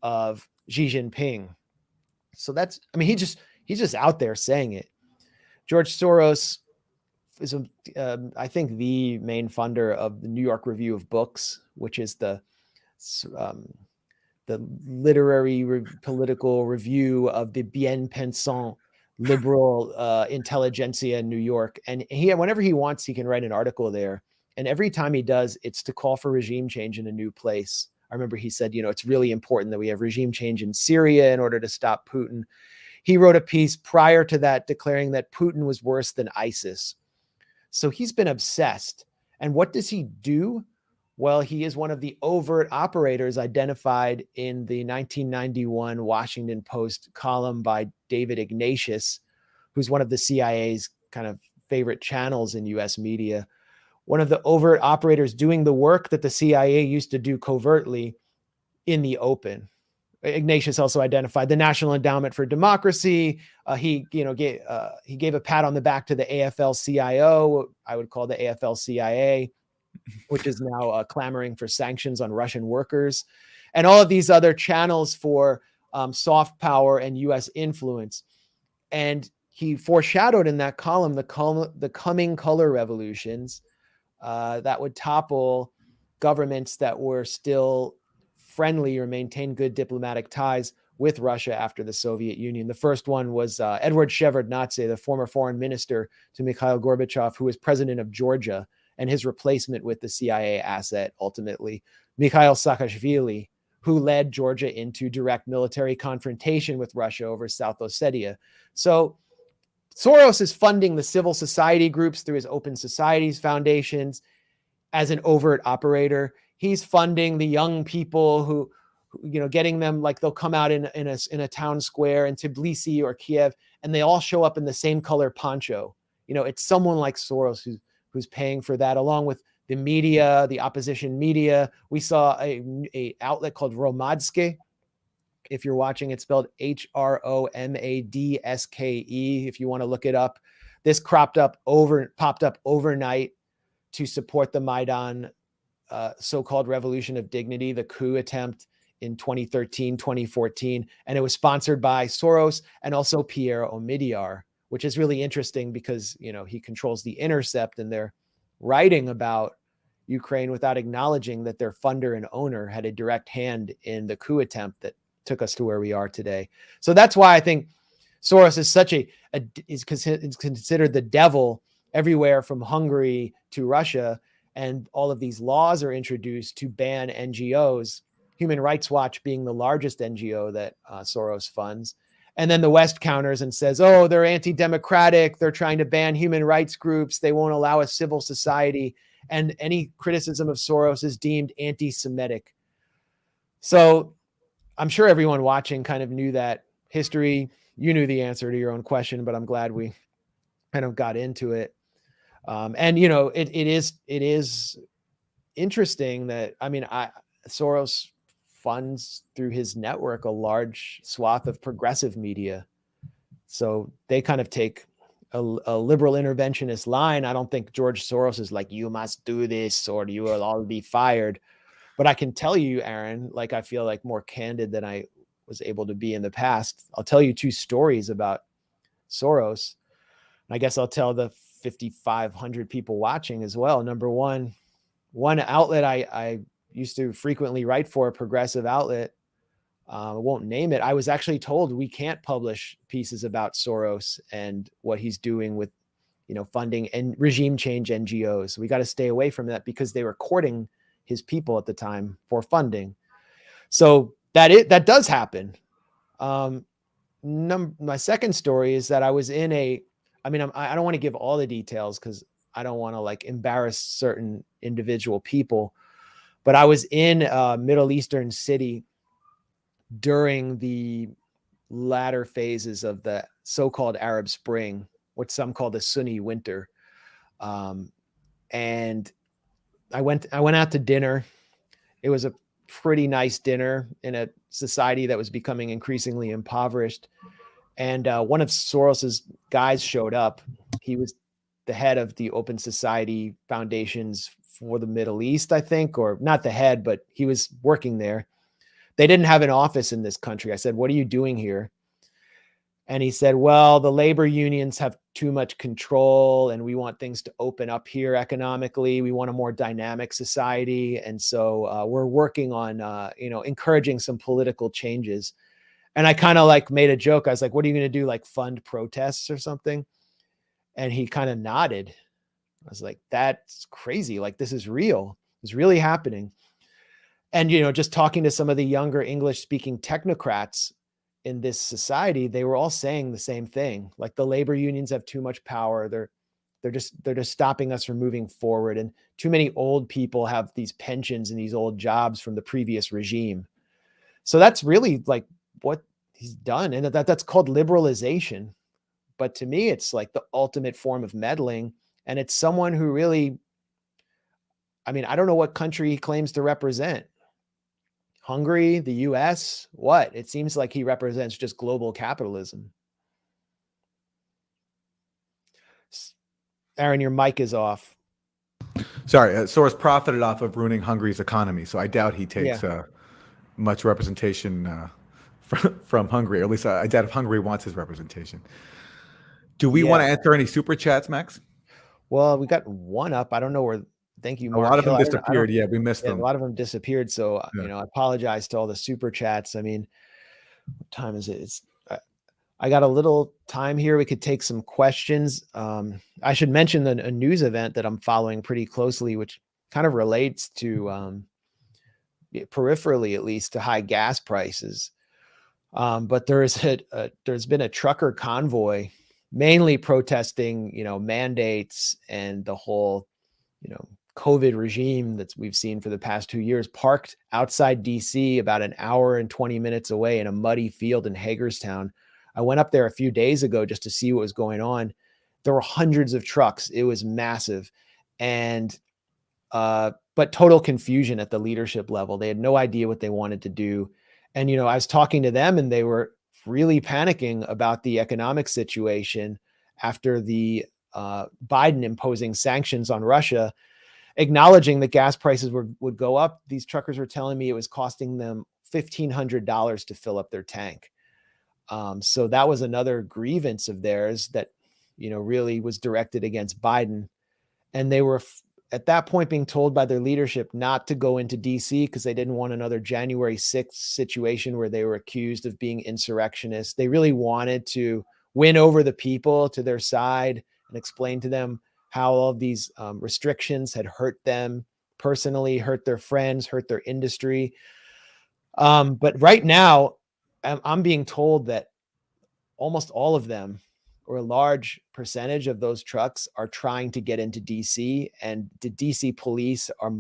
of Xi Jinping. So that's, I mean, he's just out there saying it. George Soros is, I think, the main funder of the New York Review of Books, which is the literary political review of the bien pensant liberal intelligentsia in New York. And whenever he wants, he can write an article there. And every time he does, it's to call for regime change in a new place. I remember he said, you know, it's really important that we have regime change in Syria in order to stop Putin. He wrote a piece prior to that declaring that Putin was worse than ISIS. So he's been obsessed. And what does he do? Well, he is one of the overt operators identified in the 1991 Washington Post column by David Ignatius, who's one of the CIA's kind of favorite channels in US media. One of the overt operators doing the work that the CIA used to do covertly in the open. Ignatius also identified the National Endowment for Democracy. He gave a pat on the back to the AFL-CIO. I would call the AFL-CIA, which is now clamoring for sanctions on Russian workers, and all of these other channels for soft power and U.S. influence. And he foreshadowed in that column the coming color revolutions that would topple governments that were still friendly or maintain good diplomatic ties with Russia after the Soviet Union. The first one was Edward Shevardnadze, the former foreign minister to Mikhail Gorbachev, who was president of Georgia, and his replacement with the CIA asset, ultimately, Mikhail Saakashvili, who led Georgia into direct military confrontation with Russia over South Ossetia. So Soros is funding the civil society groups through his Open Societies foundations as an overt operator. He's funding the young people who getting them, like, they'll come out in a town square in Tbilisi or Kiev, and they all show up in the same color poncho. You know, it's someone like Soros who's paying for that, along with the media, the opposition media. We saw a outlet called Hromadske. If you're watching, it's spelled Hromadske. If you want to look it up, this popped up overnight to support the Maidan so-called revolution of dignity, the coup attempt in 2013, 2014. And it was sponsored by Soros and also Pierre Omidyar, which is really interesting because, you know, he controls The Intercept, and they're writing about Ukraine without acknowledging that their funder and owner had a direct hand in the coup attempt that took us to where we are today. So that's why I think Soros is is considered the devil everywhere from Hungary to Russia. And all of these laws are introduced to ban NGOs, Human Rights Watch being the largest NGO that Soros funds. And then the West counters and says, oh, they're anti-democratic. They're trying to ban human rights groups. They won't allow a civil society. And any criticism of Soros is deemed anti-Semitic. So I'm sure everyone watching kind of knew that history. You knew the answer to your own question, but I'm glad we kind of got into it. And, you know, it is interesting that, I mean, Soros funds through his network a large swath of progressive media. So they kind of take a liberal interventionist line. I don't think George Soros is like, you must do this or you will all be fired. But I can tell you, Aaron, like, I feel like more candid than I was able to be in the past. I'll tell you two stories about Soros. I guess I'll tell the 5,500 people watching as well. Number one outlet I used to frequently write for, a progressive outlet, I won't name it. I was actually told we can't publish pieces about Soros and what he's doing with, you know, funding and regime change NGOs. We got to stay away from that because they were courting his people at the time for funding. So that does happen. My second story is that I was in I don't want to give all the details because I don't want to like embarrass certain individual people, but I was in a Middle Eastern city during the latter phases of the so-called Arab Spring, what some call the Sunni winter. And I went out to dinner. It was a pretty nice dinner in a society that was becoming increasingly impoverished. And one of Soros's guys showed up. He was the head of the Open Society Foundations for the Middle East, I think, or not the head, but he was working there. They didn't have an office in this country. I said, "What are you doing here?" And he said, "Well, the labor unions have too much control and we want things to open up here economically. We want a more dynamic society. And so we're working on, encouraging some political changes." And I kind of like made a joke. I was like, "What are you going to do? Like fund protests or something?" And he kind of nodded. I was like, "That's crazy. Like this is real. It's really happening." And, just talking to some of the younger English speaking technocrats in this society, they were all saying the same thing. Like the labor unions have too much power. They're just stopping us from moving forward. And too many old people have these pensions and these old jobs from the previous regime. So that's really like what he's done. And that's called liberalization. But to me, it's like the ultimate form of meddling. And it's someone who really, I don't know what country he claims to represent. Hungary, the US, what? It seems like he represents just global capitalism. Aaron, your mic is off. Sorry, Soros profited off of ruining Hungary's economy, so I doubt he takes much representation from Hungary, or at least I doubt if Hungary wants his representation. Do we want to answer any super chats, Max? Well, we got one up. I don't know where. Thank you, Mark. A lot of them disappeared. Yeah, we missed them. A lot of them disappeared. So, I apologize to all the super chats. What time is it? I got a little time here. We could take some questions. I should mention a news event that I'm following pretty closely, which kind of relates to, peripherally at least, to high gas prices. But there's been a trucker convoy, mainly protesting, mandates and the whole, COVID regime that we've seen for the past 2 years, parked outside DC about an hour and 20 minutes away in a muddy field in Hagerstown. I went up there a few days ago just to see what was going on. There were hundreds of trucks. It was massive. And, but total confusion at the leadership level. They had no idea what they wanted to do. And, I was talking to them and they were really panicking about the economic situation after the Biden imposing sanctions on Russia, acknowledging that gas prices would go up. These truckers were telling me it was costing them $1,500 to fill up their tank. So that was another grievance of theirs that, really was directed against Biden. And they were at that point being told by their leadership not to go into DC because they didn't want another January 6th situation where they were accused of being insurrectionists. They really wanted to win over the people to their side and explain to them how all of these restrictions had hurt them personally, hurt their friends, hurt their industry. But right now, I'm being told that almost all of them, or a large percentage of those trucks, are trying to get into DC, and the DC police are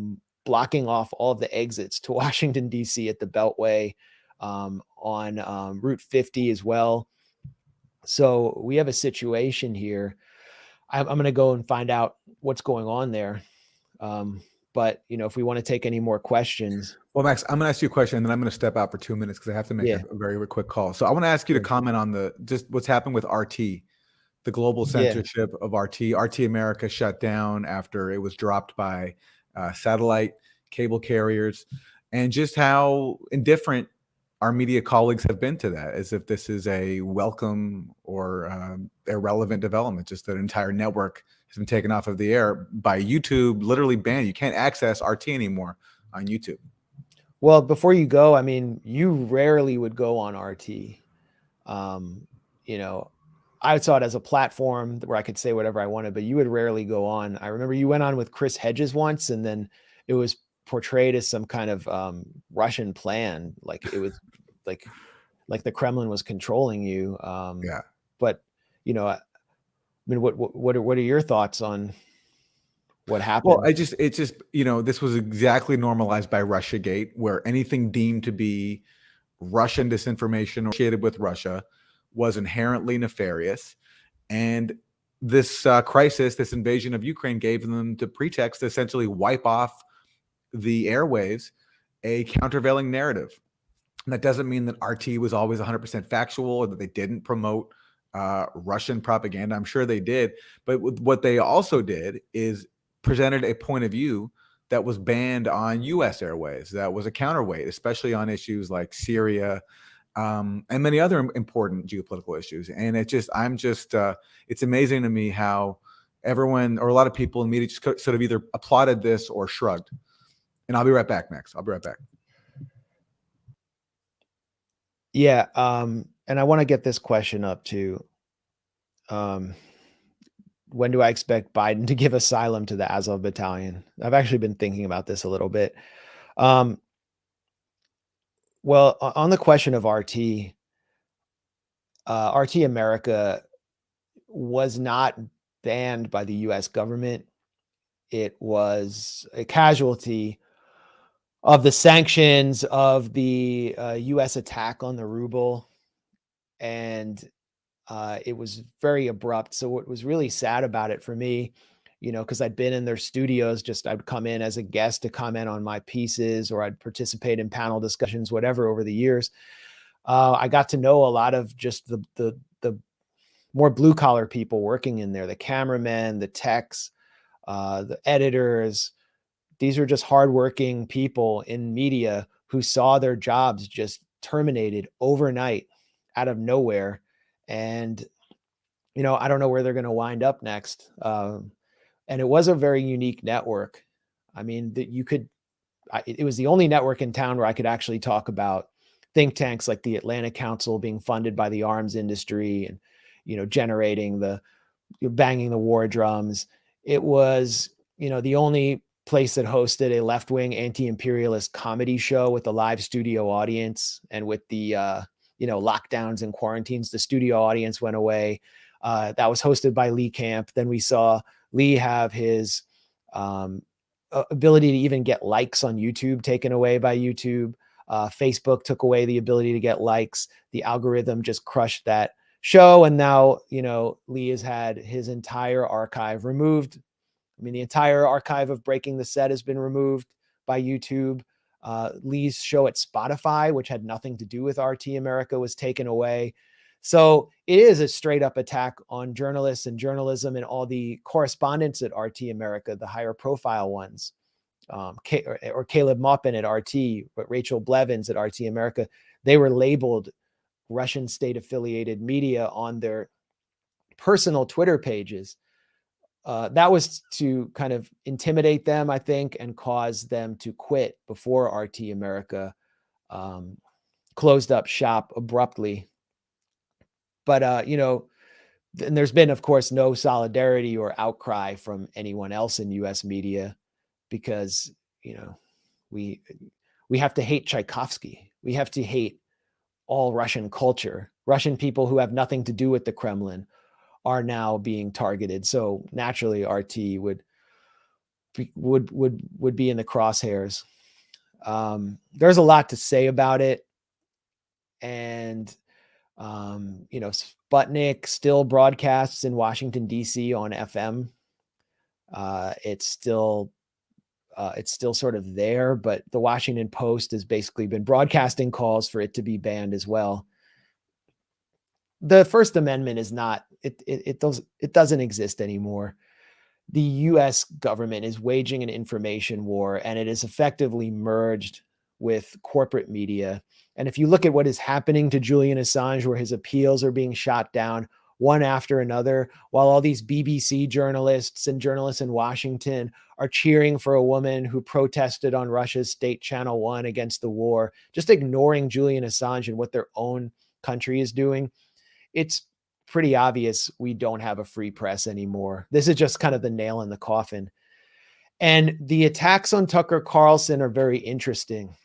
blocking off all of the exits to Washington, DC at the Beltway, on Route 50 as well. So we have a situation here. I'm going to go and find out what's going on there. But, if we want to take any more questions. Well, Max, I'm going to ask you a question and then I'm going to step out for 2 minutes because I have to make a very quick call. So I want to ask you to comment on just what's happened with RT, the global censorship of RT. RT America shut down after it was dropped by satellite cable carriers, and just how indifferent our media colleagues have been to that, as if this is a welcome or irrelevant development. Just that an entire network has been taken off of the air by YouTube, literally banned. You can't access RT anymore on YouTube. Well, before you go, you rarely would go on RT. I saw it as a platform where I could say whatever I wanted, but you would rarely go on. I remember you went on with Chris Hedges once, and then it was portrayed as some kind of Russian plan, like it was like the Kremlin was controlling you. Yeah. But you know, I mean, what are your thoughts on what happened? Well, it's just, this was exactly normalized by Russiagate, where anything deemed to be Russian disinformation associated with Russia was inherently nefarious. And this crisis, this invasion of Ukraine, gave them the pretext to essentially wipe off the airwaves a countervailing narrative. And that doesn't mean that RT was always 100% factual or that they didn't promote Russian propaganda. I'm sure they did. But what they also did is presented a point of view that was banned on U.S. airways. That was a counterweight, especially on issues like Syria and many other important geopolitical issues. And it's amazing to me how everyone, or a lot of people in media, just sort of either applauded this or shrugged. And I'll be right back, Max. I'll be right back. Yeah. And I want to get this question up too. When do I expect Biden to give asylum to the Azov battalion? I've actually been thinking about this a little bit. Well, on the question of RT America was not banned by the US government. It was a casualty of the sanctions, of the US attack on the ruble. And it was very abrupt. So what was really sad about it for me, because I'd been in their studios, I'd come in as a guest to comment on my pieces, or I'd participate in panel discussions, whatever, over the years. I got to know a lot of just the more blue collar people working in there, the cameramen, the techs, the editors. These are just hardworking people in media who saw their jobs just terminated overnight out of nowhere. And, I don't know where they're going to wind up next. And it was a very unique network. I mean, that it was the only network in town where I could actually talk about think tanks like the Atlantic Council being funded by the arms industry and, generating banging the war drums. It was, the only place that hosted a left-wing anti-imperialist comedy show with a live studio audience. And with the, lockdowns and quarantines, the studio audience went away. That was hosted by Lee Camp. Then we saw Lee have his ability to even get likes on YouTube taken away by YouTube. Facebook took away the ability to get likes. The algorithm just crushed that show. And now, Lee has had his entire archive removed. I mean, the entire archive of Breaking the Set has been removed by YouTube. Lee's show at Spotify, which had nothing to do with RT America, was taken away. So it is a straight up attack on journalists and journalism, and all the correspondents at RT America, the higher profile ones, or Caleb Maupin at RT, but Rachel Blevins at RT America. They were labeled Russian state affiliated media on their personal Twitter pages. That was to kind of intimidate them, I think, and cause them to quit before RT America closed up shop abruptly. But, and there's been, of course, no solidarity or outcry from anyone else in U.S. media because, we have to hate Tchaikovsky. We have to hate all Russian culture. Russian people who have nothing to do with the Kremlin are now being targeted. So naturally, RT would be in the crosshairs. There's a lot to say about it, and Sputnik still broadcasts in Washington D.C. on FM. It's still sort of there, but the Washington Post has basically been broadcasting calls for it to be banned as well. The First Amendment is not, it doesn't exist anymore. The US government is waging an information war, and it is effectively merged with corporate media. And if you look at what is happening to Julian Assange, where his appeals are being shot down one after another, while all these BBC journalists and journalists in Washington are cheering for a woman who protested on Russia's state channel 1 against the war, just ignoring Julian Assange and what their own country is doing, it's pretty obvious we don't have a free press anymore. This is just kind of the nail in the coffin. And the attacks on Tucker Carlson are very interesting.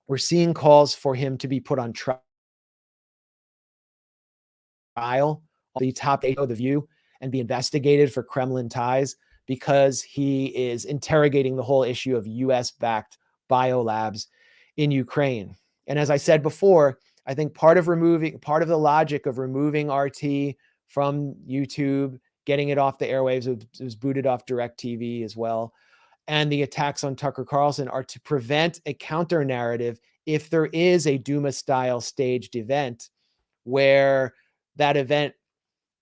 We're seeing calls for him to be put on trial, the top eight of The View, and be investigated for Kremlin ties because he is interrogating the whole issue of US-backed biolabs in Ukraine. And as I said before, I think part of the logic of removing RT from YouTube, getting it off the airwaves, it was booted off DirecTV as well, and the attacks on Tucker Carlson are to prevent a counter narrative if there is a Duma-style staged event where that event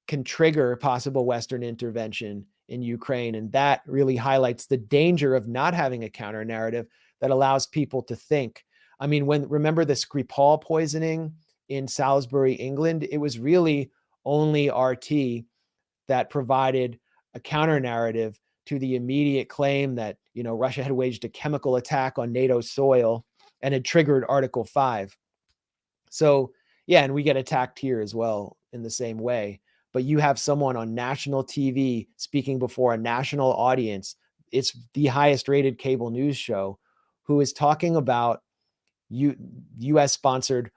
can trigger possible Western intervention in Ukraine. And that really highlights the danger of not having a counter narrative that allows people to think. I mean, remember the Skripal poisoning in Salisbury, England? It was really only RT that provided a counter narrative to the immediate claim that, Russia had waged a chemical attack on NATO soil and had triggered Article 5. So, yeah, and we get attacked here as well in the same way. But you have someone on national TV speaking before a national audience. It's the highest rated cable news show, who is talking about US sponsored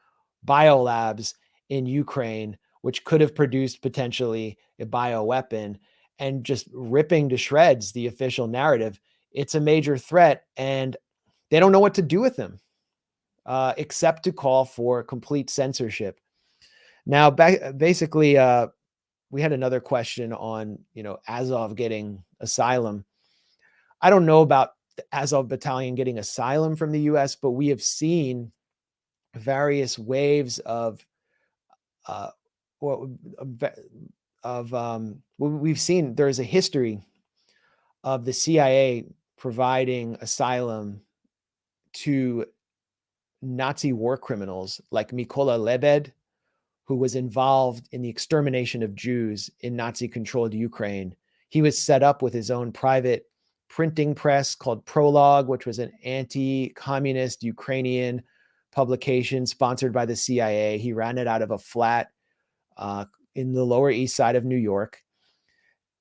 biolabs in Ukraine, which could have produced potentially a bioweapon, and just ripping to shreds the official narrative. It's a major threat, and they don't know what to do with them, except to call for complete censorship. Now, basically, we had another question on, Azov getting asylum. I don't know about the Azov battalion getting asylum from the US, but we have seen various waves we've seen there is a history of the CIA providing asylum to Nazi war criminals like Mykola Lebed, who was involved in the extermination of Jews in Nazi-controlled Ukraine. He was set up with his own private printing press called Prologue, which was an anti-communist Ukrainian publication sponsored by the CIA. He ran it out of a flat in the Lower East Side of New York.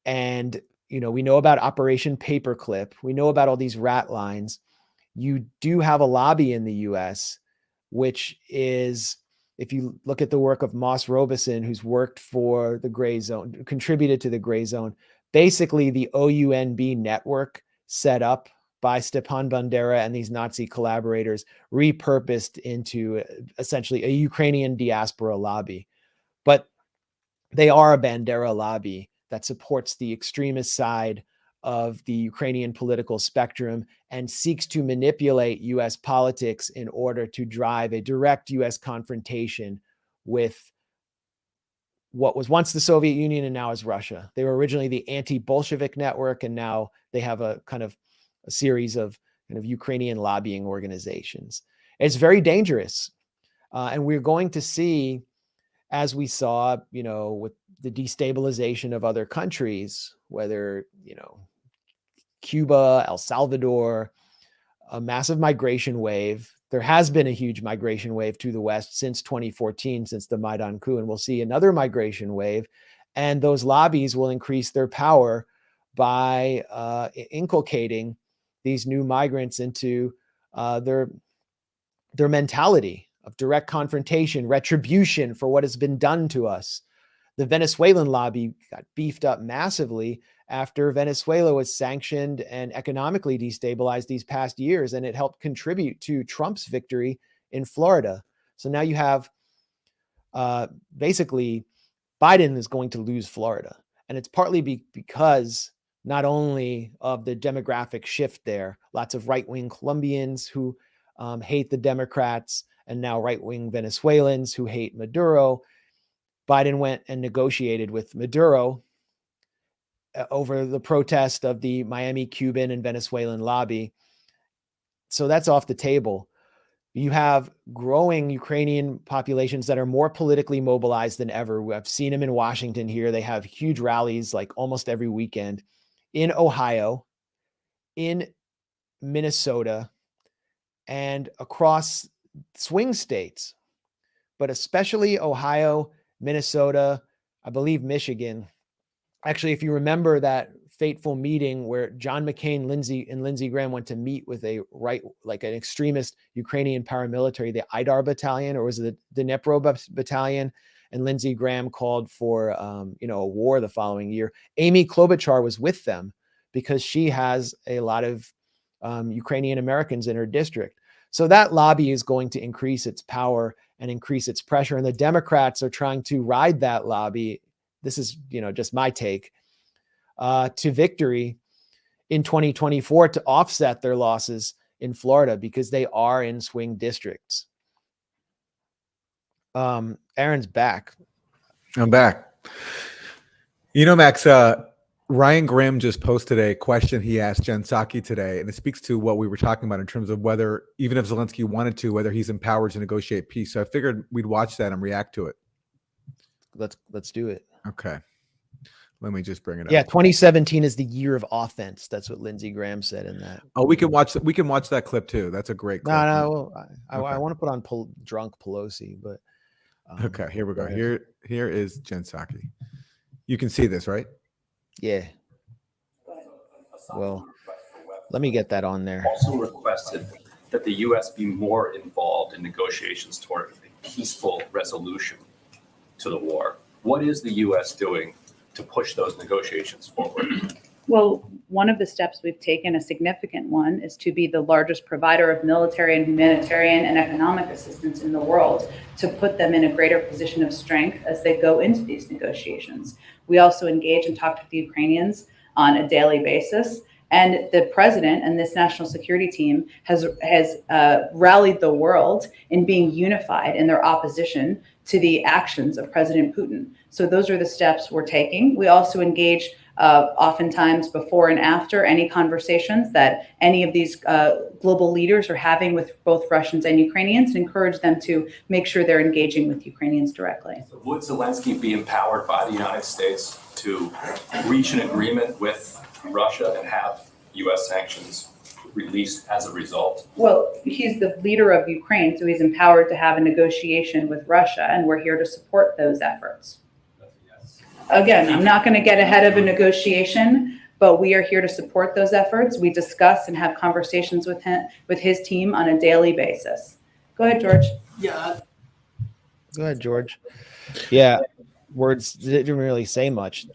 And, we know about Operation Paperclip. We know about all these rat lines. You do have a lobby in the US, which is, if you look at the work of Moss Robeson, who's worked for the Gray Zone, contributed to the Gray Zone, basically the OUNB network set up by Stepan Bandera and these Nazi collaborators, repurposed into essentially a Ukrainian diaspora lobby. But they are a Bandera lobby that supports the extremist side of the Ukrainian political spectrum and seeks to manipulate US politics in order to drive a direct US confrontation with what was once the Soviet Union and now is Russia. They were originally the anti-Bolshevik network, and now they have a kind of a series of kind of Ukrainian lobbying organizations. It's very dangerous. And we're going to see, as we saw, with the destabilization of other countries, whether, Cuba, El Salvador, a massive migration wave. There has been a huge migration wave to the West since 2014, since the Maidan coup, and we'll see another migration wave. And those lobbies will increase their power by inculcating these new migrants into their mentality of direct confrontation, retribution for what has been done to us. The Venezuelan lobby got beefed up massively after Venezuela was sanctioned and economically destabilized these past years, and it helped contribute to Trump's victory in Florida. So now you have basically Biden is going to lose Florida. And it's partly because not only of the demographic shift there, lots of right-wing Colombians who hate the Democrats, and now right-wing Venezuelans who hate Maduro. Biden went and negotiated with Maduro over the protest of the Miami Cuban and Venezuelan lobby. So that's off the table. You have growing Ukrainian populations that are more politically mobilized than ever. I've seen them in Washington here. They have huge rallies like almost every weekend. In Ohio, in Minnesota, and across swing states, but especially Ohio, Minnesota, I believe Michigan. Actually, if you remember that fateful meeting where John McCain, and Lindsey Graham went to meet with an extremist Ukrainian paramilitary, the Idar battalion, or was it the Dnipro battalion? And Lindsey Graham called for, a war the following year. Amy Klobuchar was with them because she has a lot of Ukrainian Americans in her district. So that lobby is going to increase its power and increase its pressure. And the Democrats are trying to ride that lobby. This is, just my take, to victory in 2024 to offset their losses in Florida because they are in swing districts. Aaron's back. I'm back. Max, Ryan Grimm just posted a question he asked Jen Psaki today, and it speaks to what we were talking about in terms of whether, even if Zelensky wanted to, whether he's empowered to negotiate peace. So I figured we'd watch that and react to it. Let's do it. Okay. Let me just bring it up. Yeah, 2017 is the year of offense. That's what Lindsey Graham said in that. Oh, we can watch that clip too. That's a great clip. No, I want to put on drunk Pelosi, but okay, here we go. Here is Jen Psaki. You can see this, right? Yeah. Well, let me get that on there. Also requested that the U.S. be more involved in negotiations toward a peaceful resolution to the war. What is the U.S. doing to push those negotiations forward? Well, one of the steps we've taken, a significant one, is to be the largest provider of military and humanitarian and economic assistance in the world, to put them in a greater position of strength as they go into these negotiations. We also engage and talk to the Ukrainians on a daily basis. And the president and this national security team has rallied the world in being unified in their opposition to the actions of President Putin. So those are the steps we're taking. We also engage oftentimes before and after any conversations that any of these global leaders are having with both Russians and Ukrainians, and encourage them to make sure they're engaging with Ukrainians directly. So would Zelensky be empowered by the United States to reach an agreement with Russia and have U.S. sanctions released as a result? Well, he's the leader of Ukraine, so he's empowered to have a negotiation with Russia, and we're here to support those efforts. Yes. Again, I'm not going to get ahead of a negotiation, but we are here to support those efforts. We discuss and have conversations with his team on a daily basis. Go ahead, George. Yeah. Go ahead, George. Yeah, words didn't really say much,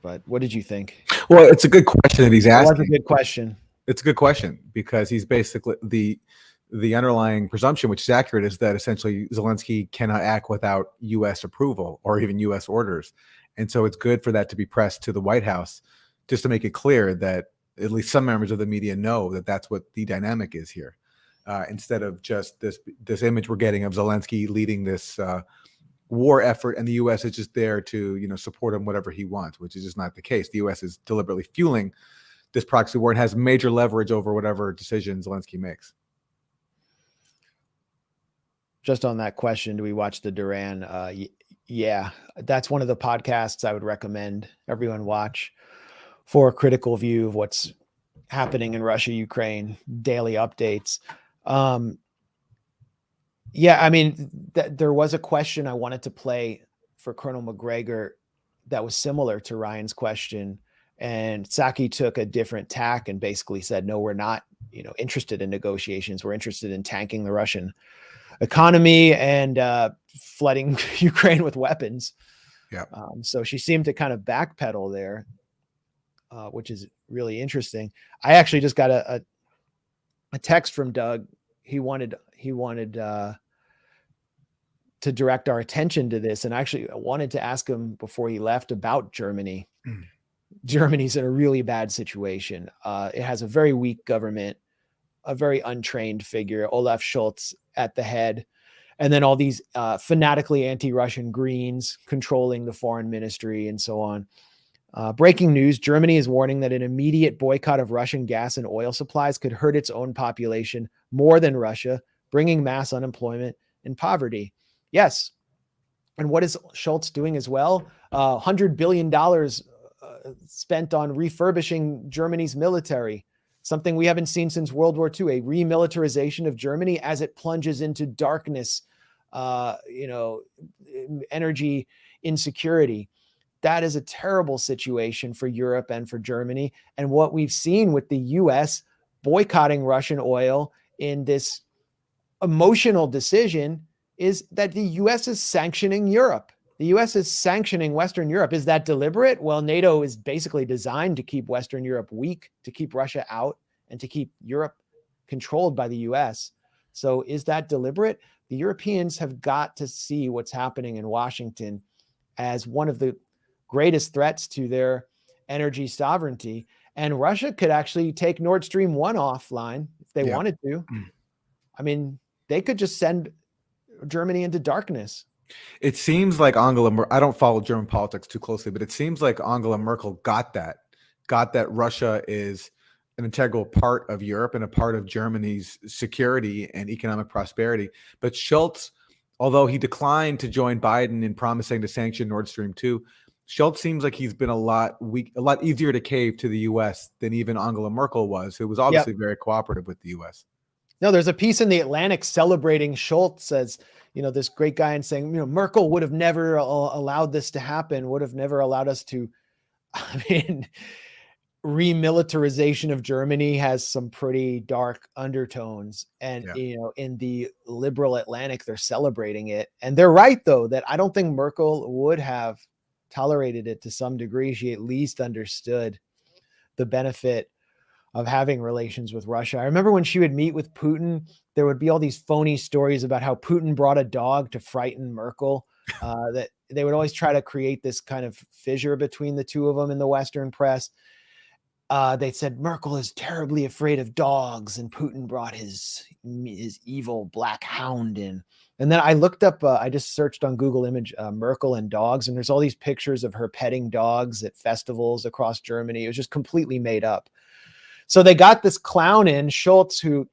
but what did you think? Well, it's a good question that he's asking. That's a good question. It's a good question because he's basically the underlying presumption, which is accurate, is that essentially Zelensky cannot act without U.S. approval or even U.S. orders. And so it's good for that to be pressed to the White House, just to make it clear that at least some members of the media know that that's what the dynamic is here, instead of just this image we're getting of Zelensky leading this war effort, and the U.S. is just there to support him whatever he wants, which is just not the case. The U.S. is deliberately fueling this proxy war and has major leverage over whatever decision Zelensky makes. Just on that question, do we watch the Duran? Yeah, that's one of the podcasts I would recommend everyone watch for a critical view of what's happening in Russia, Ukraine, daily updates. Yeah, I mean, there was a question I wanted to play for Colonel Macgregor that was similar to Ryan's question, and Psaki took a different tack and basically said, no, we're not, interested in negotiations. We're interested in tanking the Russian economy and flooding Ukraine with weapons. Yeah. So she seemed to kind of backpedal there, which is really interesting. I actually just got a text from Doug. He wanted to direct our attention to this, and actually I wanted to ask him before he left about Germany. Germany's in a really bad situation. It has a very weak government, a very untrained figure, Olaf Scholz at the head, and then all these fanatically anti-Russian Greens controlling the foreign ministry and so on. Breaking news, Germany is warning that an immediate boycott of Russian gas and oil supplies could hurt its own population more than Russia, bringing mass unemployment and poverty. Yes. And what is Scholz doing as well? $100 billion spent on refurbishing Germany's military, something we haven't seen since World War II, a remilitarization of Germany as it plunges into darkness, energy insecurity. that is a terrible situation for Europe and for Germany. And what we've seen with the US boycotting Russian oil in this emotional decision is that the US is sanctioning Europe. The US is sanctioning Western Europe. Is that deliberate? Well, NATO is basically designed to keep Western Europe weak, to keep Russia out, and to keep Europe controlled by the US. So is that deliberate? The Europeans have got to see what's happening in Washington as one of the greatest threats to their energy sovereignty. And Russia could actually take Nord Stream 1 offline if they wanted to. I mean, they could just send Germany into darkness. It seems like I don't follow German politics too closely, but it seems like Angela Merkel got that Russia is an integral part of Europe and a part of Germany's security and economic prosperity. But Schultz, although he declined to join Biden in promising to sanction Nord Stream 2, Schultz seems like he's been a lot easier to cave to the U.S. than even Angela Merkel was, who was obviously very cooperative with the U.S. No, there's a piece in the Atlantic celebrating Schultz as, this great guy and saying, Merkel would have never allowed this to happen, would have never allowed us to, remilitarization of Germany has some pretty dark undertones. And, in the liberal Atlantic, they're celebrating it. And they're right, though, that I don't think Merkel would have tolerated it to some degree. She at least understood the benefit of having relations with Russia. I remember when she would meet with Putin, there would be all these phony stories about how Putin brought a dog to frighten Merkel, that they would always try to create this kind of fissure between the two of them in the Western press. They said Merkel is terribly afraid of dogs, and Putin brought his evil black hound in. And then I looked up, I just searched on Google image Merkel and dogs, and there's all these pictures of her petting dogs at festivals across Germany. It was just completely made up. So they got this clown in, Schultz, who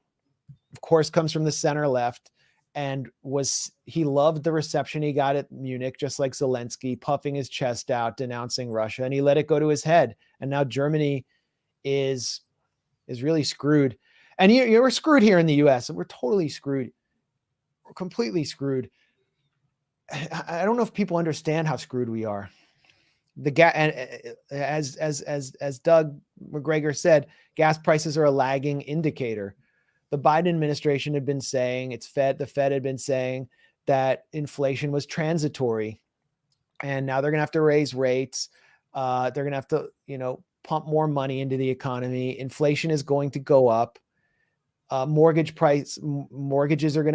of course comes from the center left, and he loved the reception he got at Munich, just like Zelensky, puffing his chest out, denouncing Russia, and he let it go to his head. And now Germany is really screwed. And we're screwed here in the US, and we're totally screwed. We're completely screwed. I don't know if people understand how screwed we are. And as Doug Macgregor said, gas prices are a lagging indicator. The Biden administration had been saying, the Fed had been saying that inflation was transitory, and now they're going to have to raise rates. They're going to have to, pump more money into the economy. Inflation is going to go up. Mortgages are going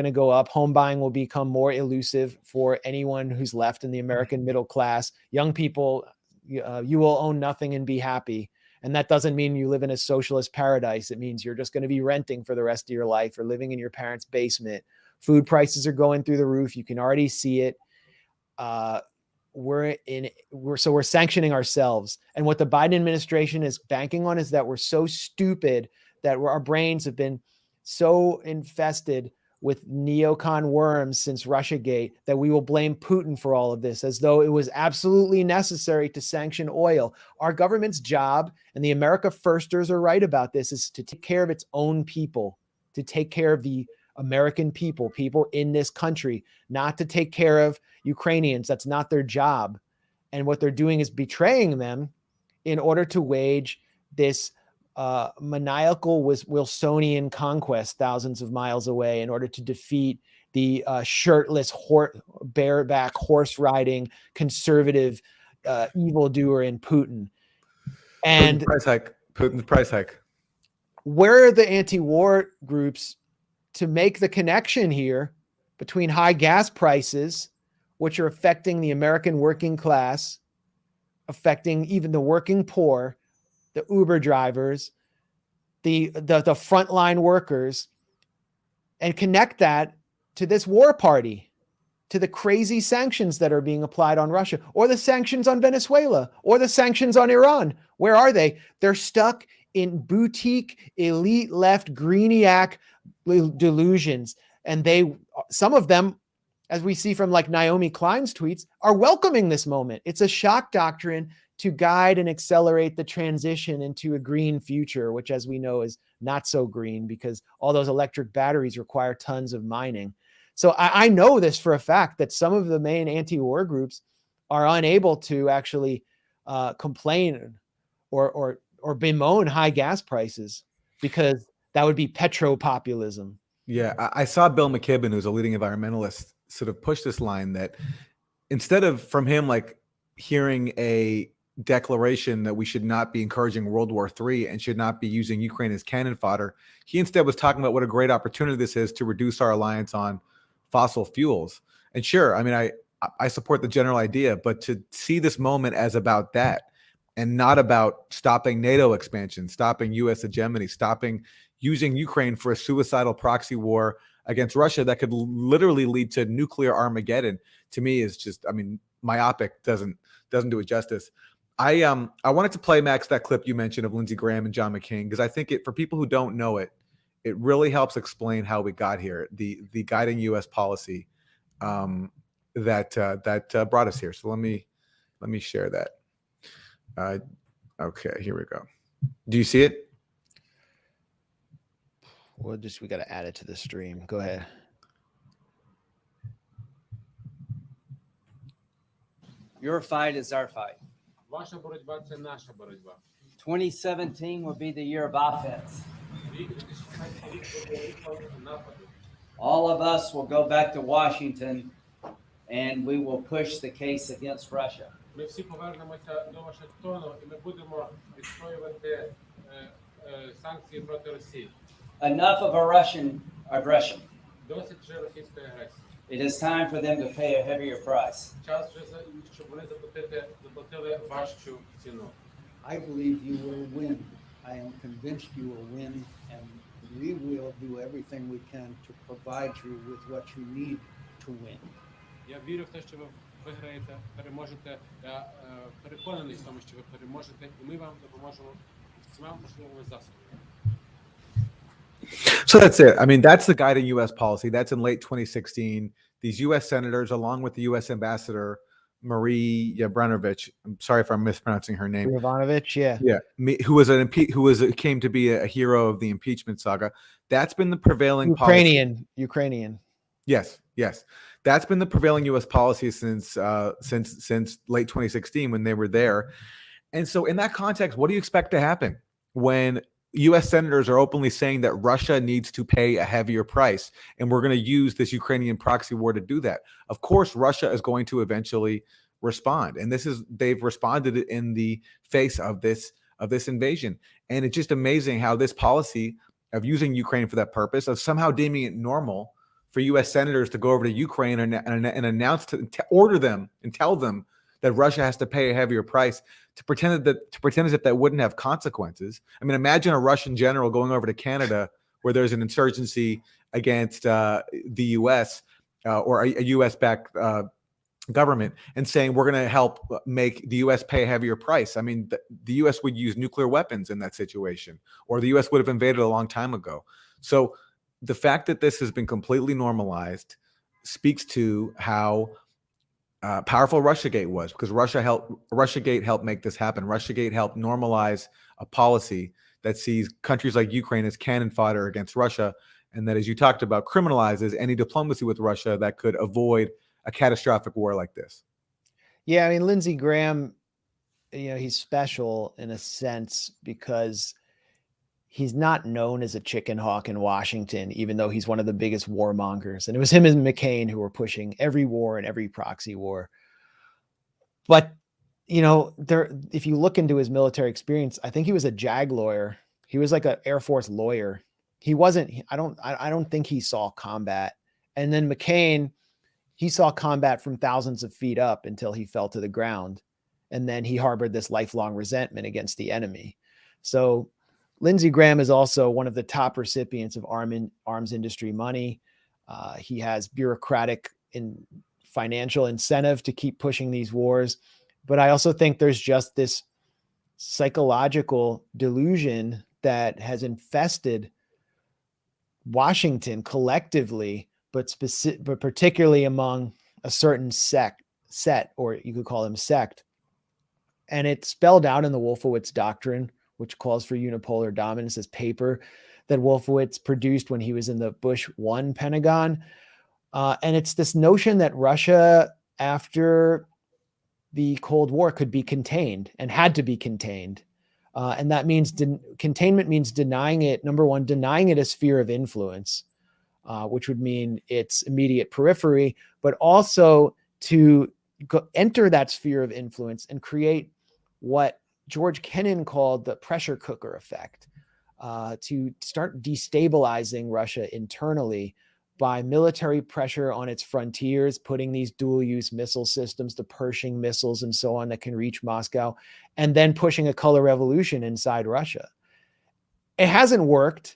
to go up. Home buying will become more elusive for anyone who's left in the American middle class. Young people, you will own nothing and be happy. And that doesn't mean you live in a socialist paradise. It means you're just going to be renting for the rest of your life or living in your parents' basement. Food prices are going through the roof. You can already see it. We're sanctioning ourselves. And what the Biden administration is banking on is that we're so stupid that our brains have been so infested with neocon worms since Russiagate that we will blame Putin for all of this, as though it was absolutely necessary to sanction oil. Our government's job, and the America Firsters are right about this, is to take care of its own people, to take care of the American people in this country, not to take care of Ukrainians. That's not their job. And what they're doing is betraying them in order to wage this maniacal Wilsonian conquest thousands of miles away, in order to defeat the shirtless, bareback, horse-riding, conservative evildoer in Putin. And Putin's price hike. Where are the anti-war groups to make the connection here between high gas prices, which are affecting the American working class, affecting even the working poor, the Uber drivers, the frontline workers, and connect that to this war party, to the crazy sanctions that are being applied on Russia, or the sanctions on Venezuela, or the sanctions on Iran? Where are they? They're stuck in boutique, elite left, greeniac delusions. And some of them, as we see from like Naomi Klein's tweets, are welcoming this moment. It's a shock doctrine to guide and accelerate the transition into a green future, which, as we know, is not so green because all those electric batteries require tons of mining. So I know this for a fact, that some of the main anti-war groups are unable to actually complain or bemoan high gas prices, because that would be petropopulism. Yeah, I saw Bill McKibben, who's a leading environmentalist, sort of push this line that instead of from him like hearing a declaration that we should not be encouraging World War III and should not be using Ukraine as cannon fodder, he instead was talking about what a great opportunity this is to reduce our reliance on fossil fuels. And sure, I mean, I support the general idea, but to see this moment as about that and not about stopping NATO expansion, stopping US hegemony, stopping using Ukraine for a suicidal proxy war against Russia that could literally lead to nuclear Armageddon, to me is just, I mean, myopic, doesn't do it justice. I wanted to play, Max, that clip you mentioned of Lindsey Graham and John McCain, because I think it, for people who don't know it, it really helps explain how we got here, the guiding U.S. policy that brought us here. So let me share that. Okay, here we go. Do you see it? We got to add it to the stream. Go ahead. Your fight is our fight. Ваша боротьба – це наша боротьба. 2017 will be the year of offense. Рік 2017 буде ріком нападу. All of us will go back to Washington and we will push the case against Russia. Ми всі повернемося до Вашингтону і ми будемо відстоювати санкції проти Росії. Enough of a Russian aggression. Досить вже російської агресії. It is time for them to pay a heavier price. Час вже, щоб вони заплатили важчу ціну. I believe you will win. I am convinced you will win, and we will do everything we can to provide you with what you need to win. Я вірю в те, що ви виграєте, переможете. Я переконаний в тому, що ви переможете, і ми вам допоможемо всіма можливими засобами. So that's it. I mean, that's the guiding U.S. policy. That's in late 2016. These U.S. senators, along with the U.S. ambassador, Marie Yovanovitch, I'm sorry if I'm mispronouncing her name. Yovanovitch, yeah. Yeah. Who came to be a hero of the impeachment saga. That's been the prevailing policy. Ukrainian. Yes. That's been the prevailing U.S. policy since late 2016 when they were there. And so in that context, what do you expect to happen when U.S. senators are openly saying that Russia needs to pay a heavier price, and we're going to use this Ukrainian proxy war to do that? Of course, Russia is going to eventually respond, and they've responded in the face of this invasion. And it's just amazing how this policy of using Ukraine for that purpose, of somehow deeming it normal for U.S. senators to go over to Ukraine and announce to order them and tell them that Russia has to pay a heavier price, to pretend as if that wouldn't have consequences. I mean, imagine a Russian general going over to Canada where there's an insurgency against the U.S. Or a U.S.-backed government and saying we're going to help make the U.S. pay a heavier price. I mean, the U.S. would use nuclear weapons in that situation, or the U.S. would have invaded a long time ago. So the fact that this has been completely normalized speaks to how powerful Russiagate was, because Russiagate helped make this happen. Russiagate helped normalize a policy that sees countries like Ukraine as cannon fodder against Russia, and that, as you talked about, criminalizes any diplomacy with Russia that could avoid a catastrophic war like this. Yeah, I mean, Lindsey Graham, he's special in a sense because he's not known as a chicken hawk in Washington, even though he's one of the biggest warmongers. And it was him and McCain who were pushing every war and every proxy war. But, if you look into his military experience, I think he was a JAG lawyer. He was like an Air Force lawyer. He wasn't, I don't think he saw combat. And then McCain, he saw combat from thousands of feet up until he fell to the ground. And then he harbored this lifelong resentment against the enemy. So Lindsey Graham is also one of the top recipients of arms industry money. He has bureaucratic and financial incentive to keep pushing these wars. But I also think there's just this psychological delusion that has infested Washington collectively, but particularly among a certain set, or you could call them sect. And it's spelled out in the Wolfowitz Doctrine, which calls for unipolar dominance, this paper that Wolfowitz produced when he was in the Bush 1 Pentagon. And it's this notion that Russia, after the Cold War could be contained and had to be contained. And that means containment means denying it, number one, denying it a sphere of influence, which would mean its immediate periphery, but also to enter that sphere of influence and create what George Kennan called the pressure cooker effect, to start destabilizing Russia internally by military pressure on its frontiers, putting these dual-use missile systems, the Pershing missiles and so on that can reach Moscow, and then pushing a color revolution inside Russia. It hasn't worked.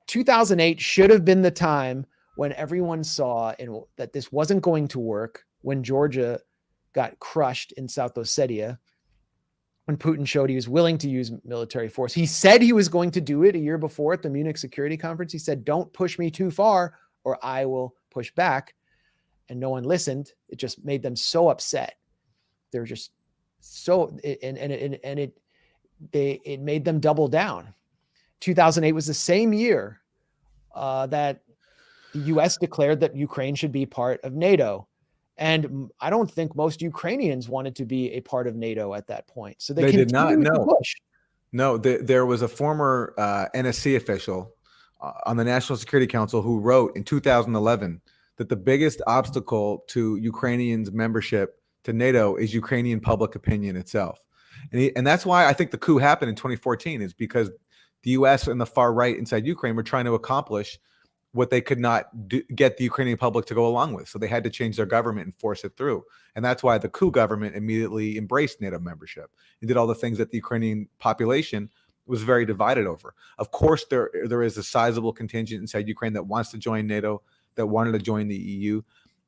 2008 should have been the time when everyone saw that this wasn't going to work, when Georgia got crushed in South Ossetia, when Putin showed he was willing to use military force. He said he was going to do it a year before at the Munich Security Conference. He said, don't push me too far or I will push back. And no one listened. It just made them so upset. They're just so, it made them double down. 2008 was the same year that the US declared that Ukraine should be part of NATO. And I don't think most Ukrainians wanted to be a part of NATO at that point. So they did not. To push. No, there was a former NSC official on the National Security Council who wrote in 2011 that the biggest obstacle to Ukrainians' membership to NATO is Ukrainian public opinion itself. And that's why I think the coup happened in 2014, is because the US and the far right inside Ukraine were trying to accomplish what they could not get the Ukrainian public to go along with. So they had to change their government and force it through. And that's why the coup government immediately embraced NATO membership and did all the things that the Ukrainian population was very divided over. Of course, there is a sizable contingent inside Ukraine that wants to join NATO, that wanted to join the EU.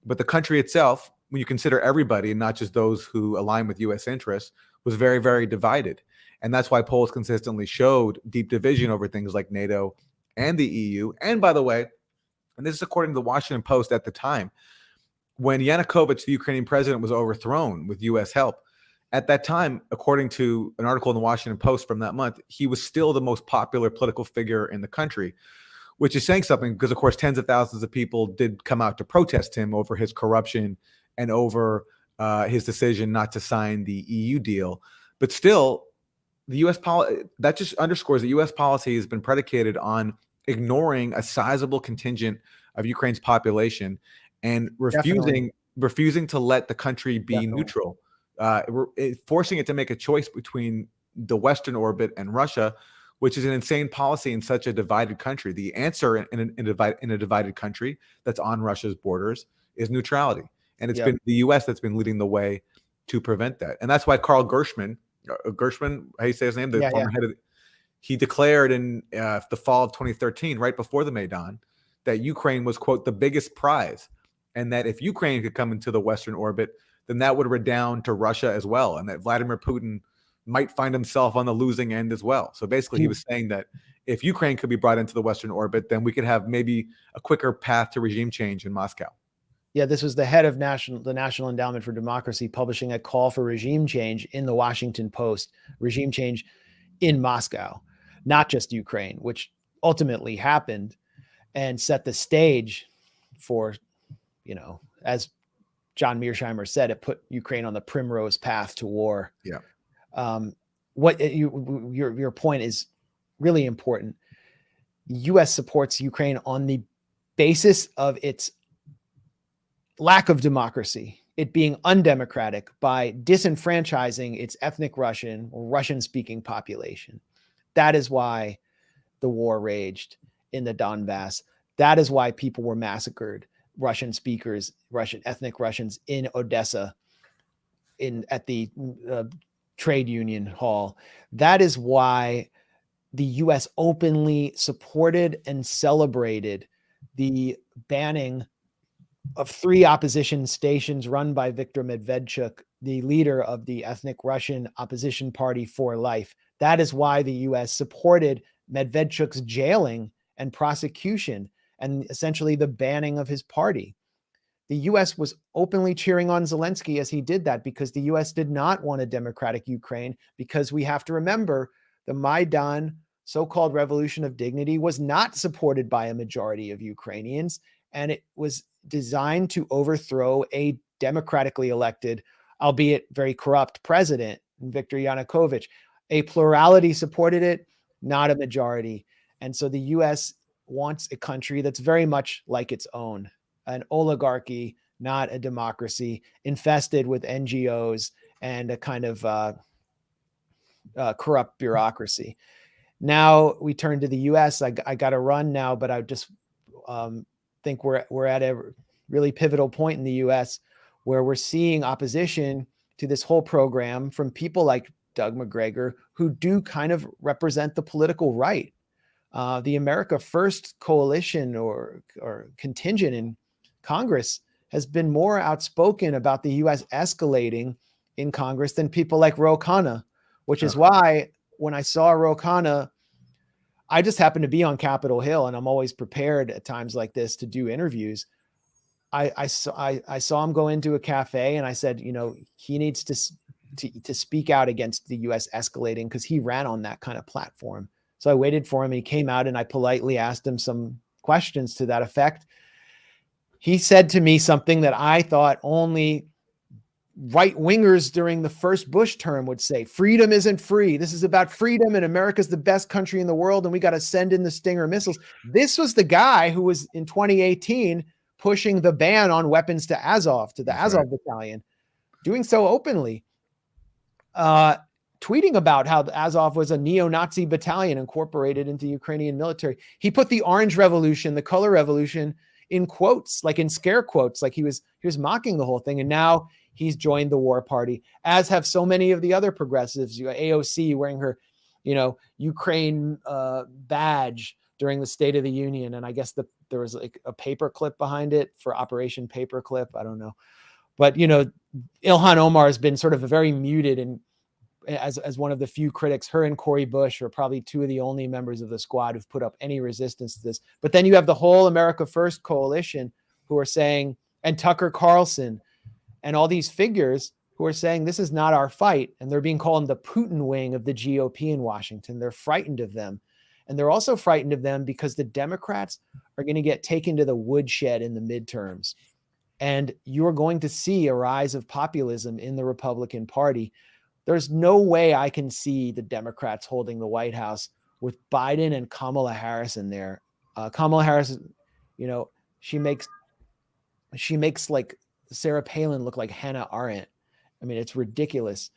But the country itself, when you consider everybody and not just those who align with US interests, was very, very divided. And that's why polls consistently showed deep division over things like NATO and the EU. And by the way, and this is according to the Washington Post at the time, when Yanukovych, the Ukrainian president, was overthrown with US help, at that time, according to an article in the Washington Post from that month, he was still the most popular political figure in the country, which is saying something because, of course, tens of thousands of people did come out to protest him over his corruption and over his decision not to sign the EU deal. But still, the U.S. that just underscores that U.S. policy has been predicated on ignoring a sizable contingent of Ukraine's population and refusing to let the country be neutral, forcing it to make a choice between the Western orbit and Russia, which is an insane policy in such a divided country. The answer in a divided country that's on Russia's borders is neutrality. And it's been the U.S. that's been leading the way to prevent that. And that's why Carl Gershman, how you say his name? The former head of, he declared in the fall of 2013, right before the Maidan, that Ukraine was, quote, the biggest prize. And that if Ukraine could come into the Western orbit, then that would redound to Russia as well. And that Vladimir Putin might find himself on the losing end as well. So basically, he was saying that if Ukraine could be brought into the Western orbit, then we could have maybe a quicker path to regime change in Moscow. Yeah, this was the head of the National Endowment for Democracy publishing a call for regime change in the Washington Post, regime change in Moscow, not just Ukraine, which ultimately happened and set the stage for, as John Mearsheimer said, it put Ukraine on the primrose path to war. Yeah. Your point is really important. The U.S. supports Ukraine on the basis of its lack of democracy, it being undemocratic, by disenfranchising its ethnic Russian or Russian-speaking population. That is why the war raged in the Donbass. That is why people were massacred, Russian speakers, ethnic Russians in Odessa, at the trade union hall. That is why the U.S. openly supported and celebrated the banning of 3 opposition stations run by Viktor Medvedchuk, the leader of the ethnic Russian opposition party For Life. That is why the U.S. supported Medvedchuk's jailing and prosecution and essentially the banning of his party. The U.S. was openly cheering on Zelensky as he did that, because the U.S. did not want a democratic Ukraine, because we have to remember the Maidan so-called revolution of dignity was not supported by a majority of Ukrainians, and it was designed to overthrow a democratically elected albeit very corrupt president, Viktor Yanukovych. A plurality supported it, not a majority. And so the US wants a country that's very much like its own, an oligarchy, not a democracy, infested with NGOs and a kind of corrupt bureaucracy. Now we turn to the US. I got to run now, but I just think we're at a really pivotal point in the US where we're seeing opposition to this whole program from people like Doug Macgregor, who do kind of represent the political right. The America First coalition or contingent in Congress has been more outspoken about the US escalating in Congress than people like Ro Khanna, which is why when I saw Ro Khanna, I just happened to be on Capitol Hill, and I'm always prepared at times like this to do interviews. I saw him go into a cafe, and I said, you know, he needs to speak out against the US escalating, because he ran on that kind of platform. So I waited for him, and he came out, and I politely asked him some questions to that effect. He said to me something that I thought only right-wingers during the first Bush term would say: freedom isn't free. This is about freedom, and America's the best country in the world, and we got to send in the Stinger missiles. This was the guy who was in 2018 pushing the ban on weapons to Azov, to the Azov battalion, doing so openly, tweeting about how the Azov was a neo-Nazi battalion incorporated into the Ukrainian military. He put the Orange Revolution, the color revolution, in quotes, like in scare quotes, like he was mocking the whole thing. And now he's joined the war party, as have so many of the other progressives. You got AOC wearing her, you know, Ukraine badge during the State of the Union. And I guess there was like a paperclip behind it for Operation Paperclip. I don't know. But, you know, Ilhan Omar has been sort of a very muted, and as one of the few critics. Her and Cori Bush are probably two of the only members of the squad who've put up any resistance to this. But then you have the whole America First coalition who are saying, and Tucker Carlson and all these figures who are saying this is not our fight. And they're being called the Putin wing of the GOP in Washington. They're frightened of them. And they're also frightened of them because the Democrats are going to get taken to the woodshed in the midterms. And you're going to see a rise of populism in the Republican Party. There's no way I can see the Democrats holding the White House with Biden and Kamala Harris in there. Kamala Harris, you know, she makes like Sarah Palin look like Hannah Arendt. I mean, it's ridiculous.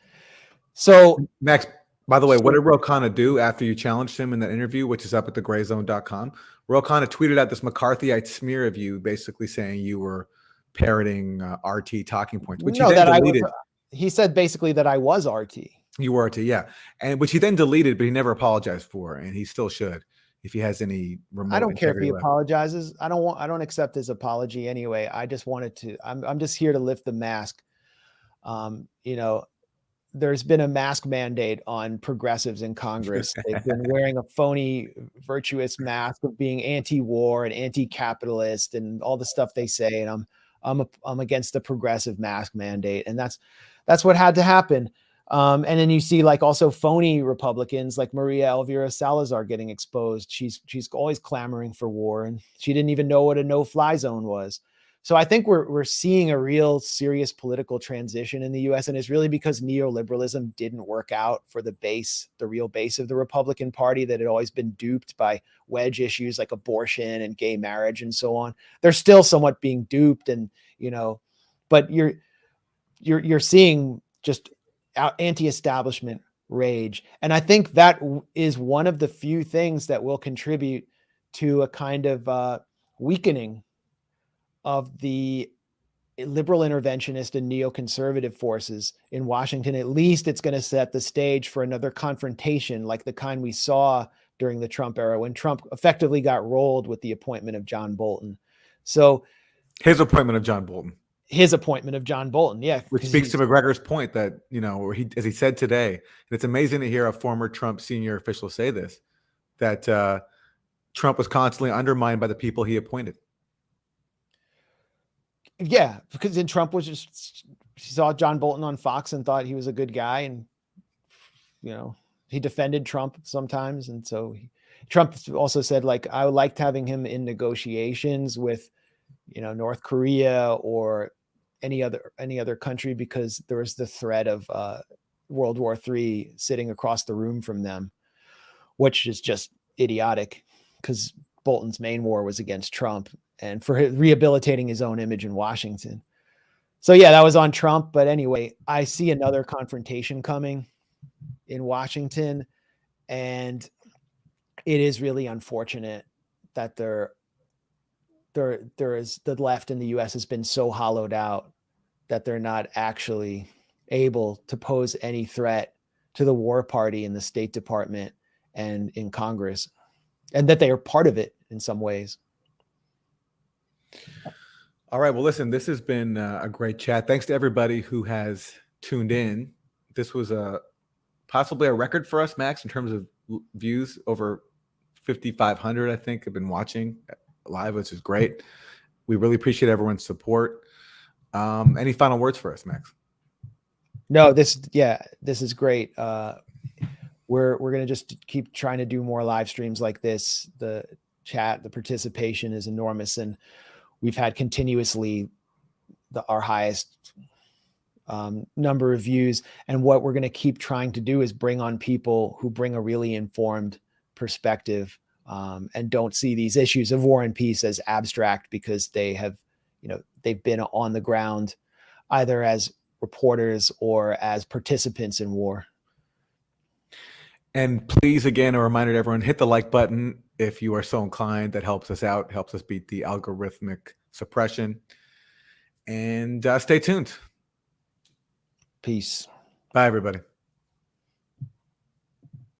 So, Max, by the way, what did Ro Khanna do after you challenged him in that interview, which is up at thegrayzone.com? Ro Khanna tweeted out this McCarthyite smear of you, basically saying you were parroting RT talking points, which he then deleted. He said basically that I was RT. You were RT, yeah. And which he then deleted, but he never apologized for, and he still should if he has any remote. I don't care if he left. apologizes. I don't accept his apology anyway. I just wanted to, I'm just here to lift the mask. You know, there's been a mask mandate on progressives in Congress. They've been wearing a phony virtuous mask of being anti-war and anti-capitalist and all the stuff they say. And I'm against the progressive mask mandate. And that's what had to happen. And then you see like also phony Republicans like Maria Elvira Salazar getting exposed. She's always clamoring for war, and she didn't even know what a no-fly zone was. So I think we're seeing a real serious political transition in the US, and it's really because neoliberalism didn't work out for the real base of the Republican Party, that had always been duped by wedge issues like abortion and gay marriage and so on. They're still somewhat being duped, and you know, but you're seeing just anti-establishment rage. And I think that is one of the few things that will contribute to a kind of weakening of the liberal interventionist and neoconservative forces in Washington. At least it's going to set the stage for another confrontation like the kind we saw during the Trump era, when Trump effectively got rolled with the appointment of John Bolton. So his appointment of John Bolton, yeah. Which speaks to McGregor's point that, you know, where as he said today, and it's amazing to hear a former Trump senior official say this, that Trump was constantly undermined by the people he appointed. Yeah, because then Trump was just, she saw John Bolton on Fox and thought he was a good guy. And, you know, he defended Trump sometimes. And so Trump also said, like, I liked having him in negotiations with, you know, North Korea or any other country because there was the threat of World War III sitting across the room from them, which is just idiotic because Bolton's main war was against Trump and for rehabilitating his own image in Washington. So yeah, that was on Trump. But anyway, I see another confrontation coming in Washington, and it is really unfortunate that there is the left in the US has been so hollowed out that they're not actually able to pose any threat to the war party in the State Department and in Congress, and that they are part of it in some ways. All right. Well, listen, this has been a great chat. Thanks to everybody who has tuned in. This was possibly a record for us, Max, in terms of views. Over 5,500, I think, have been watching live, which is great. We really appreciate everyone's support. Any final words for us, Max? No, this is great. We're going to just keep trying to do more live streams like this. The chat, the participation is enormous, and we've had continuously our highest number of views. And what we're going to keep trying to do is bring on people who bring a really informed perspective and don't see these issues of war and peace as abstract because they have, they've been on the ground either as reporters or as participants in war. And please, again, a reminder to everyone, hit the like button if you are so inclined. That helps us out, helps us beat the algorithmic suppression. And stay tuned. Peace. Bye, everybody.